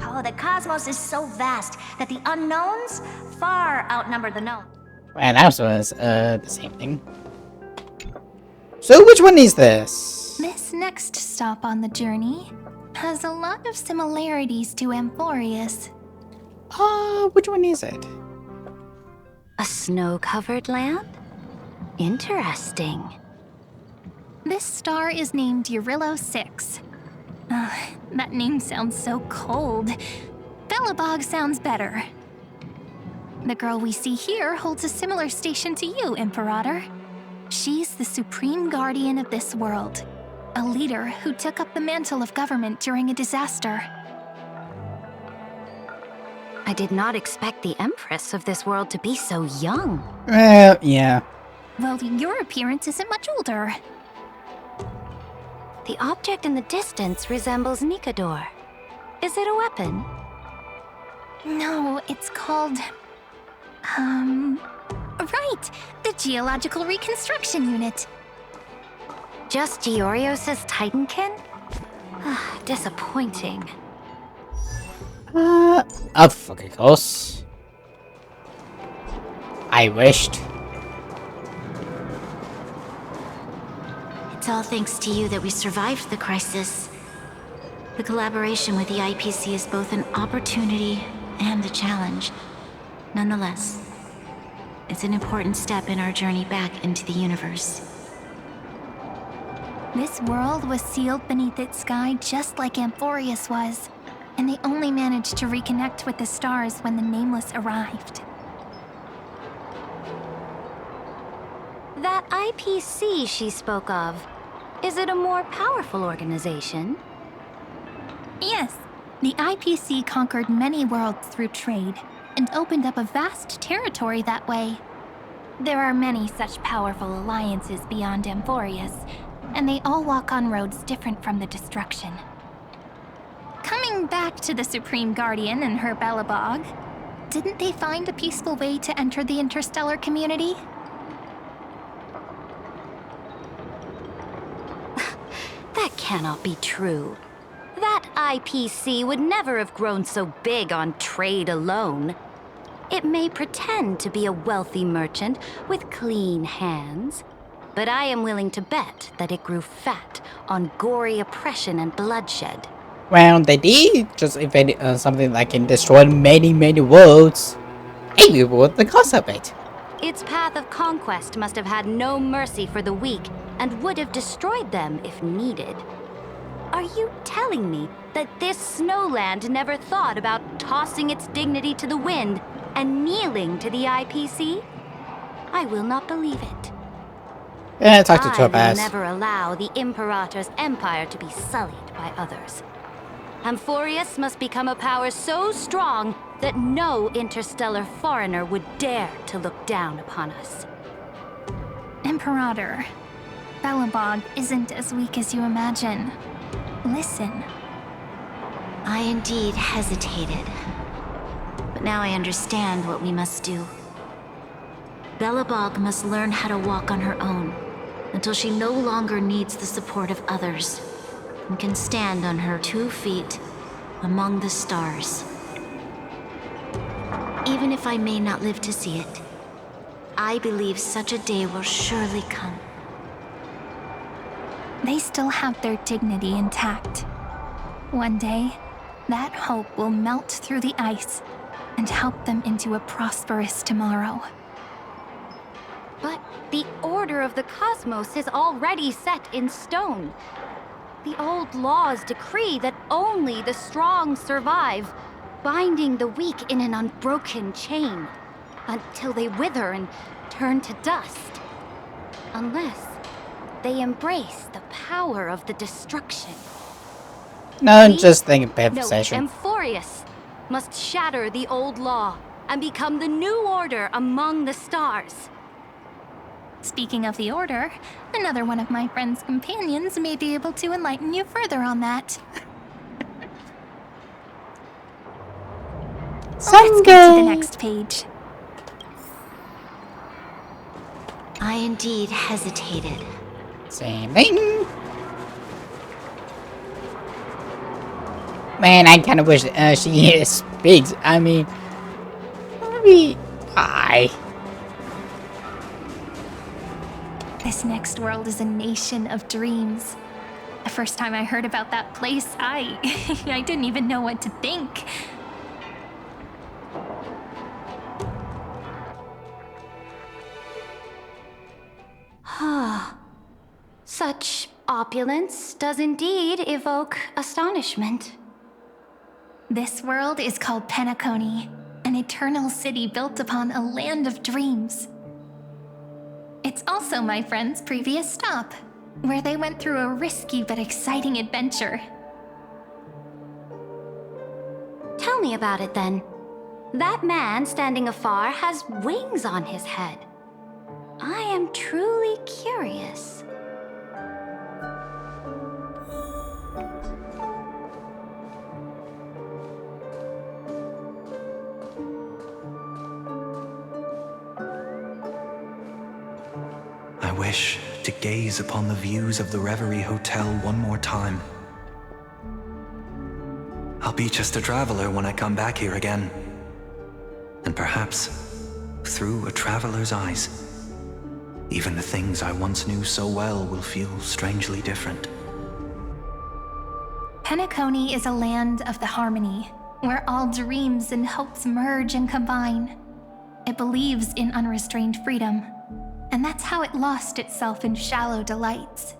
Oh, the cosmos is so vast that the unknowns far outnumber the known. And that was the same thing. So which one is this? This next stop on the journey has a lot of similarities to Amphorius. Which one is it? A snow-covered land? Interesting. This star is named Eurillo 6. That name sounds so cold. Belobog sounds better. The girl we see here holds a similar station to you, Imperator. She's the supreme guardian of this world, a leader who took up the mantle of government during a disaster. I did not expect the Empress of this world to be so young. Yeah. Well, your appearance isn't much older. The object in the distance resembles Nikador. Is it a weapon? No, it's called... Right! The Geological Reconstruction Unit. Just Giorios' Titankin? Disappointing. Of course. I wished. It's all thanks to you that we survived the crisis. The collaboration with the IPC is both an opportunity and a challenge. Nonetheless, it's an important step in our journey back into the universe. This world was sealed beneath its sky just like Amphorius was, and they only managed to reconnect with the stars when the Nameless arrived. That IPC she spoke of, is it a more powerful organization? Yes, the IPC conquered many worlds through trade and opened up a vast territory that way. There are many such powerful alliances beyond Amphorius, and they all walk on roads different from the destruction. Coming back to the Supreme Guardian and her Belobog, didn't they find a peaceful way to enter the interstellar community? That cannot be true. That IPC would never have grown so big on trade alone. It may pretend to be a wealthy merchant with clean hands, but I am willing to bet that it grew fat on gory oppression and bloodshed. Well, they did just invent something that can destroy many worlds. Maybe worth the cost of it. Its path of conquest must have had no mercy for the weak and would have destroyed them if needed. Are you telling me that this snowland never thought about tossing its dignity to the wind and kneeling to the IPC? I will not believe it. Yeah, talk to I Topaz. will never allow the Imperator's empire to be sullied by others. Amphorius must become a power so strong that no interstellar foreigner would dare to look down upon us. Imperator, Belobog isn't as weak as you imagine. Listen. I indeed hesitated. But now I understand what we must do. Belobog must learn how to walk on her own until she no longer needs the support of others and can stand on her 2 feet among the stars. Even if I may not live to see it, I believe such a day will surely come. they still have their dignity intact. One day, that hope will melt through the ice and help them into a prosperous tomorrow. But the order of the cosmos is already set in stone. The old laws decree that only the strong survive, binding the weak in an unbroken chain, until they wither and turn to dust. Unless they embrace the power of the destruction. No, just think about the No, session. Amphorius must shatter the old law and become the new order among the stars. Speaking of the Order, another one of my friend's companions may be able to enlighten you further on that. Let's go to the next page. I indeed hesitated. Same thing. Man, I kind of wish she speaks. I mean, maybe I. This next world is a nation of dreams. The first time I heard about that place, I didn't even know what to think. Such opulence does indeed evoke astonishment. This world is called Penacony, an eternal city built upon a land of dreams. It's also my friend's previous stop, where they went through a risky but exciting adventure. Tell me about it then. That man standing afar has wings on his head. I am truly curious. I wish to gaze upon the views of the Reverie Hotel one more time. I'll be just a traveler when I come back here again. And perhaps, through a traveler's eyes, even the things I once knew so well will feel strangely different. Penacony is a land of the harmony, where all dreams and hopes merge and combine. It believes in unrestrained freedom, and that's how it lost itself in shallow delights.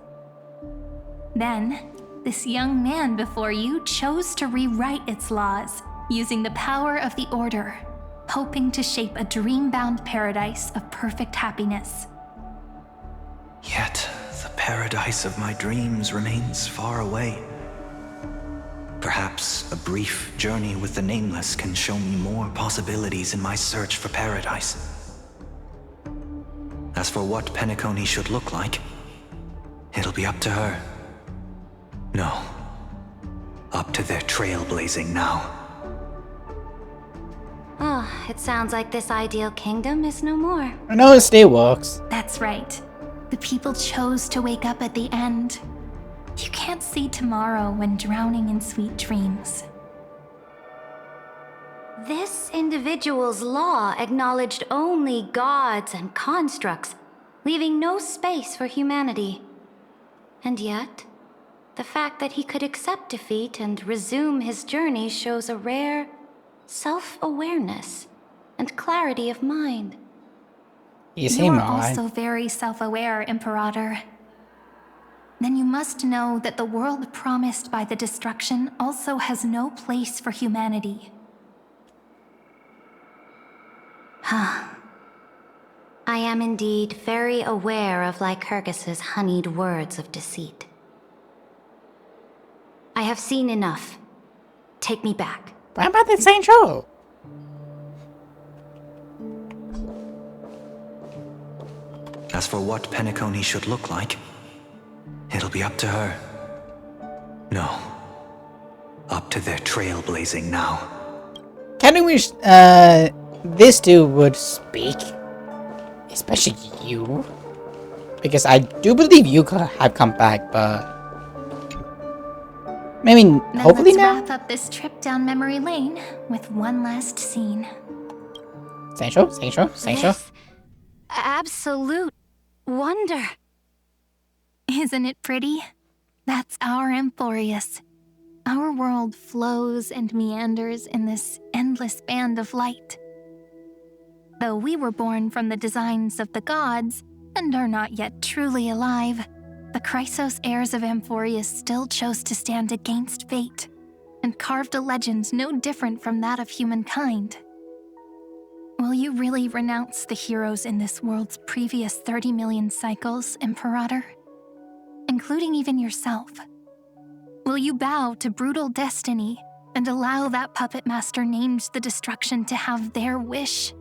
Then, this young man before you chose to rewrite its laws, using the power of the Order, hoping to shape a dream-bound paradise of perfect happiness. Yet, the paradise of my dreams remains far away. Perhaps a brief journey with the Nameless can show me more possibilities in my search for paradise. As for what Penacony should look like, it'll be up to her. No, up to their trailblazing now. Ah, it sounds like this ideal kingdom is no more. I know it still works. That's right. The people chose to wake up at the end. You can't see tomorrow when drowning in sweet dreams. This individual's law acknowledged only gods and constructs, leaving no space for humanity. And yet, the fact that he could accept defeat and resume his journey shows a rare self-awareness and clarity of mind. You are also very self-aware, Imperator. Then you must know that the world promised by the destruction also has no place for humanity. I am indeed very aware of Lycurgus's honeyed words of deceit. I have seen enough. Take me back. What about the Saint Show? As for what Penacony should look like, it'll be up to her. No, up to their trailblazing now. Kind of wish this dude would speak, especially you, because I do believe you could have come back, but maybe Then hopefully let's now. wrap up this trip down memory lane with one last scene. Saint Show, Saint Show, Saint Show. Absolute wonder. Isn't it pretty? That's our Amphorius. Our world flows and meanders in this endless band of light. Though we were born from the designs of the gods and are not yet truly alive, the Chrysos heirs of Amphorius still chose to stand against fate and carved a legend no different from that of humankind. Will you really renounce the heroes in this world's previous 30 million cycles, Imperator? Including even yourself. Will you bow to brutal destiny and allow that puppet master named the destruction to have their wish?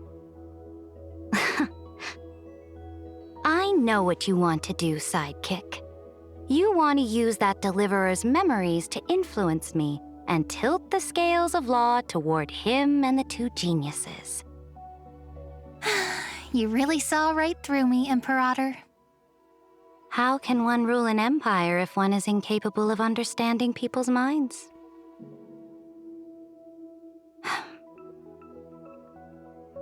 I know what you want to do, sidekick. You want to use that deliverer's memories to influence me and tilt the scales of law toward him and the two geniuses. You really saw right through me, Imperator. How can one rule an empire if one is incapable of understanding people's minds?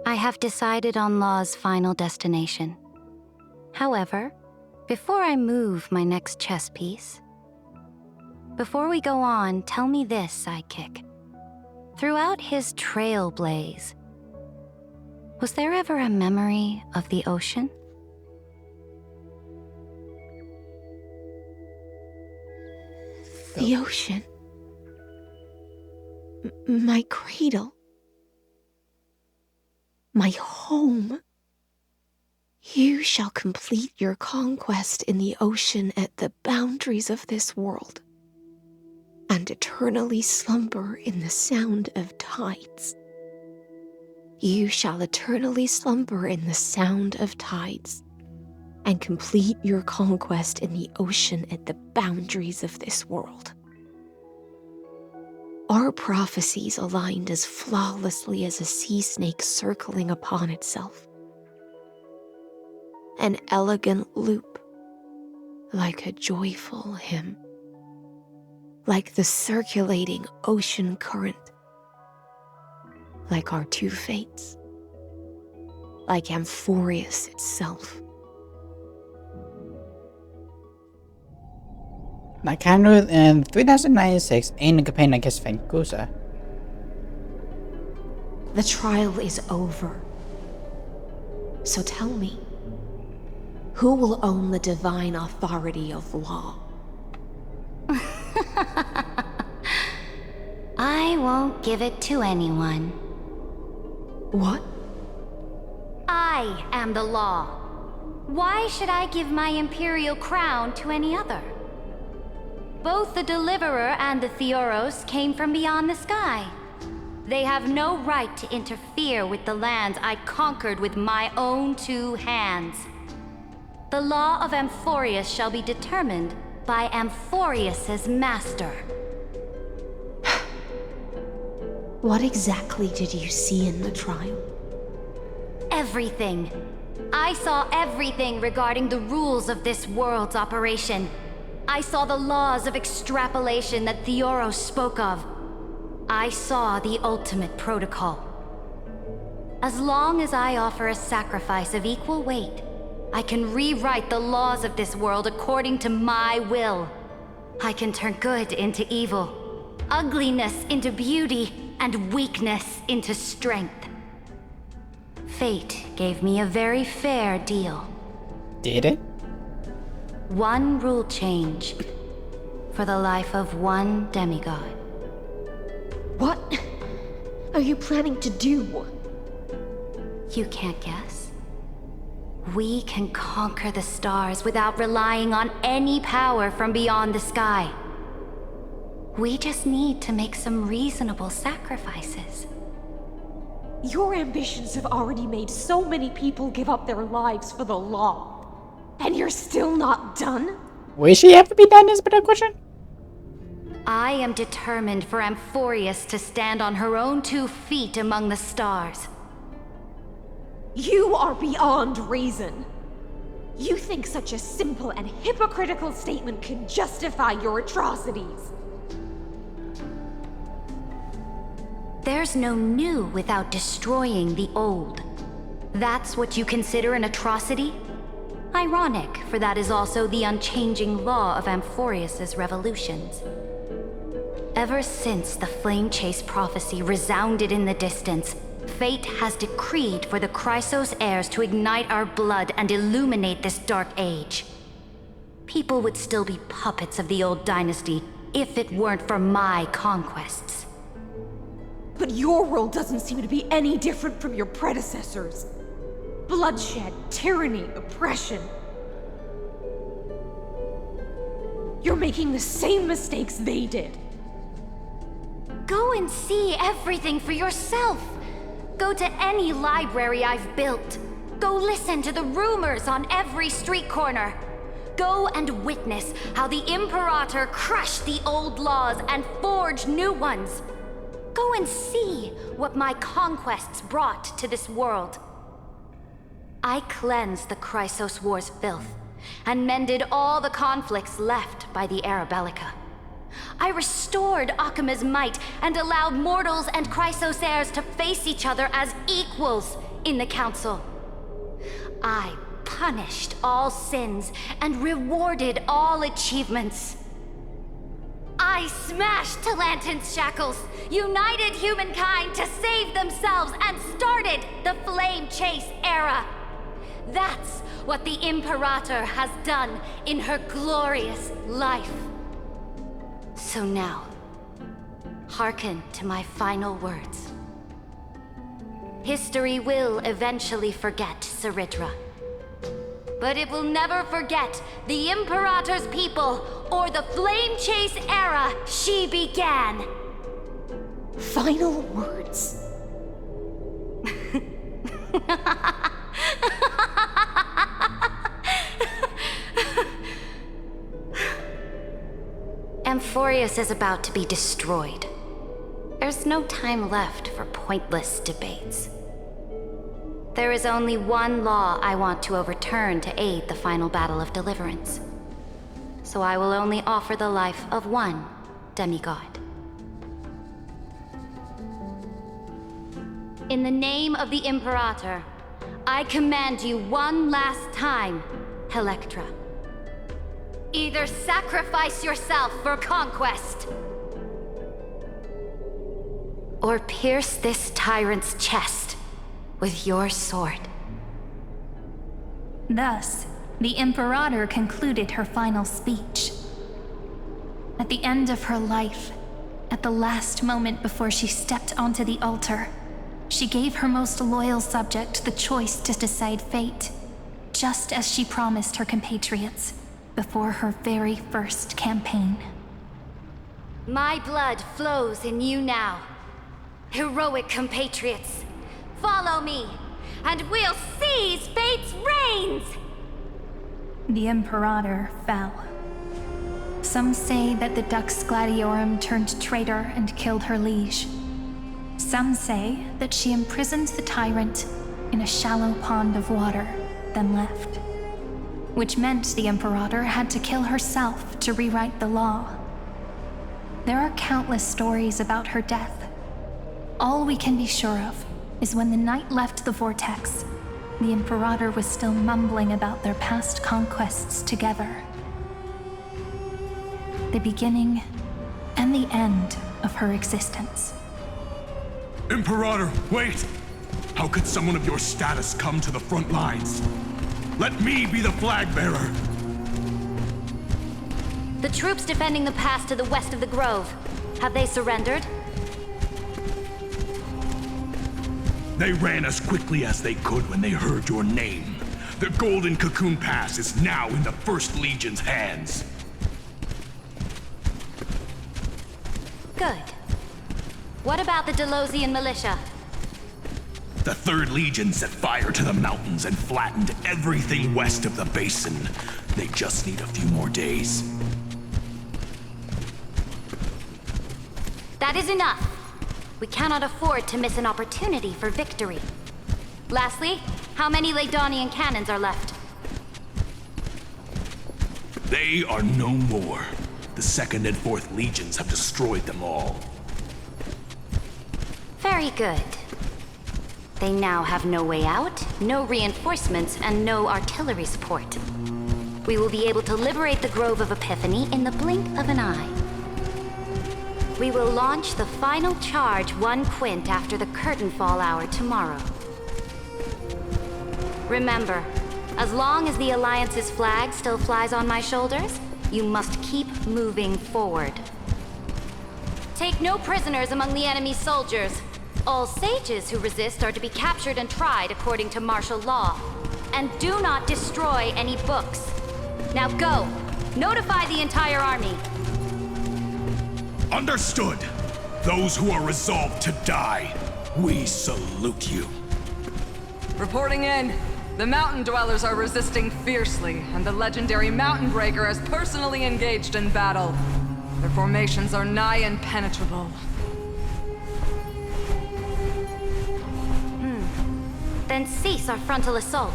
I have decided on Law's final destination. However, before I move my next chess piece, before we go on, tell me this, sidekick. Throughout his trailblaze, was there ever a memory of the ocean? The ocean. My cradle. My home. You shall complete your conquest in the ocean at the boundaries of this world, and eternally slumber in the sound of tides. You shall eternally slumber in the sound of tides, and complete your conquest in the ocean at the boundaries of this world. Our prophecies aligned as flawlessly as a sea snake circling upon itself. An elegant loop, like a joyful hymn, like the circulating ocean current, like our two fates, like Amphorius itself. Nakanru in 3096 ain't campaign against Vankusa. The trial is over. So tell me, who will own the divine authority of law? I won't give it to anyone. What? I am the law. Why should I give my imperial crown to any other? Both the Deliverer and the Theoros came from beyond the sky. They have no right to interfere with the lands I conquered with my own two hands. The law of Amphorius shall be determined by Amphorius's master. What exactly did you see in the trial? Everything. I saw everything regarding the rules of this world's operation. I saw the laws of extrapolation that Theoros spoke of. I saw the ultimate protocol. As long as I offer a sacrifice of equal weight, I can rewrite the laws of this world according to my will. I can turn good into evil, ugliness into beauty, and weakness into strength. Fate gave me a very fair deal. Did it? One rule change for the life of one demigod. What are you planning to do? You can't guess. We can conquer the stars without relying on any power from beyond the sky. We just need to make some reasonable sacrifices. Your ambitions have already made so many people give up their lives for the law. And you're still not done? Will she ever be done is a better question? I am determined for Amphorius to stand on her own 2 feet among the stars. You are beyond reason. You think such a simple and hypocritical statement can justify your atrocities. There's no new without destroying the old. That's what you consider an atrocity? Ironic, for that is also the unchanging law of Amphorius's revolutions. Ever since the Flame Chase prophecy resounded in the distance, fate has decreed for the Chrysos heirs to ignite our blood and illuminate this dark age. People would still be puppets of the old dynasty if it weren't for my conquests. But your world doesn't seem to be any different from your predecessors. Bloodshed, tyranny, oppression. You're making the same mistakes they did. Go and see everything for yourself. Go to any library I've built. Go listen to the rumors on every street corner. Go and witness how the Imperator crushed the old laws and forged new ones. Go and see what my conquests brought to this world. I cleansed the Chrysos War's filth and mended all the conflicts left by the Era Bellica. I restored Akima's might and allowed mortals and Chrysos heirs to face each other as equals in the Council. I punished all sins and rewarded all achievements. I smashed Talantin's shackles, united humankind to save themselves, and started the Flame Chase era. That's what the Imperator has done in her glorious life. So now, hearken to my final words. History will eventually forget Ceridra, but it will never forget the Imperator's people or the Flame Chase era she began. Final words. Amphorius is about to be destroyed. There's no time left for pointless debates. There is only one law I want to overturn to aid the final battle of deliverance. So I will only offer the life of one demigod. In the name of the Imperator, I command you one last time, Electra. Either sacrifice yourself for conquest, or pierce this tyrant's chest with your sword. Thus, the Imperator concluded her final speech. At the end of her life, at the last moment before she stepped onto the altar, she gave her most loyal subject the choice to decide fate, just as she promised her compatriots before her very first campaign. My blood flows in you now. Heroic compatriots, follow me, and we'll seize fate's reins! The Imperator fell. Some say that the Dux Gladiorum turned traitor and killed her liege. Some say that she imprisoned the tyrant in a shallow pond of water, then left. Which meant the Imperator had to kill herself to rewrite the law. There are countless stories about her death. All we can be sure of is when the knight left the vortex, the Imperator was still mumbling about their past conquests together. The beginning and the end of her existence. Imperator, wait! How could someone of your status come to the front lines? Let me be the flag bearer! The troops defending the pass to the west of the Grove, have they surrendered? They ran as quickly as they could when they heard your name. The Golden Cocoon Pass is now in the First Legion's hands. Good. What about the Delosian militia? The Third Legion set fire to the mountains and flattened everything west of the basin. They just need a few more days. That is enough. We cannot afford to miss an opportunity for victory. Lastly, how many Laydonian cannons are left? They are no more. The Second and Fourth Legions have destroyed them all. Very good. They now have no way out, no reinforcements, and no artillery support. We will be able to liberate the Grove of Epiphany in the blink of an eye. We will launch the final charge 1 quint after the curtain fall hour tomorrow. Remember, as long as the Alliance's flag still flies on my shoulders, you must keep moving forward. Take no prisoners among the enemy's soldiers. All sages who resist are to be captured and tried according to martial law. And do not destroy any books. Now go! Notify the entire army. Understood. Those who are resolved to die, we salute you. Reporting in. The Mountain Dwellers are resisting fiercely, and the legendary Mountain Breaker has personally engaged in battle. Their formations are nigh impenetrable. Then cease our frontal assault.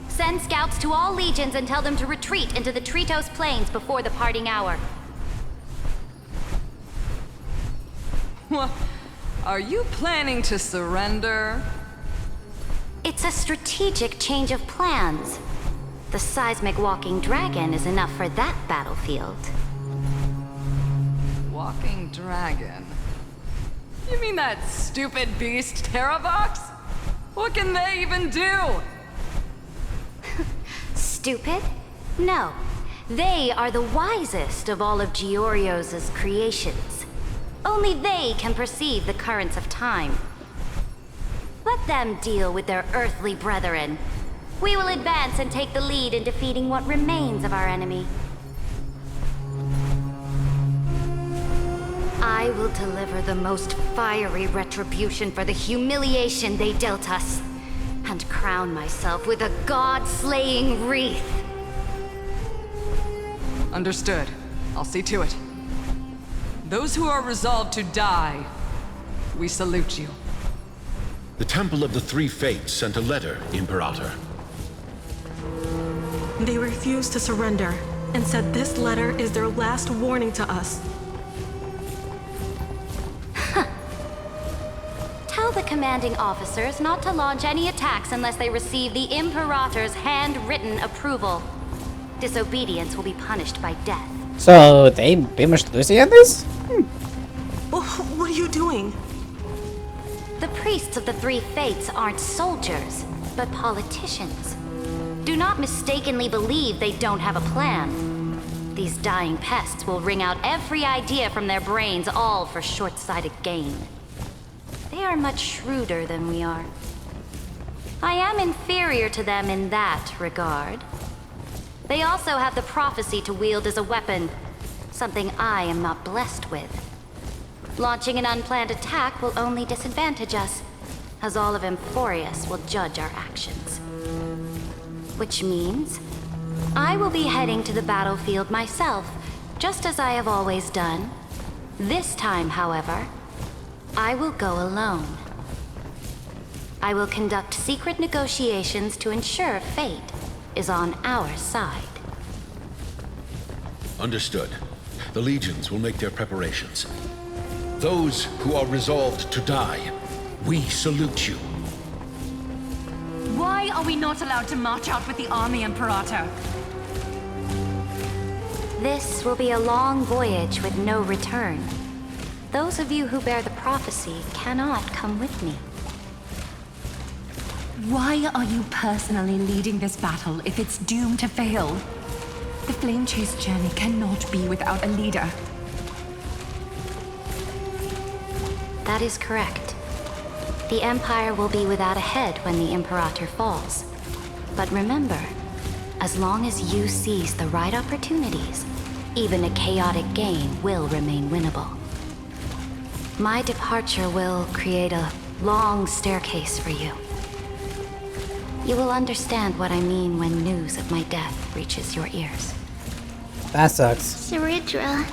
Send scouts to all legions and tell them to retreat into the Tritos Plains before the parting hour. What? Are you planning to surrender? It's a strategic change of plans. The seismic walking dragon is enough for that battlefield. Walking dragon? You mean that stupid beast, Terravox? What can they even do? Stupid? No. They are the wisest of all of Giorio's creations. Only they can perceive the currents of time. Let them deal with their earthly brethren. We will advance and take the lead in defeating what remains of our enemy. I will deliver the most fiery retribution for the humiliation they dealt us, and crown myself with a god-slaying wreath. Understood. I'll see to it. Those who are resolved to die, we salute you. The Temple of the Three Fates sent a letter, Imperator. They refused to surrender and said this letter is their last warning to us. Tell the commanding officers not to launch any attacks unless they receive the Imperator's handwritten approval. Disobedience will be punished by death. So they pretty much losing at this? What are you doing? The priests of the Three Fates aren't soldiers, but politicians. Do not mistakenly believe they don't have a plan. These dying pests will wring out every idea from their brains, all for short-sighted gain. They are much shrewder than we are. I am inferior to them in that regard. They also have the prophecy to wield as a weapon, something I am not blessed with. Launching an unplanned attack will only disadvantage us, as all of Emphorius will judge our actions. Which means, I will be heading to the battlefield myself, just as I have always done. This time, however, I will go alone. I will conduct secret negotiations to ensure fate is on our side. Understood. The legions will make their preparations. Those who are resolved to die, we salute you. Why are we not allowed to march out with the army, Imperator? This will be a long voyage with no return. Those of you who bear the prophecy cannot come with me. Why are you personally leading this battle if it's doomed to fail? The Flame Chase journey cannot be without a leader. That is correct. The Empire will be without a head when the Imperator falls. But remember, as long as you seize the right opportunities, even a chaotic game will remain winnable. My departure will create a long staircase for you. You will understand what I mean when news of my death reaches your ears. That sucks. Saridra,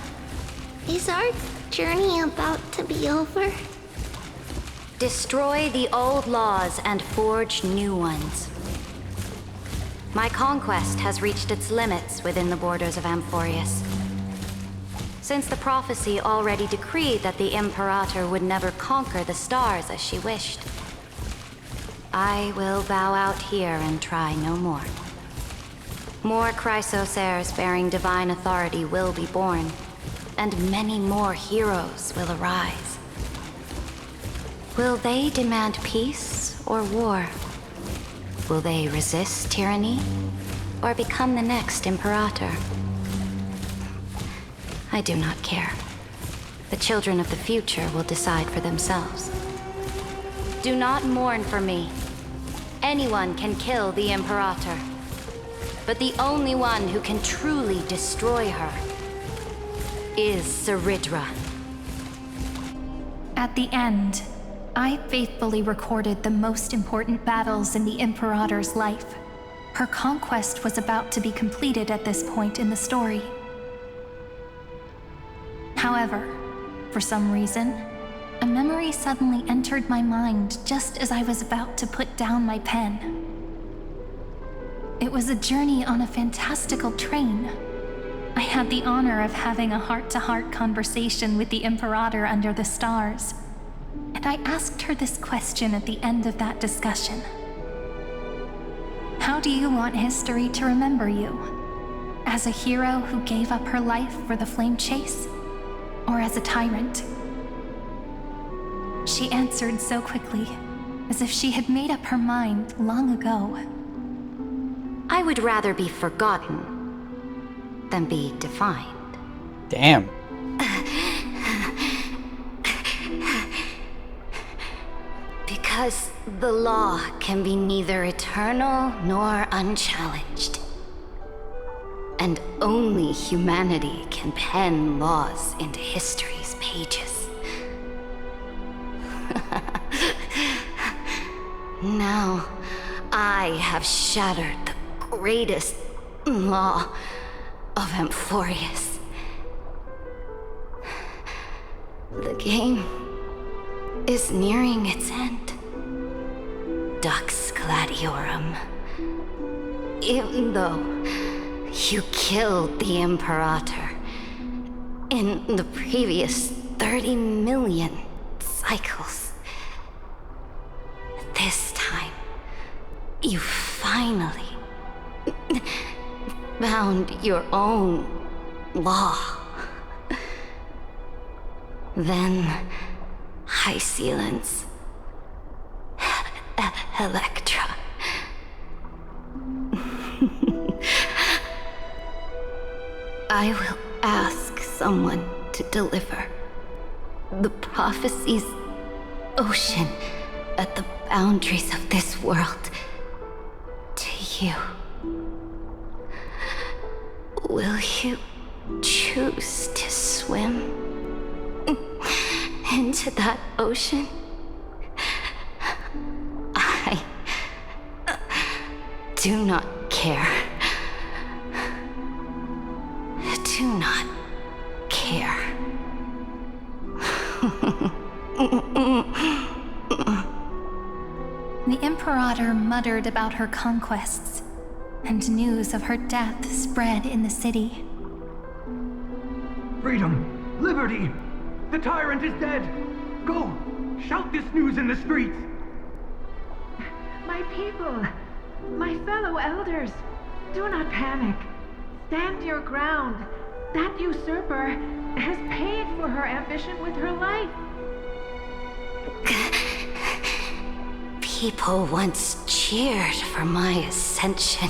is our journey about to be over? Destroy the old laws and forge new ones. My conquest has reached its limits within the borders of Amphorius. Since the prophecy already decreed that the Imperator would never conquer the stars as she wished. I will bow out here and try no more. More Chrysosairs bearing divine authority will be born, and many more heroes will arise. Will they demand peace or war? Will they resist tyranny or become the next Imperator? I do not care. The children of the future will decide for themselves. Do not mourn for me. Anyone can kill the Imperator, but the only one who can truly destroy her is Saridra. At the end, I faithfully recorded the most important battles in the Imperator's life. Her conquest was about to be completed at this point in the story. However, for some reason, a memory suddenly entered my mind just as I was about to put down my pen. It was a journey on a fantastical train. I had the honor of having a heart-to-heart conversation with the Imperator under the stars, and I asked her this question at the end of that discussion. How do you want history to remember you? As a hero who gave up her life for the flame chase? Or as a tyrant? She answered so quickly, as if she had made up her mind long ago. I would rather be forgotten than be defined. Damn. Because the law can be neither eternal nor unchallenged. And only humanity can pen laws into history's pages. Now, I have shattered the greatest law of Amphorius. The game is nearing its end. Dux Gladiorum. Even though you killed the Imperator in the previous 30 million cycles, this time, you finally found your own law. Then, High Sealants, Electra. I will ask someone to deliver the prophecy's ocean at the boundaries of this world to you. Will you choose to swim into that ocean? I do not care. Do not care. The Imperator muttered about her conquests, and news of her death spread in the city. Freedom! Liberty! The tyrant is dead! Go! Shout this news in the streets! My people! My fellow elders! Do not panic. Stand your ground. That usurper has paid for her ambition with her life. People once cheered for my ascension.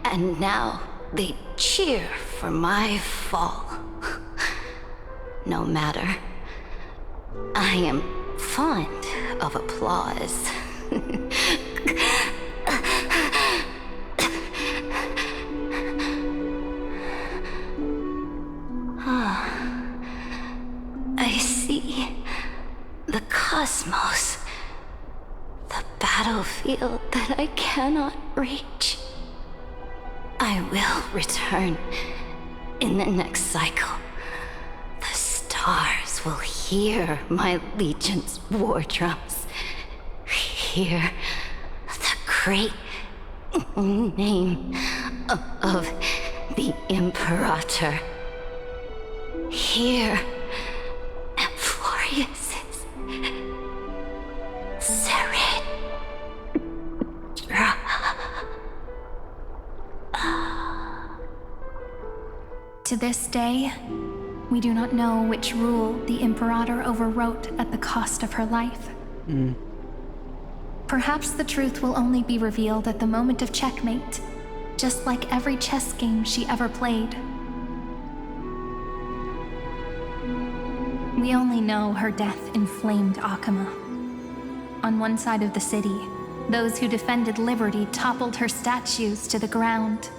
And now they cheer for my fall. No matter. I am fond of applause. I see the cosmos, the battlefield that I cannot reach. I will return in the next cycle. The stars will hear my legion's war drums. Hear the great name of the Imperator. Hear Amphorius's Saridra. to this day, we do not know which rule the Imperator overwrote at the cost of her life. Perhaps the truth will only be revealed at the moment of checkmate, just like every chess game she ever played. We only know her death inflamed Akama. On one side of the city, those who defended liberty toppled her statues to the ground.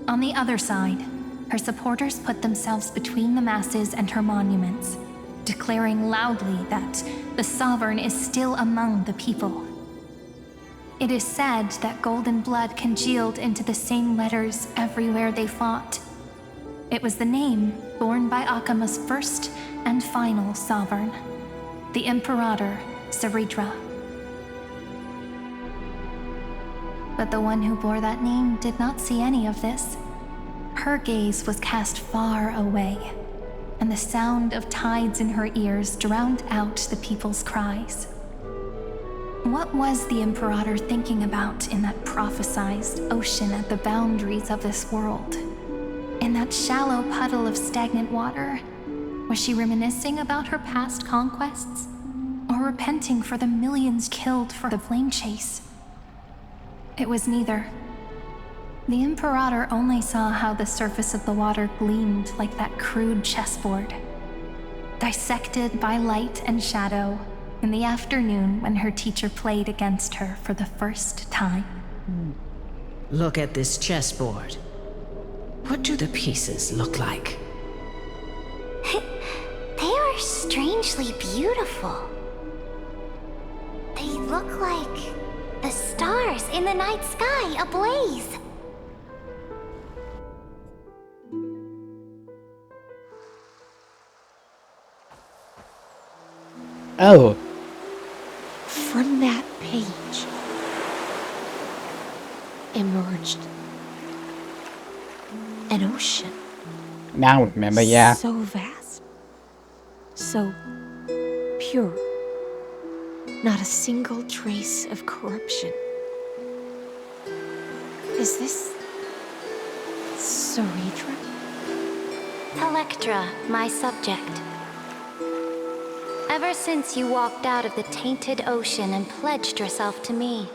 On the other side, her supporters put themselves between the masses and her monuments, declaring loudly that the Sovereign is still among the people. It is said that golden blood congealed into the same letters everywhere they fought. It was the name borne by Akama's first and final sovereign, the Imperator Saritra. But the one who bore that name did not see any of this. Her gaze was cast far away, and the sound of tides in her ears drowned out the people's cries. What was the Imperator thinking about in that prophesized ocean at the boundaries of this world? In that shallow puddle of stagnant water, was she reminiscing about her past conquests? Or repenting for the millions killed for the flame chase? It was neither. The Imperator only saw how the surface of the water gleamed like that crude chessboard, dissected by light and shadow in the afternoon when her teacher played against her for the first time. Look at this chessboard. What do the pieces look like? They are strangely beautiful. They look like the stars in the night sky ablaze. Oh. From that page emerged an ocean. Now remember, yeah. So vast. So pure. Not a single trace of corruption. Is this Saritra? Electra, my subject. Ever since you walked out of the tainted ocean and pledged yourself to me,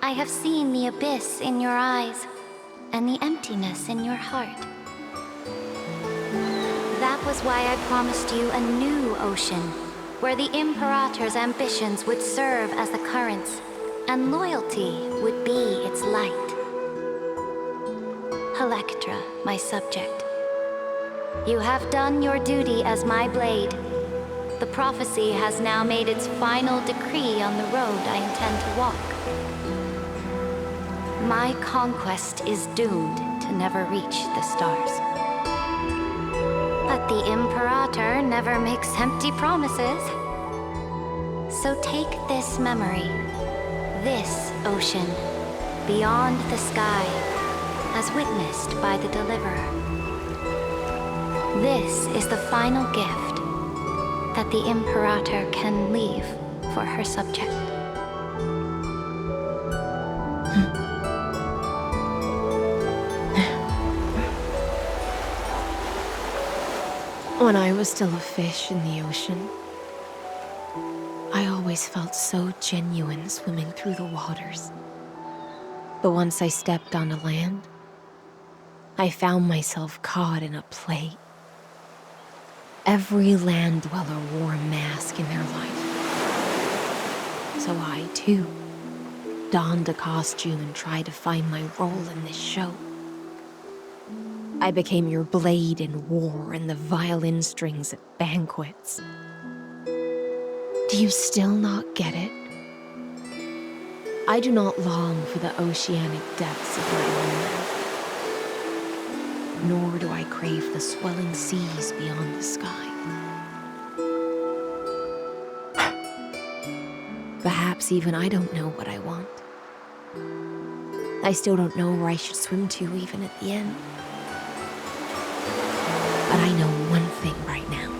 I have seen the abyss in your eyes and the emptiness in your heart. That was why I promised you a new ocean, where the Imperator's ambitions would serve as the currents, and loyalty would be its light. Electra, my subject. You have done your duty as my blade. The prophecy has now made its final decree on the road I intend to walk. My conquest is doomed to never reach the stars. But the Imperator never makes empty promises. So take this memory, this ocean, beyond the sky, as witnessed by the Deliverer. This is the final gift that the Imperator can leave for her subject. When I was still a fish in the ocean, I always felt so genuine swimming through the waters. But once I stepped onto land, I found myself caught in a play. Every land dweller wore a mask in their life. So I, too, donned a costume and tried to find my role in this show. I became your blade in war and the violin strings at banquets. Do you still not get it? I do not long for the oceanic depths of my own land, nor do I crave the swelling seas beyond the sky. Perhaps even I don't know what I want. I still don't know where I should swim to even at the end. But I know one thing right now.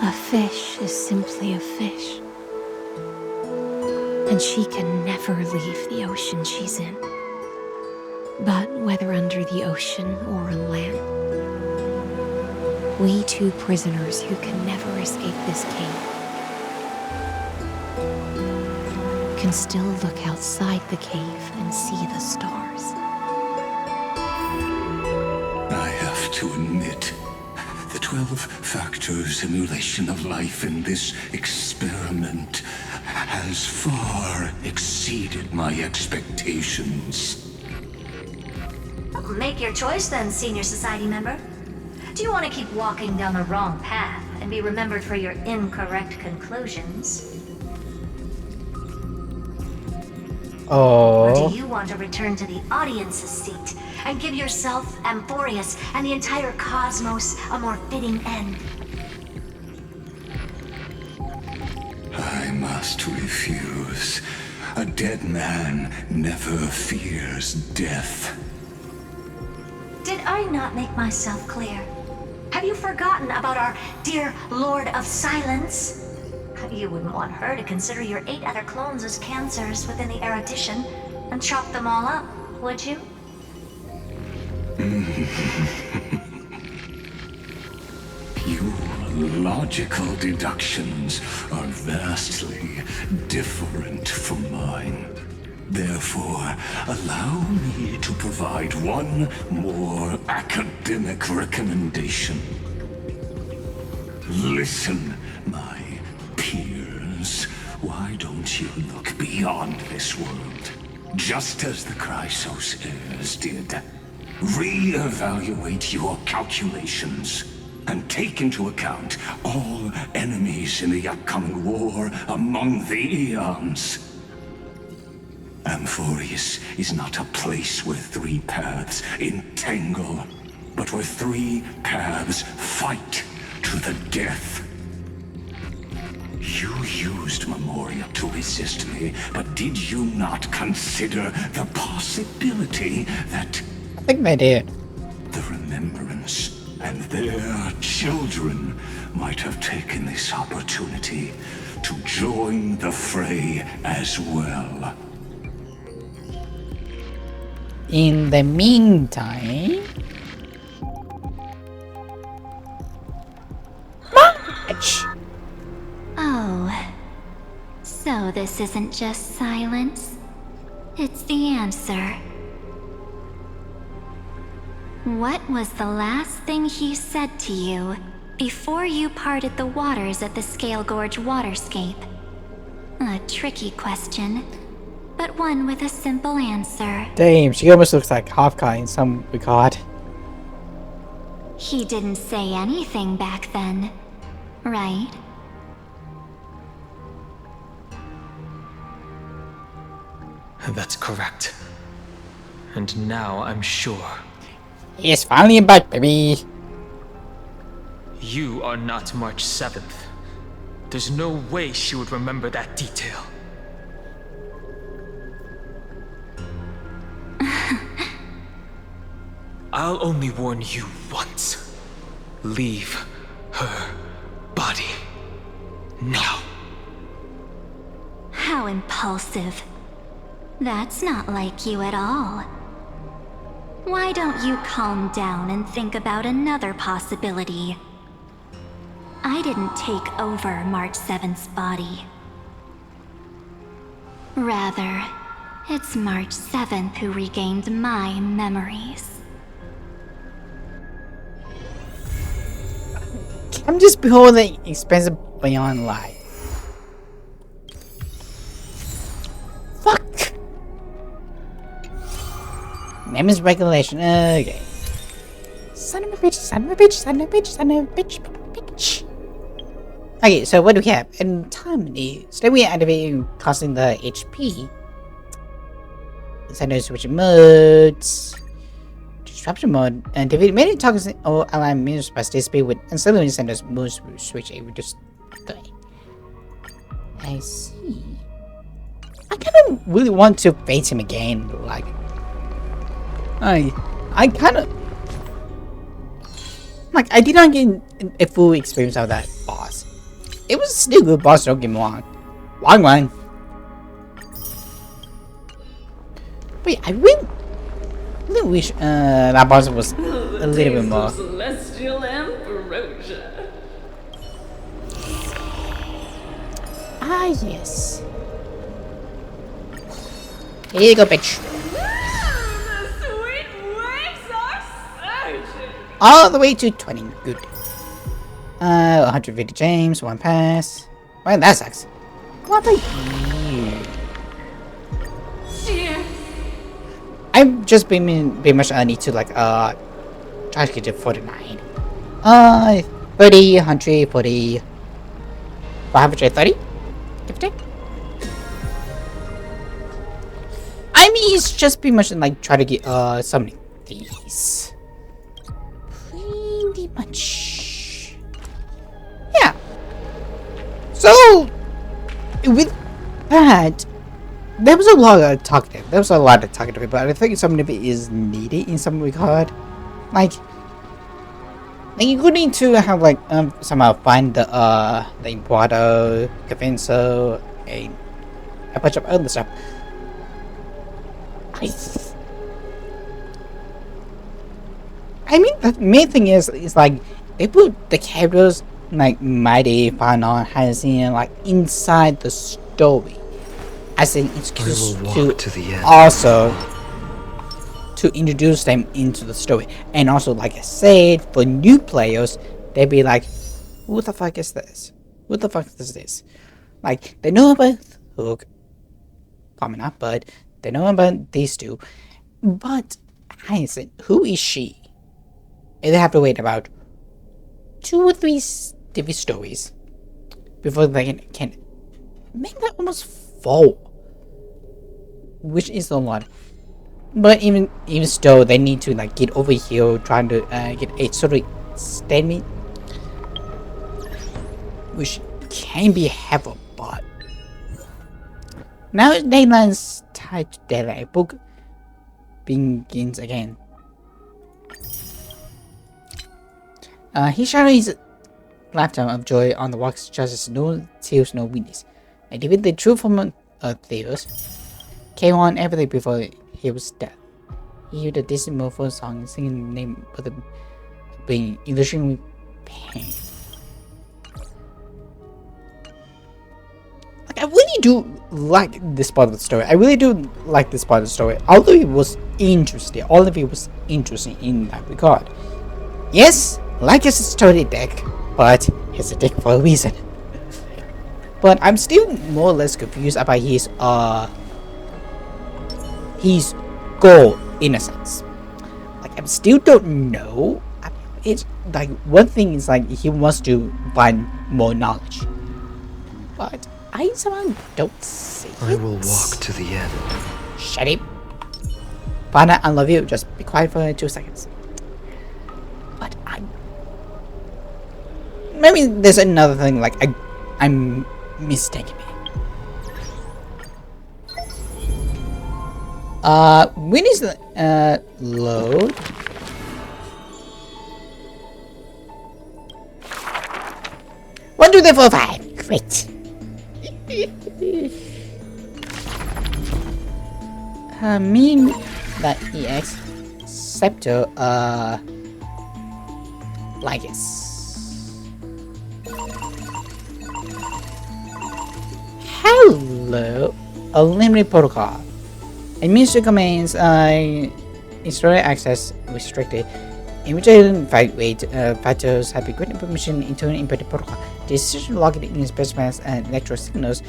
A fish is simply a fish. And she can never leave the ocean she's in. But Whether under the ocean or on land, we two prisoners who can never escape this cave can still look outside the cave and see the stars. I have to admit, the 12-factor simulation of life in this experiment has far exceeded my expectations. Make your choice then, Senior Society member. Do you want to keep walking down the wrong path and be remembered for your incorrect conclusions? Or do you want to return to the audience's seat and give yourself, Amphorius, and the entire cosmos a more fitting end? I must refuse. A dead man never fears death. Did I not make myself clear? Have you forgotten about our dear Lord of Silence? You wouldn't want her to consider your 8 other clones as cancers within the erudition and chop them all up, would you? Your logical deductions are vastly different from mine. Therefore, allow me to provide one more academic recommendation. Listen, my peers. Why don't you look beyond this world? Just as the Chrysos heirs did. Re-evaluate your calculations and take into account all enemies in the upcoming war among the eons. Amphorius is not a place where 3 paths entangle, but where 3 paths fight to the death. You used Memoria to resist me, but did you not consider the possibility that... I think they did. The Remembrance and their children might have taken this opportunity to join the fray as well. In the meantime... March! Oh, so this isn't just silence. It's the answer. What was the last thing he said to you before you parted the waters at the Scale Gorge waterscape? A tricky question, but one with a simple answer. Damn, she almost looks like Honkai in some regard. He didn't say anything back then, right? That's correct. And now I'm sure. It's finally back, baby. You are not March 7th. There's no way she would remember that detail. I'll only warn you once. Leave her body. Now. How impulsive. That's not like you at all. Why don't you calm down and think about another possibility? I didn't take over March 7th's body. Rather, it's March 7th who regained my memories. I'm just beholding expensive beyond life. Fuck! Name is regulation. Okay. Son of a bitch, son of a bitch, son of a bitch, son of a bitch, bitch. Okay, so what do we have? In time, stay we activating costing the HP. Sender switching modes. Disruption mode and defeat many targets or ally minions by stay speed with and suddenly senders moves switch a just okay. I see. I kinda really want to face him again, like I kinda like I did not get a full experience of that boss. It was still a good boss, don't get me wrong. Long one. Wait, I win. I wish that boss was a little bit more. Celestial ambrosia. Ah, yes. Here you go, bitch. The sweet waves are surging. All the way to 20. Good. 150 gems, 1 pass. Well, that sucks. What about you? Cheers. I've just been much need to like try to get to 49. 30, 140, 530. Give or take. I mean, it's just pretty much like try to get some of these. Pretty much. Yeah. So with that, there was a lot of talkative. There was a lot of talkative, but I think some of it is needed in some regard. Like you could need to have like somehow find the Impuado, Cavinso, and a bunch of other stuff. I mean, the main thing is like they put the characters like Mighty, Final, Hyacinth like inside the story, as an excuse to the end. Also to introduce them into the story, and also like I said, for new players, they'd be like, "Who the fuck is this? Who the fuck is this?" Like they know about Hook, probably not, but they know about these two. But Hyacinth, who is she? And they have to wait about 2 or 3 TV stories before they can make that almost 4, which is a lot. But even still, they need to like get over here, trying to get a sort of statement, which can be heavy. But now Daylight's tied to Daylight, book begins again. He shouted his lifetime of joy on the rocks, just as no tears, no weakness. And defeated the true form of Theos, came on everything before he was dead. He heard a distant mournful song, singing the name of the being illusion with pain. Like, I really do like this part of the story. I really do like this part of the story. Although it was interesting, all of it was interesting in that regard. Yes, like his story deck, but it's a deck for a reason. But I'm still more or less confused about his goal, in a sense. Like, I still don't know. It's like, one thing is like he wants to find more knowledge, but I somehow don't see I will walk to the end. Shut up. Pana, I love you. Just be quiet for 2 seconds. But maybe there's another thing, like I'm mistaken me. When is the load? One, 2, 3, 4, 5. Great. Meme that EX Scepter Lygus. Hello, Unlimited Protocol. Administrator commands installer access restricted. Immediate fight rate fighters have been granted permission into an embedded protocol. Decision logged in specimens and electro signals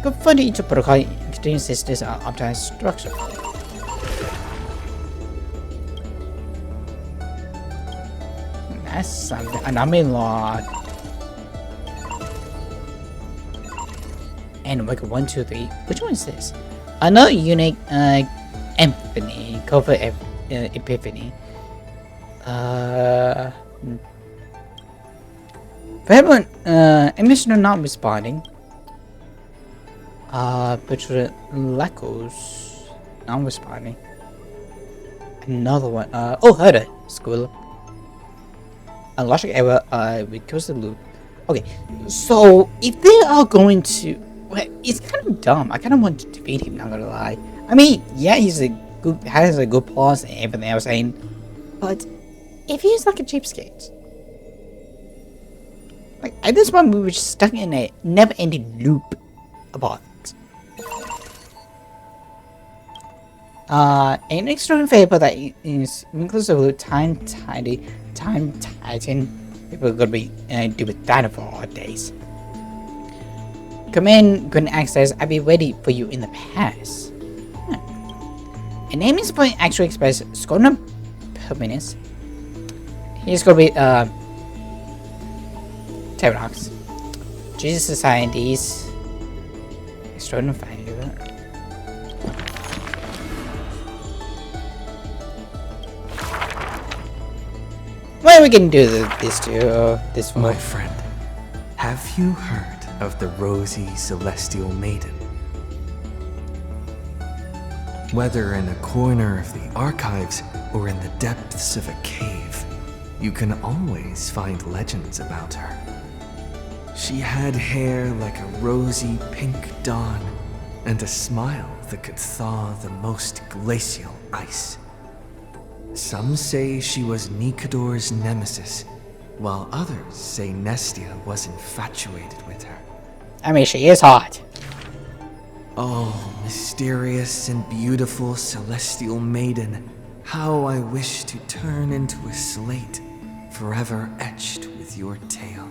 converted into protocol continuous systems are optimized structure. That's something. Anomaly log. And like 1, 2, 3. Which one is this? Another unique Epiphany. Cover Epiphany. Everyone, emission not responding. Petrolacos not responding. Another one. Oh, Herder School. A logic error. Recursive loop. Okay, so if they are going to, well, it's kind of dumb. I kind of want to defeat him. Not gonna lie. I mean, yeah, he's a good, has a good plot and everything I was saying, but it feels like a cheapskate. Like at this point, we were just stuck in a never-ending loop about things. An extreme favor that is inclusive of time titan. People are gonna be do with that for our days. Command couldn't access. I'll be ready for you in the past. A naming point actually express Scorn Permanence. Here's gonna be Pteronox. Jesus Societies. Extraordinary Favor. Well, we can do this too. This one. My friend, have you heard of the rosy celestial maiden? Whether in a corner of the archives or in the depths of a cave, you can always find legends about her. She had hair like a rosy pink dawn and a smile that could thaw the most glacial ice. Some say she was Nikador's nemesis, while others say Nestia was infatuated with her. I mean, she is hot. Oh, mysterious and beautiful celestial maiden, how I wish to turn into a slate, forever etched with your tale.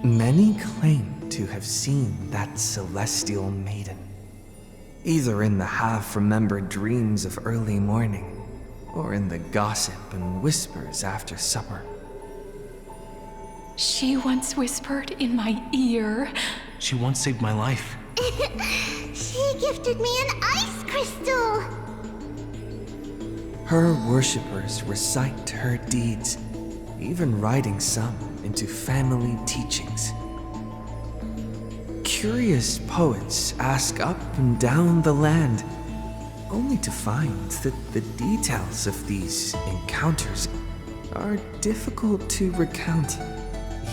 Many claim to have seen that celestial maiden, either in the half-remembered dreams of early morning, or in the gossip and whispers after supper. She once whispered in my ear. She once saved my life. She gifted me an ice crystal! Her worshippers recite her deeds, even writing some into family teachings. Curious poets ask up and down the land, only to find that the details of these encounters are difficult to recount,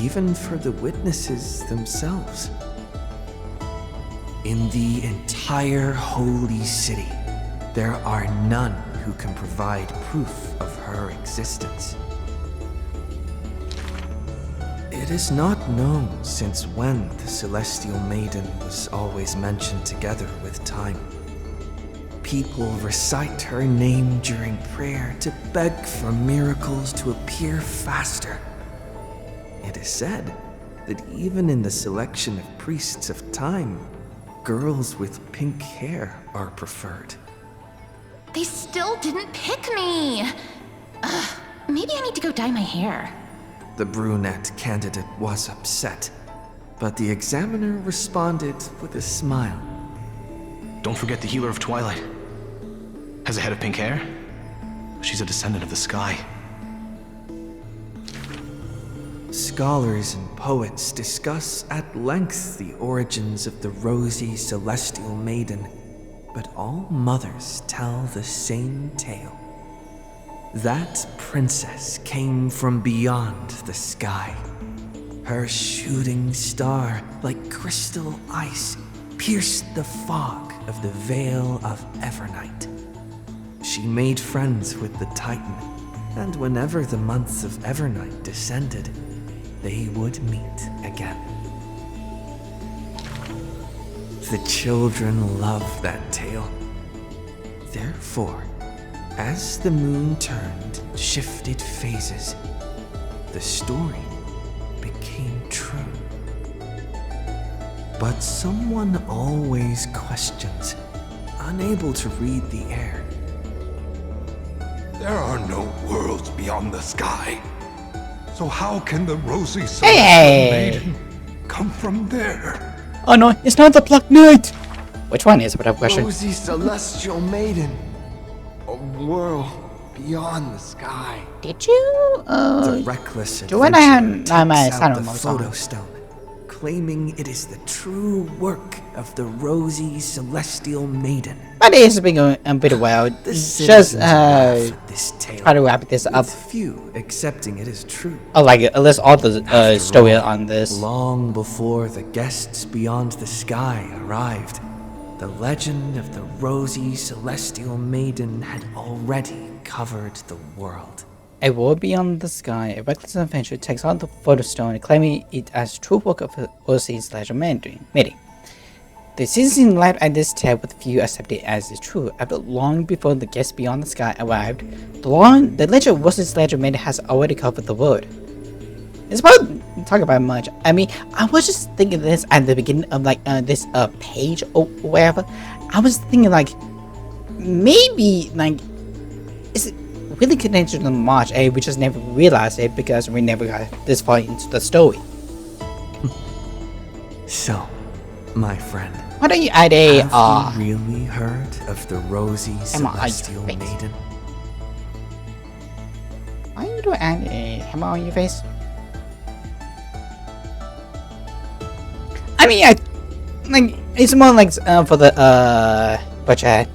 even for the witnesses themselves. In the entire holy city, there are none who can provide proof of her existence. It is not known since when the Celestial Maiden was always mentioned together with time. People recite her name during prayer to beg for miracles to appear faster. It is said that even in the selection of priests of time, girls with pink hair are preferred. They still didn't pick me! Ugh, maybe I need to go dye my hair. The brunette candidate was upset, but the examiner responded with a smile. Don't forget the Healer of Twilight. Has a head of pink hair. She's a descendant of the sky. Scholars and poets discuss at length the origins of the rosy celestial maiden, but all mothers tell the same tale. That princess came from beyond the sky. Her shooting star, like crystal ice, pierced the fog of the Vale of Evernight. She made friends with the Titan, and whenever the month of Evernight descended, they would meet again. The children loved that tale. Therefore, as the moon turned and shifted phases, the story became true. But someone always questions, unable to read the air. There are no worlds beyond the sky. So how can the rosy celestial maiden come from there? Oh no, it's not the Black Knight! Which one is? Without question. Rosy celestial maiden. A world beyond the sky. Did you? The reckless do I have my takes out the photo stone, claiming it is the true work of the rosy celestial maiden. But it has been going a bit wild. Just try to wrap this up. Few accepting it as true. Oh, like let's all the story on this. Long before the guests beyond the sky arrived, the legend of the rosy celestial maiden had already covered the world. A world beyond the sky, a reckless adventurer takes on the Photostone, claiming it as true book of Ose's meeting. The citizen laughed at this tale, with few accepted as the true. After long before the guests beyond the sky arrived, the legend of Ose's maiden has already covered the world. It's about talk about much. I mean, I was just thinking this at the beginning of like this page or whatever. I was thinking like maybe like is it really connected to March? We just never realized it because we never got this far into the story. So, my friend, why don't you add a have you really heard of the rosy celestial maiden? Why you doing add a hammer on your face? I mean, like it's more like for the budget.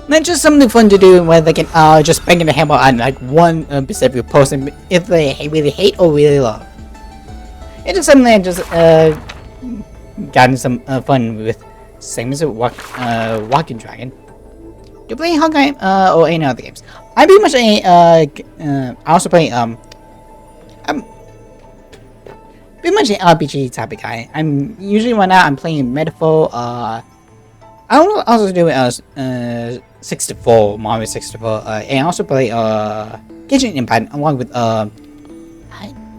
Not just something fun to do where they can just bang the hammer on like one specific person if they really hate or really love. It's just something that just gotten some fun with, same as a Walking Dragon. Do you play Honkai or any other games? I'm pretty much a I also play pretty much an RPG type of guy. I'm usually right now I'm playing Metaphor. I also do 64 Mario 64, and I also play Genshin Impact along with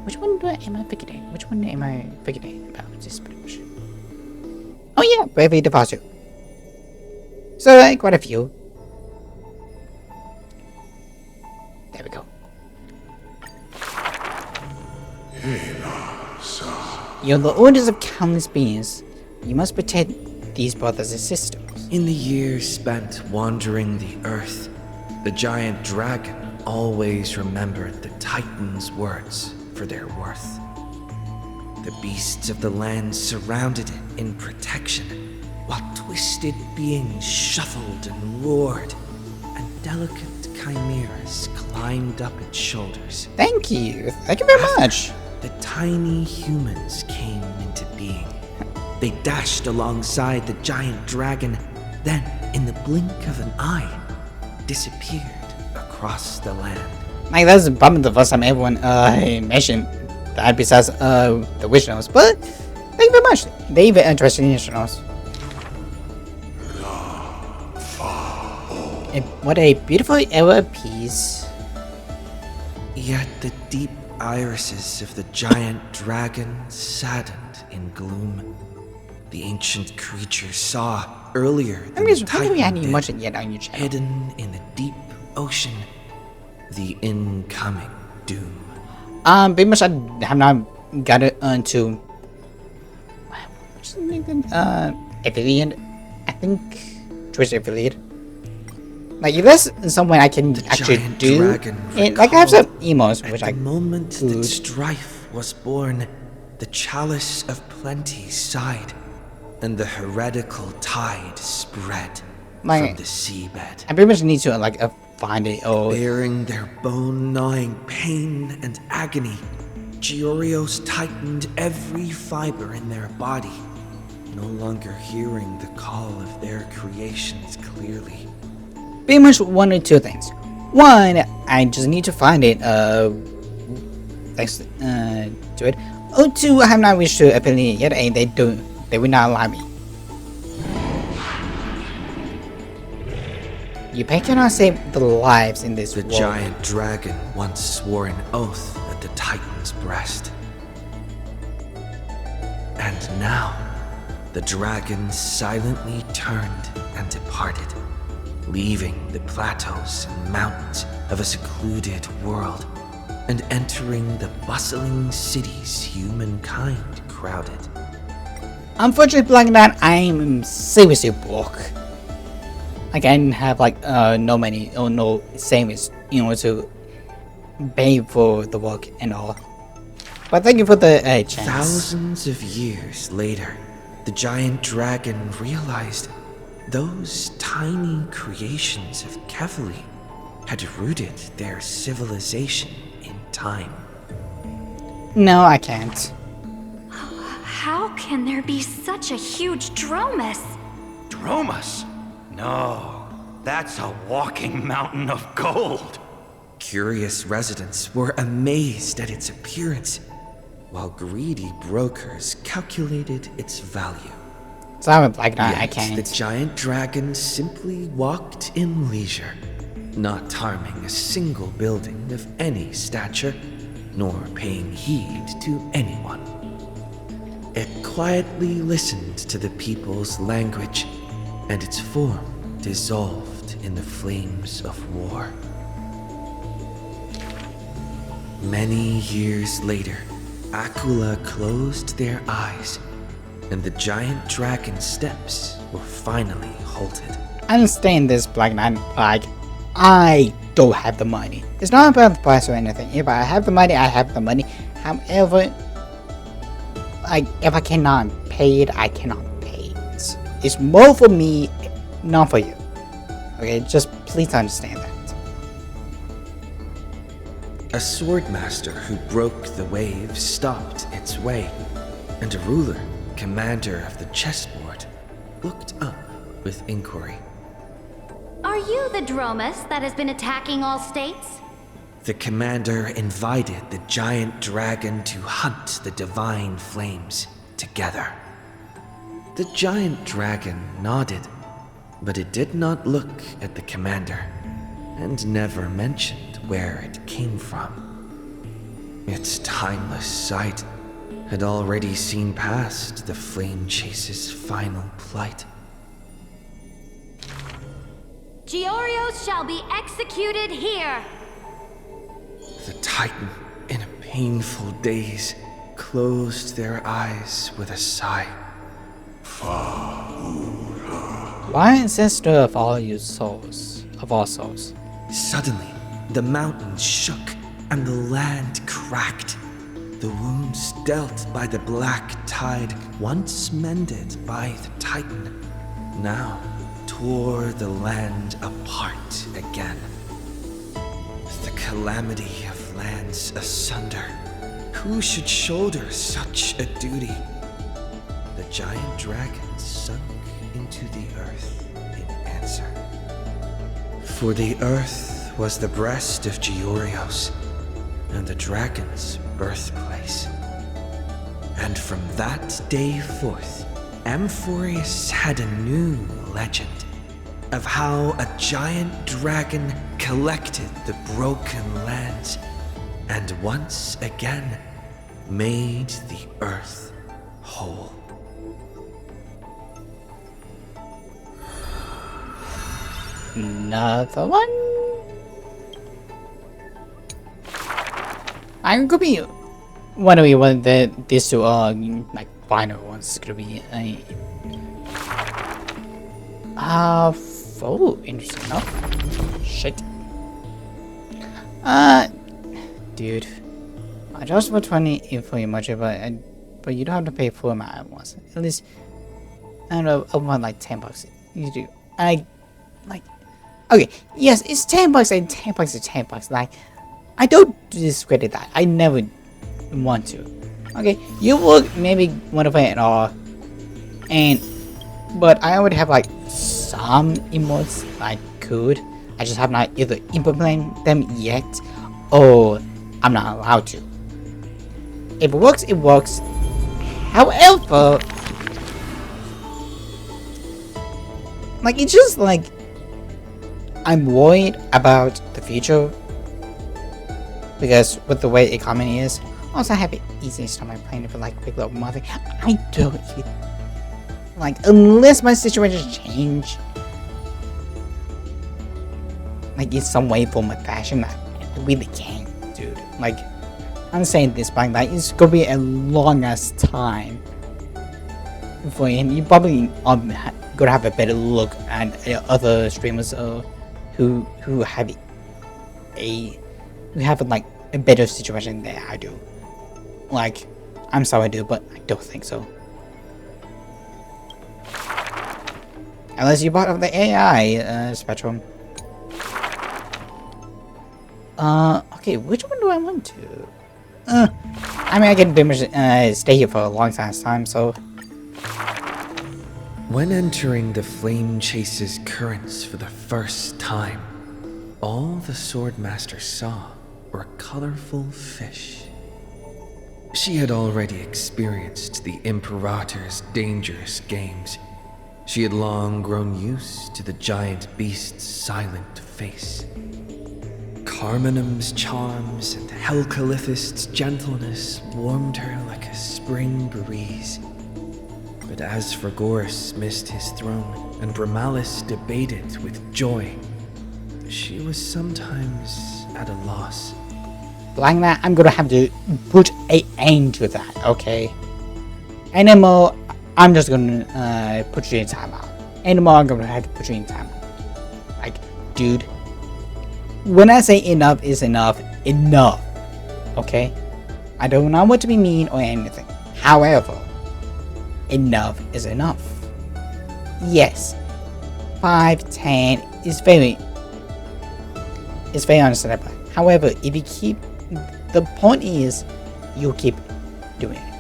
which one am I forgetting? Which one am I forgetting about this pretty much? Oh yeah, Bravely Deposit. So quite a few. There we go. You're the orders of countless beings. You must protect these brothers and sisters. In the years spent wandering the earth, the giant dragon always remembered the Titan's words for their worth. The beasts of the land surrounded it in protection, while twisted beings shuffled and roared, and delicate chimeras climbed up its shoulders. Thank you very much. The tiny humans came into being. They dashed alongside the giant dragon, then, in the blink of an eye, disappeared across the land. Like, that's probably the first time everyone mentioned that besides the originals, but thank you very much. They even interested in the originals. What a beautiful era piece. Yet the deep irises of the giant dragon saddened in gloom. The ancient creature saw earlier than the Titan yet on your channel. Hidden in the deep ocean, the incoming doom. Pretty much I have not got it onto affiliate. I think Twitch affiliate. Like if there's someone I can actually do it, like I have some emos which I moment that strife was born, the chalice of plenty sighed, and the heretical tide spread from the seabed. I pretty much need to like find it or bearing their bone-gnawing pain and agony, Giorios tightened every fiber in their body, no longer hearing the call of their creations clearly. Pretty much one or two things. One, I just need to find it thanks to it. Or two, I have not reached to affiliate yet, and they will not allow me. You cannot save the lives in this world. The giant dragon once swore an oath at the Titan's breast. And now, the dragon silently turned and departed, leaving the plateaus and mountains of a secluded world and entering the bustling cities humankind crowded. Unfortunately, like that, I'm seriously broke. Like I didn't have like no money or no savings, to pay for the work and all. But thank you for the chance. Thousands of years later, the giant dragon realized those tiny creations of Kefali had rooted their civilization in time. No, I can't. How can can there be such a huge Dromus? Dromus? No, that's a walking mountain of gold. Curious residents were amazed at its appearance, while greedy brokers calculated its value. So I would like that. I Yet can't. the giant dragon simply walked in leisure, not harming a single building of any stature, nor paying heed to anyone. It quietly listened to the people's language, and its form dissolved in the flames of war. Many years later, Akula closed their eyes, and the giant dragon's steps were finally halted. I understand this, Black Knight. Like, I don't have the money. It's not about the price or anything. If I have the money, I have the money. However, like, if I cannot pay it, I cannot pay it. It's more for me, not for you. Okay, just please understand that. A swordmaster who broke the waves stopped its way, and a ruler, commander of the chessboard, looked up with inquiry. Are you the Dromus that has been attacking all states? The commander invited the giant dragon to hunt the divine flames together. The giant dragon nodded, but it did not look at the commander, and never mentioned where it came from. Its timeless sight had already seen past the flame chase's final plight. Giorios shall be executed here! The Titan, in a painful daze, closed their eyes with a sigh. Why ancestor of all you souls, of all souls? Suddenly, the mountains shook and the land cracked. The wounds dealt by the black tide, once mended by the Titan, now tore the land apart again. The calamity of lands asunder. Who should shoulder such a duty? The giant dragon sunk into the earth in answer. For the earth was the breast of Giorios, and the dragon's birthplace. And from that day forth, Amphorius had a new legend of how a giant dragon collected the broken lands and once again made the earth whole. Another one? I'm gonna be wondering what these two are like final ones gonna be. Oh, interesting enough. Shit. Dude, I just for 20 info emoji, but you don't have to pay full amount at once. At least, I don't know, I want like $10. You do. Okay, yes, it's $10 and $10 is $10. Like, I don't discredit that. I never want to. Okay, you would maybe want to play it all, but I already have like some emotes I could. I just have not either implemented them yet, or I'm not allowed to. If it works, it works. However, like, it's just like I'm worried about the future because with the way the economy is. Also, I have it easy to start my plane for like quick little monthly. I don't like, unless my situation change, like in some way, form, or fashion, I really can't, dude. Like, I'm saying this, but like, it's gonna be a long ass time for him. You probably gonna have a better look at other streamers who have like a better situation than I do. Like, I'm sorry, dude, but I don't think so. Unless you bought the AI spectrum. Okay, which one do I want to? I mean, I can pretty much stay here for a long time, so When entering the Flame Chase's currents for the first time, all the Swordmaster saw were colorful fish. She had already experienced the Imperator's dangerous games. She had long grown used to the giant beast's silent face. Carminum's charms and Helcalithist's gentleness warmed her like a spring breeze. But as Fragoris missed his throne and Bramalis debated with joy, she was sometimes at a loss. Like that, I'm gonna have to put an end to that, okay? Anymore, I'm just gonna put you in timeout. Anymore, I'm gonna have to put you in timeout. Like, dude, when I say enough is enough, enough, okay? I do not want to be mean or anything. However, enough is enough. Yes, 5-10 is very understandable. However, if you keep, the point is, you keep doing it.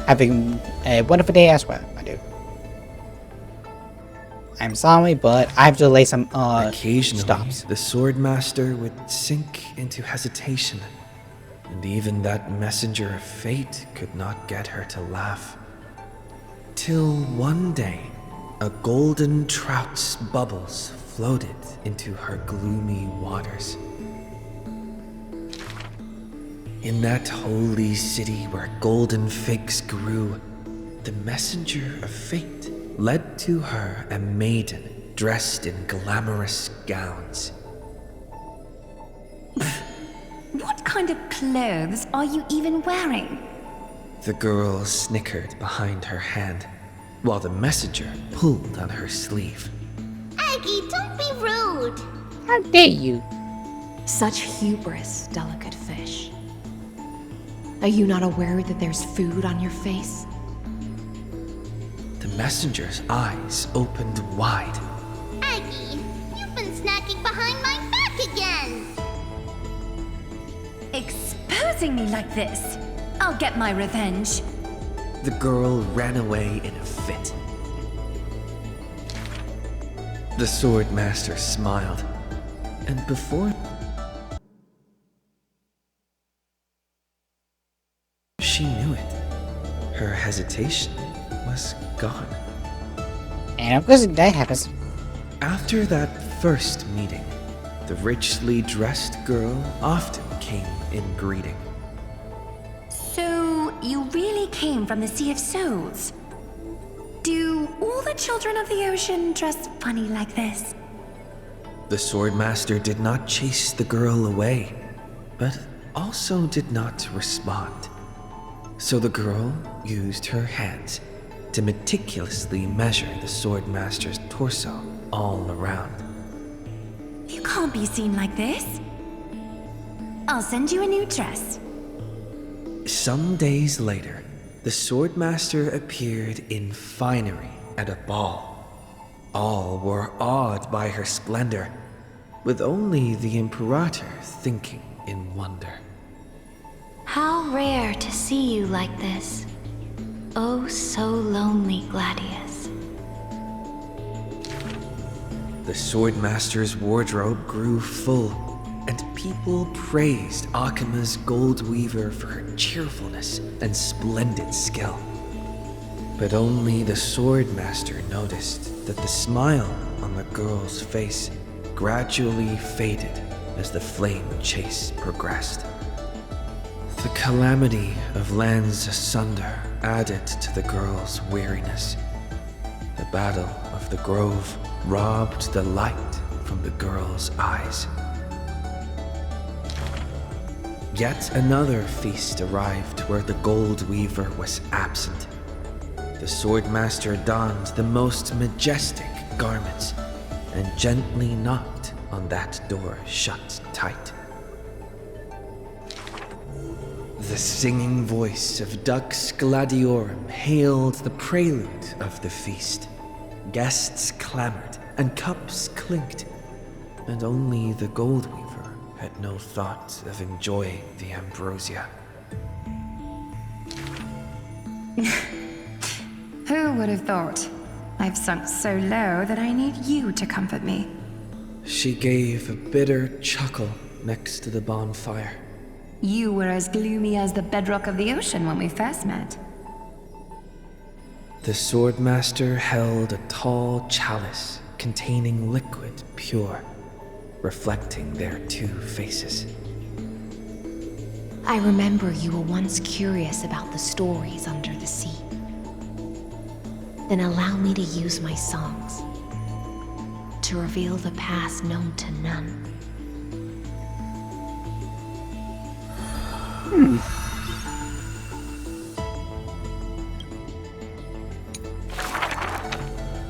Having a wonderful day as well, my dude. I'm sorry, but I have to lay some Occasionally, stops. The Swordmaster would sink into hesitation, and even that messenger of fate could not get her to laugh. Till one day, a golden trout's bubbles floated into her gloomy waters. In that holy city where golden figs grew, the messenger of fate led to her a maiden dressed in glamorous gowns. What kind of clothes are you even wearing? The girl snickered behind her hand, while the messenger pulled on her sleeve. Aggie, don't be rude. How dare you? Such hubris, delicate fish. Are you not aware that there's food on your face? The messenger's eyes opened wide. Aggie, you've been snacking behind my back again. Exposing me like this. I'll get my revenge. The girl ran away in a fit. The Swordmaster smiled, and before she knew it, her hesitation was gone. And of course that happens. After that first meeting, the richly dressed girl often came in greeting. So, you really came from the Sea of Souls? Do all the children of the ocean dress funny like this? The Swordmaster did not chase the girl away, but also did not respond. So the girl used her hands to meticulously measure the Swordmaster's torso all around. You can't be seen like this. I'll send you a new dress. Some days later, the Swordmaster appeared in finery at a ball. All were awed by her splendor, with only the Imperator thinking in wonder. How rare to see you like this. Oh, so lonely, Gladius. The Swordmaster's wardrobe grew full, and people praised Akima's Gold Weaver for her cheerfulness and splendid skill. But only the Swordmaster noticed that the smile on the girl's face gradually faded as the flame chase progressed. The calamity of lands asunder added to the girl's weariness. The Battle of the Grove robbed the light from the girl's eyes. Yet another feast arrived where the Gold Weaver was absent. The Swordmaster donned the most majestic garments and gently knocked on that door shut tight. The singing voice of Dux Gladiorum hailed the prelude of the feast. Guests clamored and cups clinked, and only the Gold Weaver had no thought of enjoying the ambrosia. Who would have thought? I've sunk so low that I need you to comfort me. She gave a bitter chuckle next to the bonfire. You were as gloomy as the bedrock of the ocean when we first met. The swordmaster held a tall chalice containing liquid pure, reflecting their two faces. I remember you were once curious about the stories under the sea. Then allow me to use my songs to reveal the past known to none.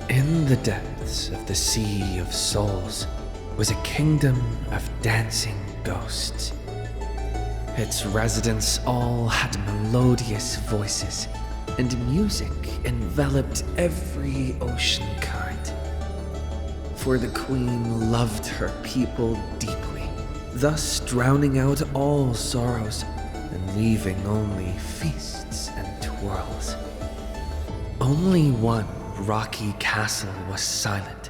In the depths of the Sea of Souls was a kingdom of dancing ghosts. Its residents all had melodious voices, and music enveloped every ocean current. For the queen loved her people deeply, thus drowning out all sorrows and leaving only feasts and twirls. Only one rocky castle was silent,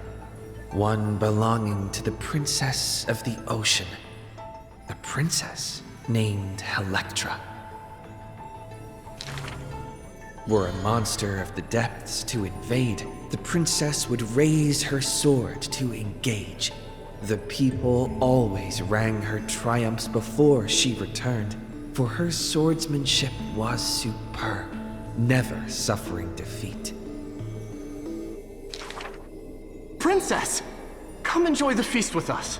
one belonging to the princess of the ocean, a princess named Electra. Were a monster of the depths to invade, the princess would raise her sword to engage. The people always rang her triumphs before she returned, for her swordsmanship was superb, never suffering defeat. Princess! Come enjoy the feast with us.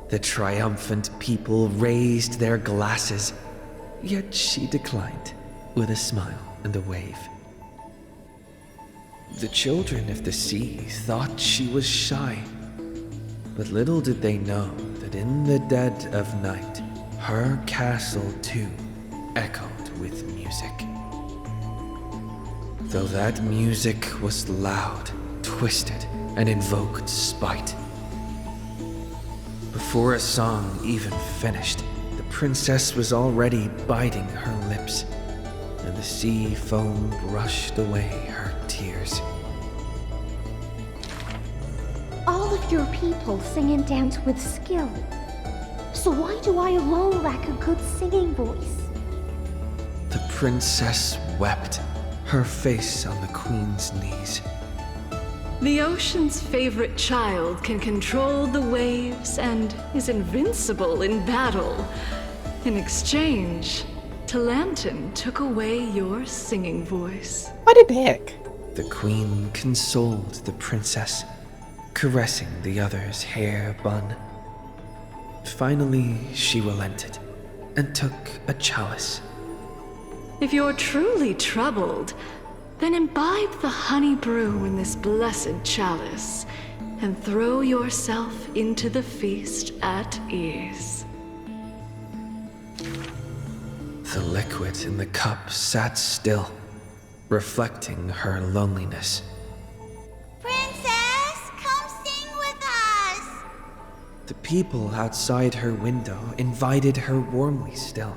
The triumphant people raised their glasses, yet she declined, with a smile and a wave. The children of the sea thought she was shy, but little did they know that in the dead of night, her castle too echoed with music. Though that music was loud, twisted, and invoked spite. Before a song even finished, the princess was already biting her lips, and the sea foam brushed away her tears. All of your people sing and dance with skill. So why do I alone lack a good singing voice? The princess wept, her face on the queen's knees. The ocean's favorite child can control the waves and is invincible in battle. In exchange, Talantin took away your singing voice. What a dick. The queen consoled the princess, caressing the other's hair bun. Finally, she relented and took a chalice. If you're truly troubled, then imbibe the honey brew in this blessed chalice and throw yourself into the feast at ease. The liquid in the cup sat still, reflecting her loneliness. Princess, come sing with us! The people outside her window invited her warmly still.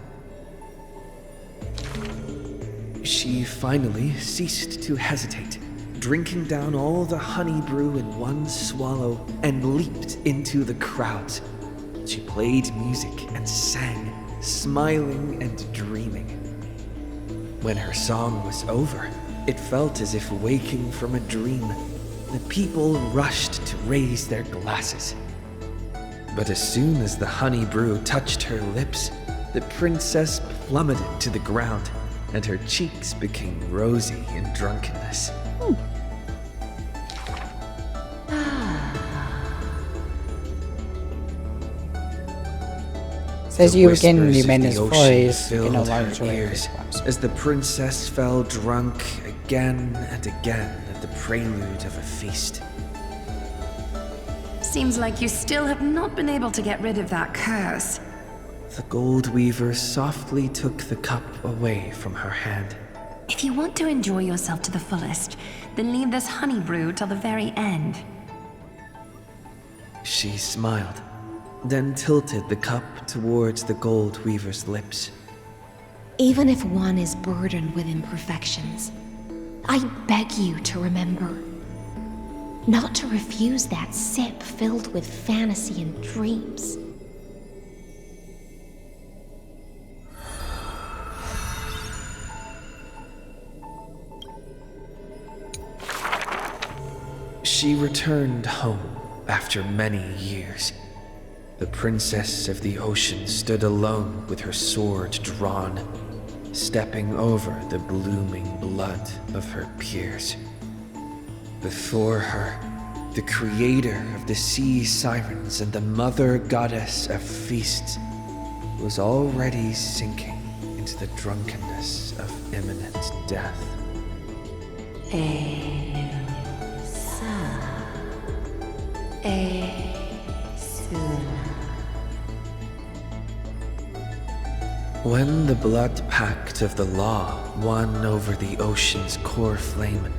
She finally ceased to hesitate, drinking down all the honey brew in one swallow, and leaped into the crowds. She played music and sang, smiling and dreaming. When her song was over, it felt as if waking from a dream. The people rushed to raise their glasses. But as soon as the honey brew touched her lips, the princess plummeted to the ground, and her cheeks became rosy in drunkenness. Says The you again whispers remain of his the ocean voice in a filled large her way. ears as the princess fell drunk again and again at the prelude of a feast. Seems like you still have not been able to get rid of that curse. The gold weaver softly took the cup away from her hand. If you want to enjoy yourself to the fullest, then leave this honey brew till the very end. She smiled, then tilted the cup towards the gold weaver's lips. Even if one is burdened with imperfections, I beg you to remember. Not to refuse that sip filled with fantasy and dreams. She returned home after many years. The princess of the ocean stood alone with her sword drawn, stepping over the blooming blood of her peers. Before her, the creator of the sea sirens and the mother goddess of feasts was already sinking into the drunkenness of imminent death. When the blood pact of the law won over the ocean's core flame,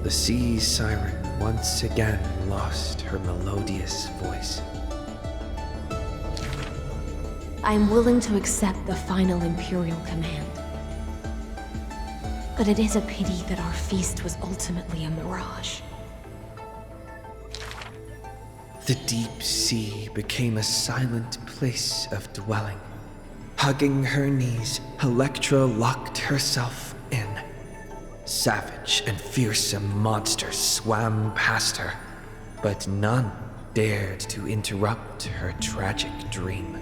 the sea siren once again lost her melodious voice. I'm willing to accept the final Imperial command. But it is a pity that our feast was ultimately a mirage. The deep sea became a silent place of dwelling. Hugging her knees, Electra locked herself in. Savage and fearsome monsters swam past her, but none dared to interrupt her tragic dream.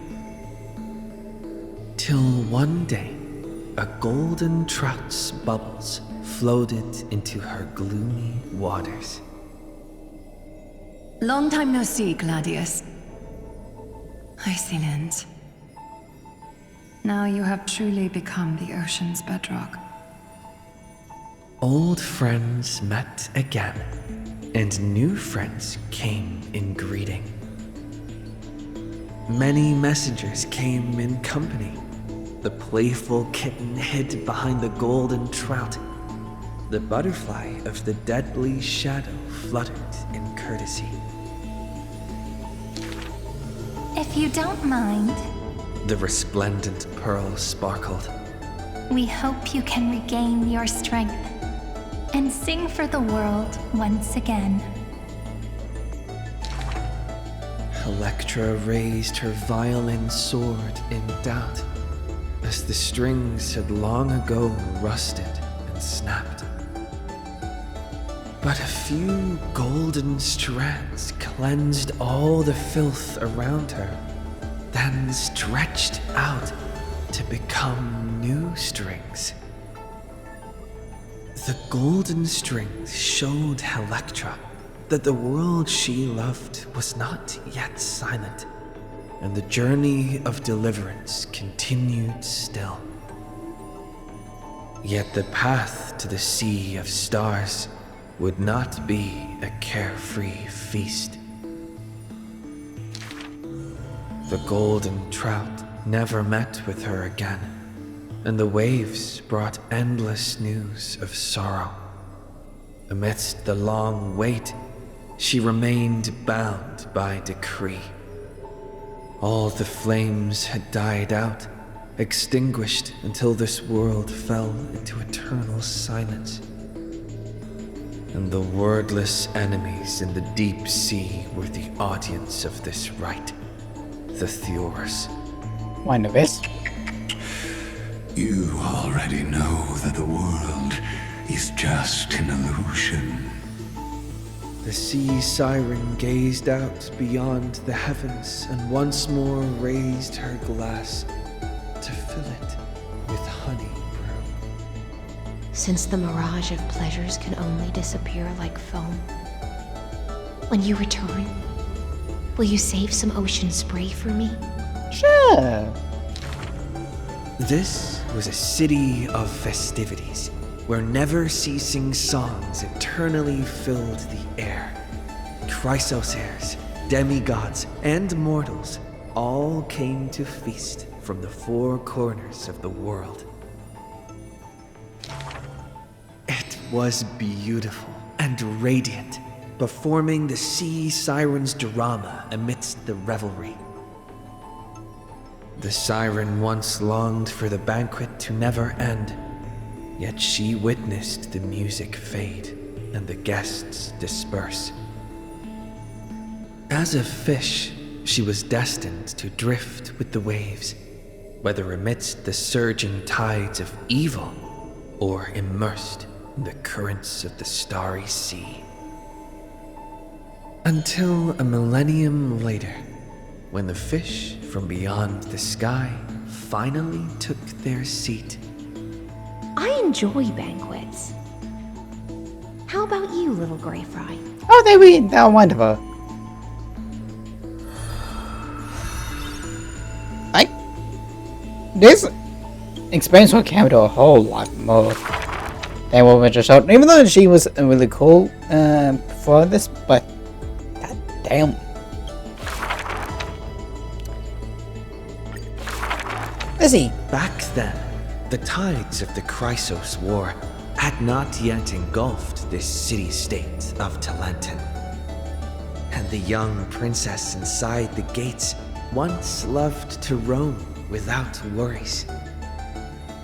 Till one day, a golden trout's bubbles floated into her gloomy waters. Long time no see, Gladius. Iceland. Now you have truly become the ocean's bedrock. Old friends met again, and new friends came in greeting. Many messengers came in company. The playful kitten hid behind the golden trout. The butterfly of the deadly shadow fluttered in courtesy. If you don't mind, The resplendent pearl sparkled. we hope you can regain your strength and sing for the world once again. Electra raised her violin sword in doubt, as the strings had long ago rusted and snapped. But a few golden strands cleansed all the filth around her, then stretched out to become new strings. The golden strings showed Electra that the world she loved was not yet silent, and the journey of deliverance continued still. Yet the path to the Sea of Stars would not be a carefree feast. The golden trout never met with her again, and the waves brought endless news of sorrow. Amidst the long wait, she remained bound by decree. All the flames had died out, extinguished until this world fell into eternal silence. And the wordless enemies in the deep sea were the audience of this rite, the Theors. One of us. You already know that the world is just an illusion. The sea siren gazed out beyond the heavens and once more raised her glass to fill it with honey brew. Since the mirage of pleasures can only disappear like foam, when you return, will you save some ocean spray for me? Sure. This was a city of festivities, where never-ceasing songs eternally filled the air. Chrysosaurs, demigods, and mortals all came to feast from the four corners of the world. It was beautiful and radiant, performing the sea siren's drama amidst the revelry. The siren once longed for the banquet to never end, Yet she witnessed the music fade and the guests disperse. As a fish, she was destined to drift with the waves, whether amidst the surging tides of evil or immersed in the currents of the starry sea. Until a millennium later, when the fish from beyond the sky finally took their seat. I enjoy banquets. How about you, little Grey Fry? Oh, they're wonderful. This experience will count a whole lot more than what we just showed. Even though she was really cool for this, but god damn. Let's see. Back then, the tides of the Chrysos War had not yet engulfed this city-state of Talenton. And the young princess inside the gates once loved to roam without worries.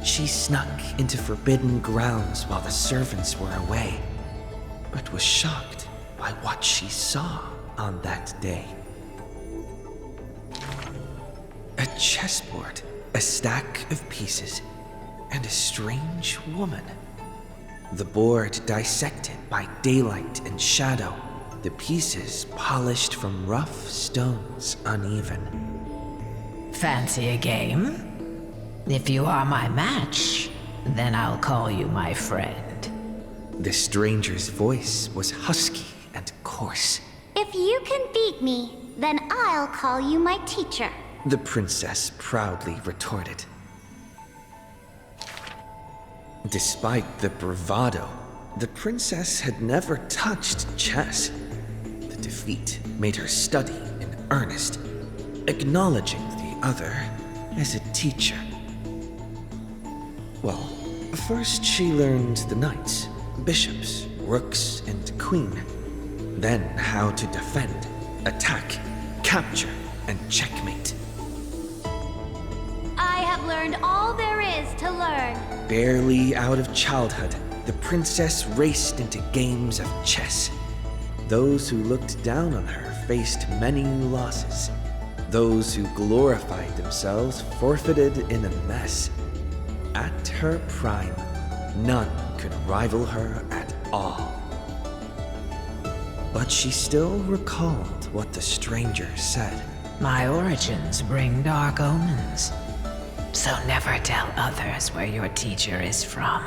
She snuck into forbidden grounds while the servants were away, but was shocked by what she saw on that day. A chessboard, a stack of pieces, and a strange woman. The board dissected by daylight and shadow, the pieces polished from rough stones uneven. Fancy a game? If you are my match, then I'll call you my friend. The stranger's voice was husky and coarse. If you can beat me, then I'll call you my teacher. The princess proudly retorted. Despite the bravado, the princess had never touched chess. The defeat made her study in earnest, acknowledging the other as a teacher. Well, first she learned the knights, bishops, rooks, and queen. Then how to defend, attack, capture, and checkmate. I have learned all there is to learn. Barely out of childhood, the princess raced into games of chess. Those who looked down on her faced many losses. Those who glorified themselves forfeited in a mess. At her prime, none could rival her at all. But she still recalled what the stranger said. My origins bring dark omens, so never tell others where your teacher is from.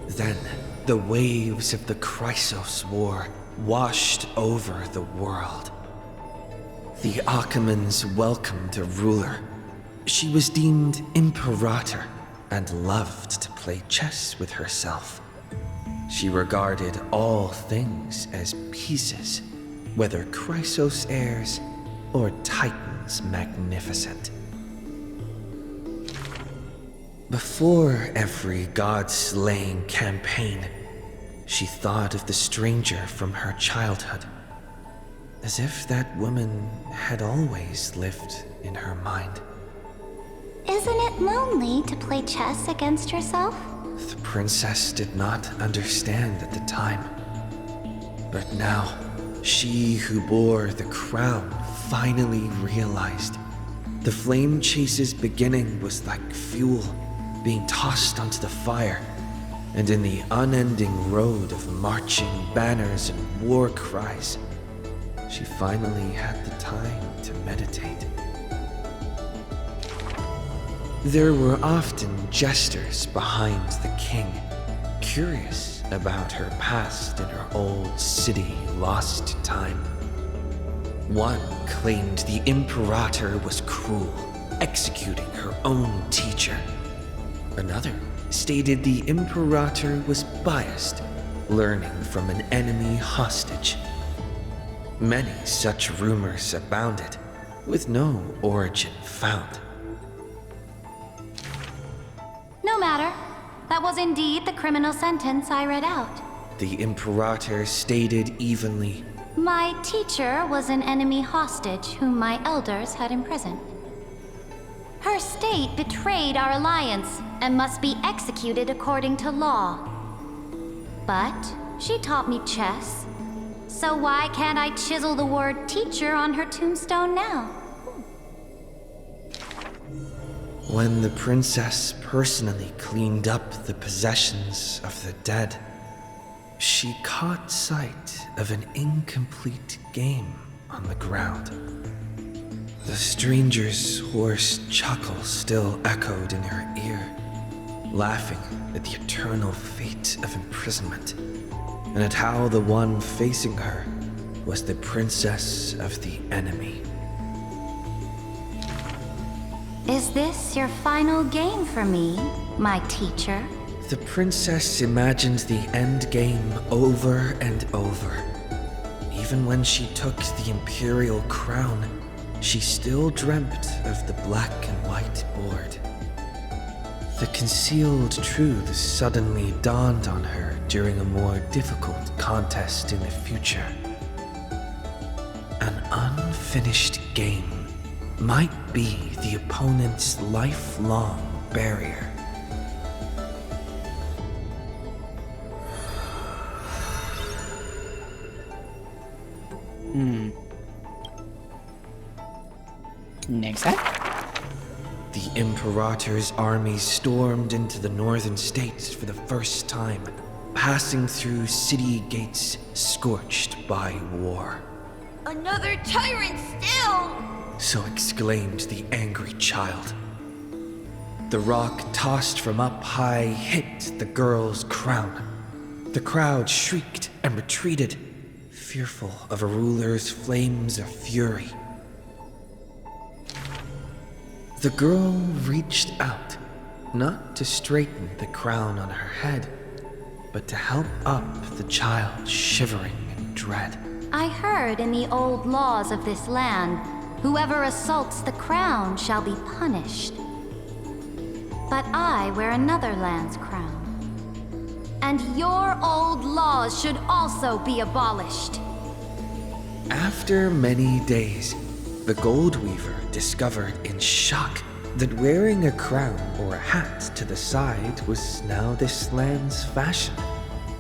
Then, the waves of the Chrysos War washed over the world. The Achaemons welcomed a ruler. She was deemed Imperator and loved to play chess with herself. She regarded all things as pieces, whether Chrysos heirs or Titans magnificent. Before every god-slaying campaign, she thought of the stranger from her childhood, as if that woman had always lived in her mind. Isn't it lonely to play chess against yourself? The princess did not understand at the time. But now, she who bore the crown finally realized. The flame chase's beginning was like fuel being tossed onto the fire, and in the unending road of marching banners and war cries, she finally had the time to meditate. There were often jesters behind the king, curious about her past in her old city lost to time. One claimed the Imperator was cruel, executing her own teacher. Another stated the Imperator was biased, learning from an enemy hostage. Many such rumors abounded, with no origin found. No matter. That was indeed the criminal sentence I read out. The Imperator stated evenly, My teacher was an enemy hostage whom my elders had imprisoned. Her state betrayed our alliance and must be executed according to law. But she taught me chess, so why can't I chisel the word teacher on her tombstone now? When the princess personally cleaned up the possessions of the dead, she caught sight of an incomplete game on the ground. The stranger's hoarse chuckle still echoed in her ear, laughing at the eternal fate of imprisonment, and at how the one facing her was the princess of the enemy. Is this your final game for me, my teacher? The princess imagined the end game over and over. Even when she took the imperial crown, she still dreamt of the black and white board. The concealed truth suddenly dawned on her during a more difficult contest in the future. An unfinished game might be the opponent's lifelong barrier. Next up. The Imperator's army stormed into the northern states for the first time, passing through city gates scorched by war. Another tyrant still! So exclaimed the angry child. The rock tossed from up high hit the girl's crown. The crowd shrieked and retreated, fearful of a ruler's flames of fury. The girl reached out, not to straighten the crown on her head, but to help up the child shivering in dread. I heard in the old laws of this land, whoever assaults the crown shall be punished. But I wear another land's crown. And your old laws should also be abolished. After many days, the gold weaver discovered in shock that wearing a crown or a hat to the side was now this land's fashion,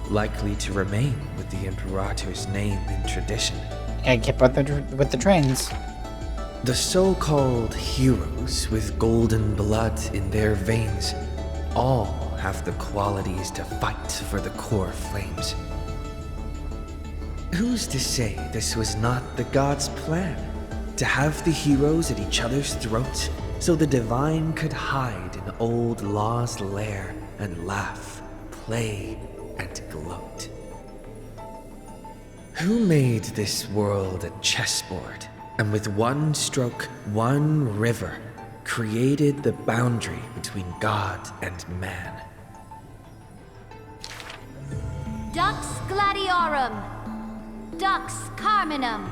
likely to remain with the Imperator's name and tradition. Yeah, keep up with the trends. The so-called heroes with golden blood in their veins all have the qualities to fight for the core flames. Who's to say this was not the gods' plan? To have the heroes at each other's throats so the divine could hide in old law's lair and laugh, play, and gloat. Who made this world a chessboard, and with one stroke, one river, created the boundary between God and man? Dux Gladiorum, Dux Carminum,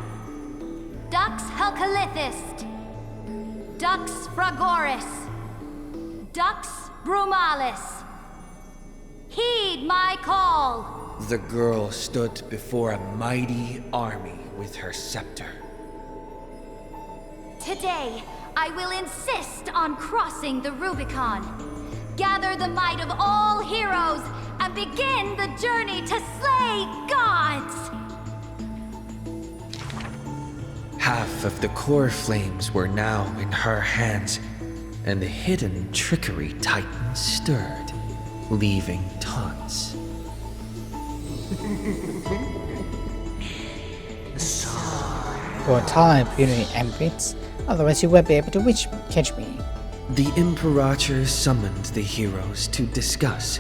Dux Helcalithist, Dux Fragoris, Dux Brumalis. Heed my call! The girl stood before a mighty army with her scepter. Today, I will insist on crossing the Rubicon. Gather the might of all heroes and begin the journey to slay gods! Half of the core flames were now in her hands, and the hidden trickery titan stirred, leaving taunts. For time, beauty, and wits, otherwise you won't be able to catch me. The Imperator summoned the heroes to discuss,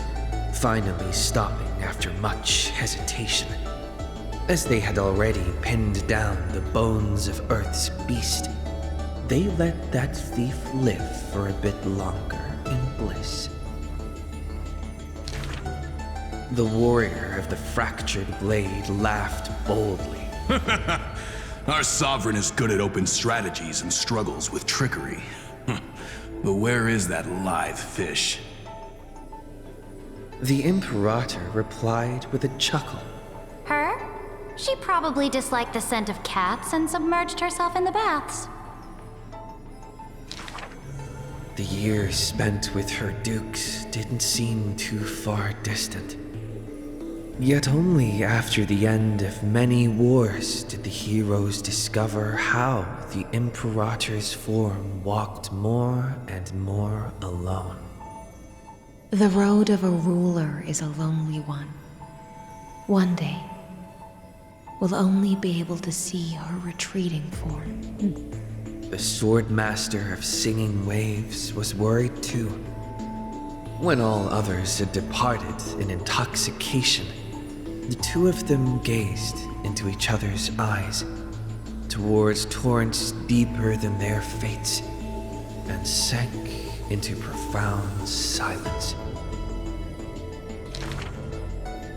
finally stopping after much hesitation. As they had already pinned down the bones of Earth's beast, they let that thief live for a bit longer in bliss. The warrior of the fractured blade laughed boldly. Our sovereign is good at open strategies and struggles with trickery. But where is that live fish? The Imperator replied with a chuckle. Her? She probably disliked the scent of cats and submerged herself in the baths. The years spent with her dukes didn't seem too far distant. Yet only after the end of many wars did the heroes discover how the Imperator's form walked more and more alone. The road of a ruler is a lonely one. One day, we'll only be able to see her retreating form. The Swordmaster of Singing Waves was worried too. When all others had departed in intoxication, the two of them gazed into each other's eyes, towards torrents deeper than their fates, and sank into profound silence.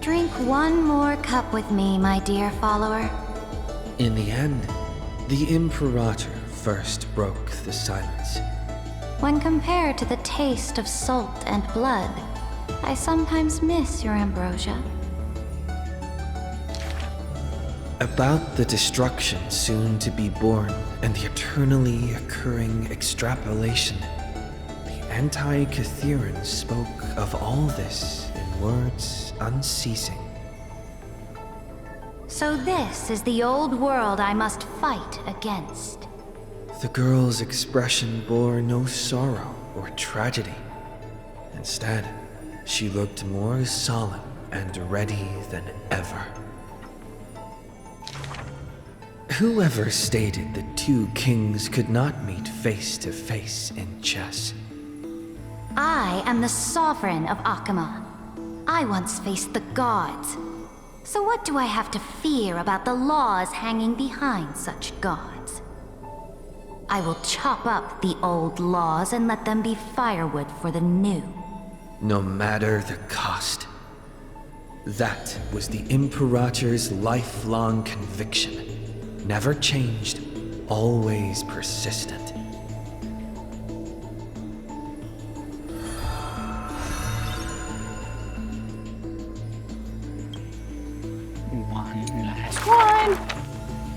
Drink one more cup with me, my dear follower. In the end, the Imperator first broke the silence. When compared to the taste of salt and blood, I sometimes miss your ambrosia. About the destruction soon to be born and the eternally occurring extrapolation, the Anti-Catherans spoke of all this in words unceasing. So this is the old world I must fight against. The girl's expression bore no sorrow or tragedy. Instead, she looked more solemn and ready than ever. Whoever stated that two kings could not meet face to face in chess? I am the sovereign of Akama. I once faced the gods. So what do I have to fear about the laws hanging behind such gods? I will chop up the old laws and let them be firewood for the new. No matter the cost. That was the Imperator's lifelong conviction. Never changed, always persistent. One last one.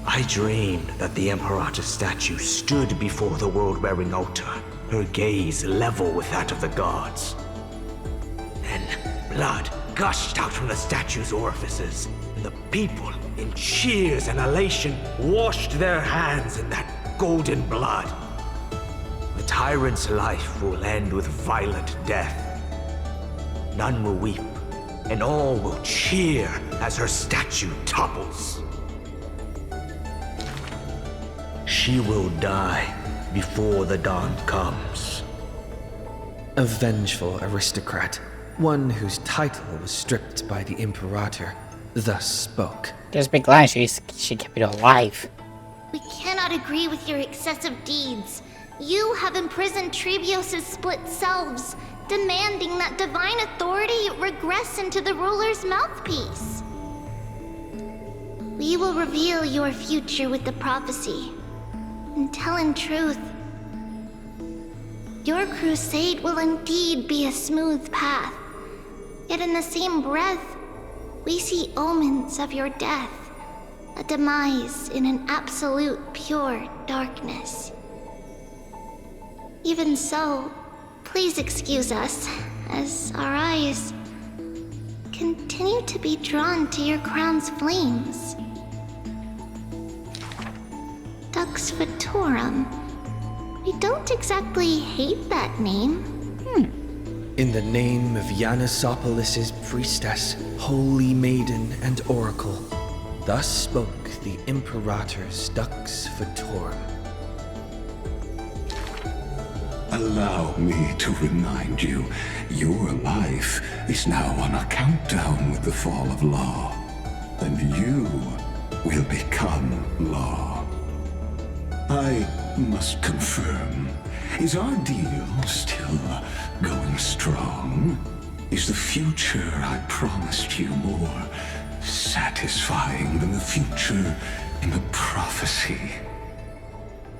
I dreamed that the Imperator's statue stood before the world-wearing altar, her gaze level with that of the gods. Then blood gushed out from the statue's orifices, and the people, in cheers and elation, washed their hands in that golden blood. The tyrant's life will end with violent death. None will weep, and all will cheer as her statue topples. She will die before the dawn comes. A vengeful aristocrat, one whose title was stripped by the Imperator, thus spoke. Just be glad she kept it alive. We cannot agree with your excessive deeds. You have imprisoned Trebios' split selves, demanding that divine authority regress into the ruler's mouthpiece. We will reveal your future with the prophecy, and tell in truth. Your crusade will indeed be a smooth path, yet in the same breath, we see omens of your death, a demise in an absolute pure darkness. Even so, please excuse us, as our eyes continue to be drawn to your crown's flames. Dux Vitorum. We don't exactly hate that name. In the name of Yanissopolis' priestess, holy maiden, and oracle, thus spoke the Imperator's Dux Vitorum. Allow me to remind you, your life is now on a countdown with the fall of law, and you will become law. I must confirm, is our deal still going strong? Is the future I promised you more satisfying than the future in the prophecy?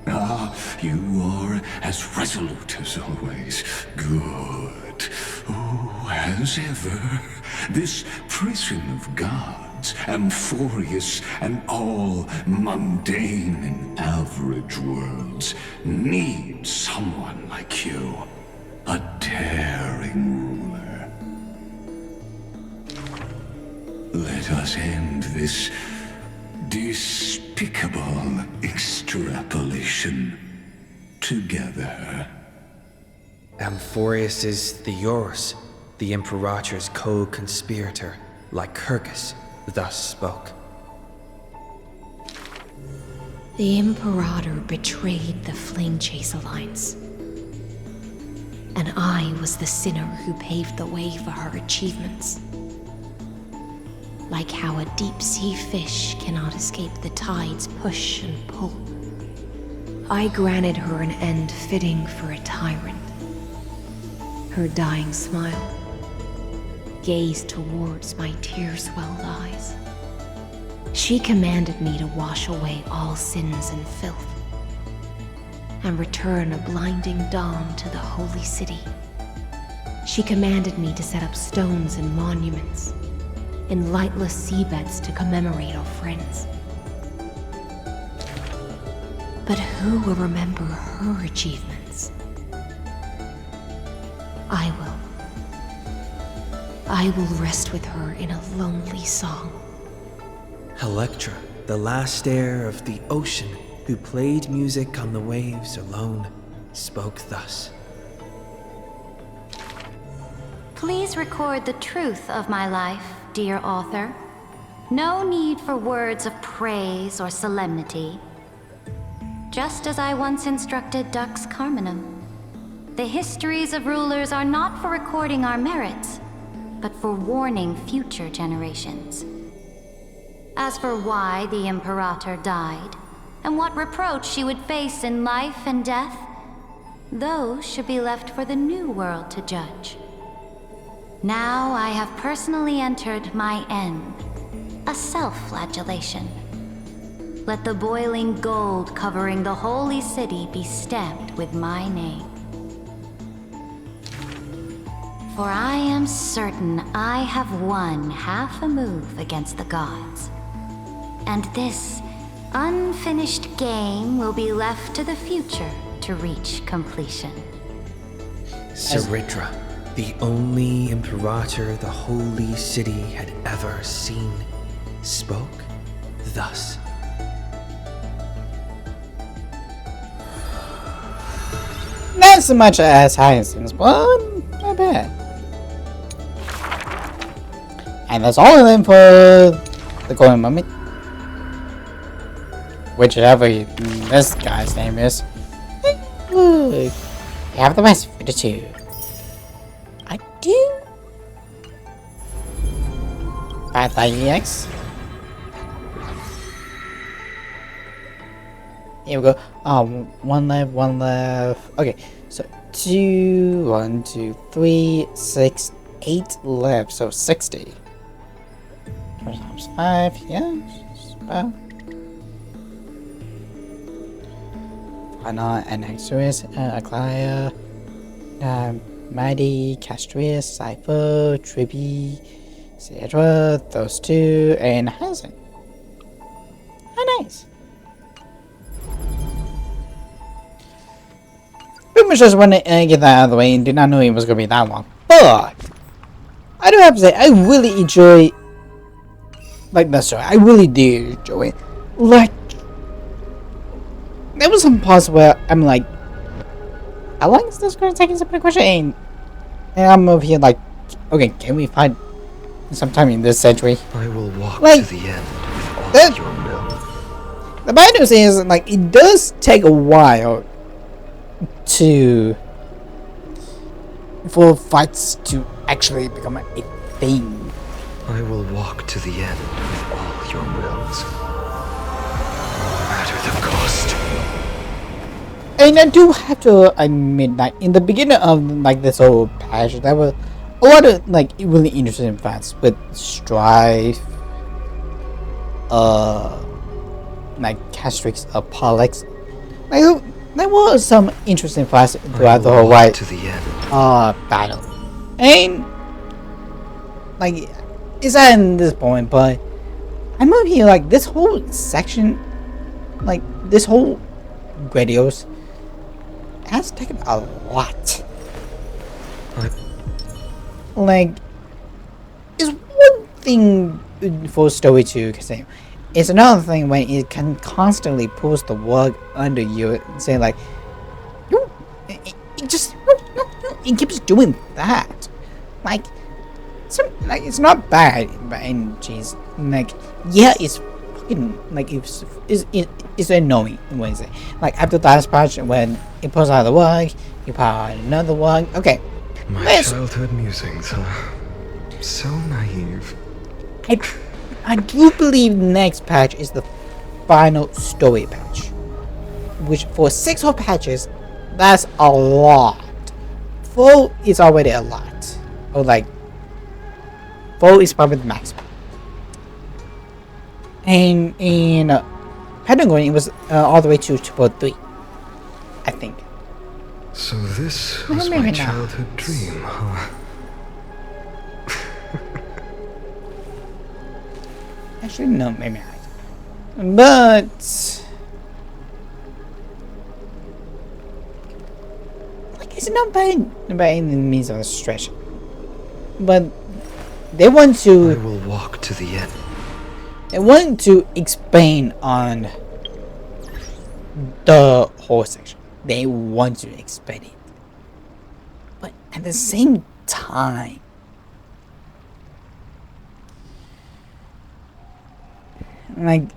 Ah, you are as resolute as always. Good. Oh, as ever, this prison of gods, amphorious and all mundane and average worlds, needs someone like you. a daring ruler. Let us end this despicable extrapolation together. Amphorius is Theoros, the Imperator's co-conspirator, Lycurgus thus spoke. The Imperator betrayed the Flame Chase Alliance. And I was the sinner who paved the way for her achievements. Like how a deep-sea fish cannot escape the tide's push and pull. I granted her an end fitting for a tyrant. Her dying smile, gaze towards my tear-swelled eyes. She commanded me to wash away all sins and filth, and return a blinding dawn to the holy city. She commanded me to set up stones and monuments, in lightless seabeds to commemorate our friends. But who will remember her achievements? I will rest with her in a lonely song. Electra, the last heir of the ocean, who played music on the waves alone, spoke thus. Please record the truth of my life, dear author. No need for words of praise or solemnity. Just as I once instructed Dux Carminum, the histories of rulers are not for recording our merits, but for warning future generations. As for why the Imperator died, and what reproach she would face in life and death, those should be left for the new world to judge. Now I have personally entered my end, a self-flagellation. Let the boiling gold covering the holy city be stamped with my name. For I am certain I have won half a move against the gods. And this unfinished game will be left to the future to reach completion. Saritra, the only Imperator the holy city had ever seen, spoke thus. Not so much as Hyacinth's, but not bad. And that's all of them for the Golden Mummy. Whichever this guy's name is. Look, you have the rest for the two. I do. 5,000 EX. Here we go. One left. Okay, so 1, 2, 3, 6, 8 left. So 60. 20 times 5, yeah. About. Anna and Extras, Aglaia, Maddie, Castrius, Cypher, Tribby, Cedra, those two, and Hansen. How nice. Pretty much just want to get that out of the way and did not know it was going to be that long. But I do have to say, I really enjoy the story. I really do enjoy it. Like, there was some parts where I'm like, how long is this going to take us to put a question? And I'm over here like, okay, can we find sometime in this century? I will walk like, to the end with all your will. The bad news is, like, it does take a while for fights to actually become a thing. I will walk to the end with all your wills, no matter the cost. And I do have to admit that in the beginning of like this whole patch, there were a lot of like really interesting fights with Strife, like Castrix, Pollux. Like there were some interesting fights throughout the whole to the end. Battle. And like it's at this point, but I'm over here like this whole section, like this whole Gradios has taken a lot like, it's one thing for story to continue. It's another thing when it can constantly pulls the rug under you and say like, it keeps doing that. Like, it's not bad, but jeez, like, yeah, it's fucking like it's annoying. What is it? Like after the last patch when it pulls out the rug, you pull out another rug. Okay, My childhood musings, huh? So naive. I do believe the next patch is the final story patch, which for 6 whole patches, that's a lot. 4 is already a lot, or like 4 is probably the maximum. And in Pentagon, it was all the way to 3, I think. So this was my childhood dream, huh? Actually, no, maybe not. But like, it's not by any means of a stretch. But they want to. I will walk to the end. They want to expand on the whole section. They want to expand it, but at the same time, like,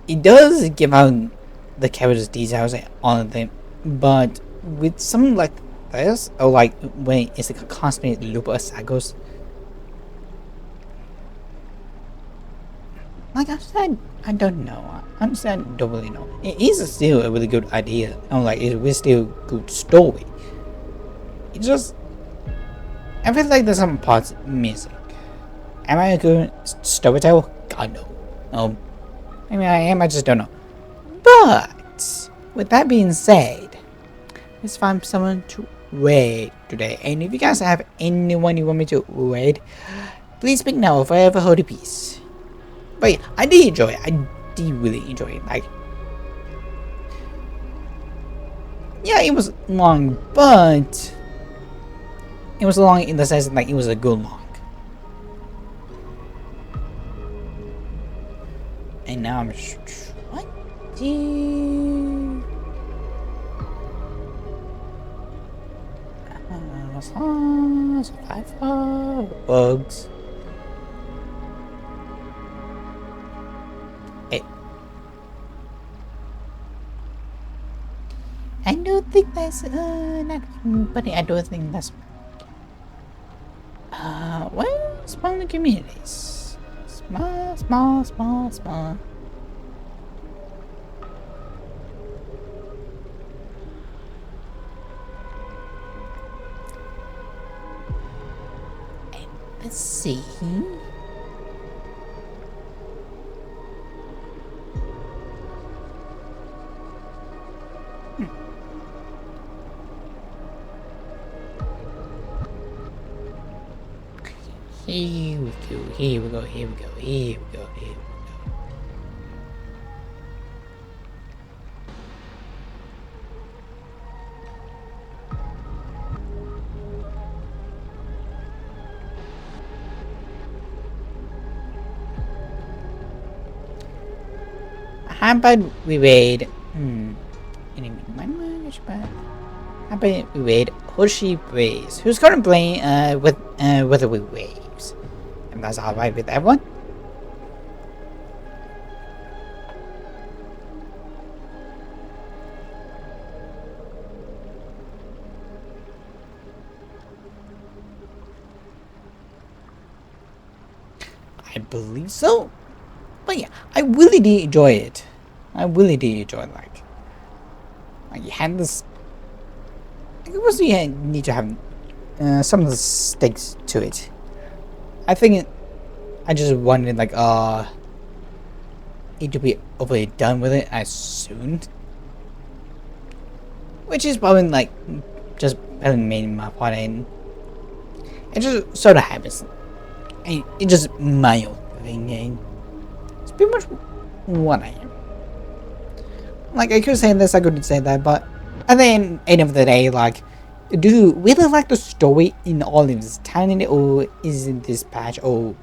it does give out the characters' details and all of them, but with something like this, or like when it's like a constant loop of cycles, like I said, I don't know. Honestly, I don't really know. It is still a really good idea, and like it's still a good story. It's just, I feel like there's some parts missing. Am I a good storyteller? God no. Maybe I am, I just don't know. But with that being said, let's find someone to raid today. And if you guys have anyone you want me to raid, please speak now or forever hold your peace. But yeah, I did enjoy it. I did really enjoy it. Like, yeah, it was long, but it was long in the sense that, like, it was a good long. And now I'm just what? Bugs. Hey. I don't think that's not funny. I don't think that's well, smaller communities. Small. Let's see. Here we go. How about we raid? How about we raid Hoshi Blaze? Who's gonna play with Whether We Waves? And that's alright with everyone? I believe so. But yeah, I really did enjoy it. Like you had this. It was you need to have some of the stakes to it. I think I just wanted like it to be overly done with it as soon, which is probably like just made my part in. It just sort of happens. It just my own thing. And it's pretty much what I am. Like, I could say this, I could say that, but at the end of the day, like, do you really like the story in all of this tiny, or is it this patch, or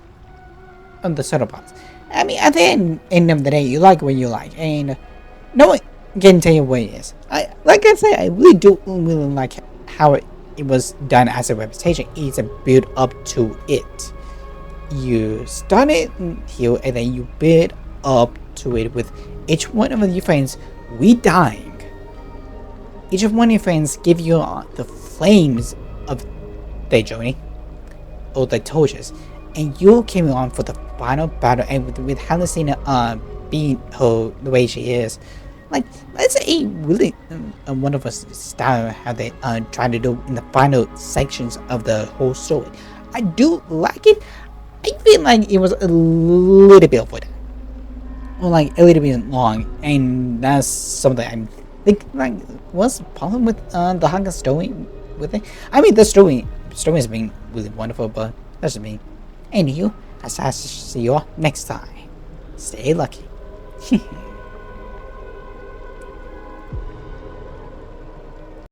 on the soda box? I mean, at the end of the day, you like what you like, and no one can tell you what it is. Like I said, I really do really like how it was done as a representation. It's a build up to it. You start it here, and then you build up to it with each one of your friends dying. Each of one of your friends give you the flames of their journey, or the torches, and you came on for the final battle. And with Halicina being her the way she is, like, that's a really wonderful style how they try to do in the final sections of the whole story. I do like it. I feel like it was a little bit over, or like a little bit long, and that's something I'm think like what's the problem with the Honkai story with it. I mean, the story has been really wonderful, but that's just me. And you, as I see you all next time. Stay lucky.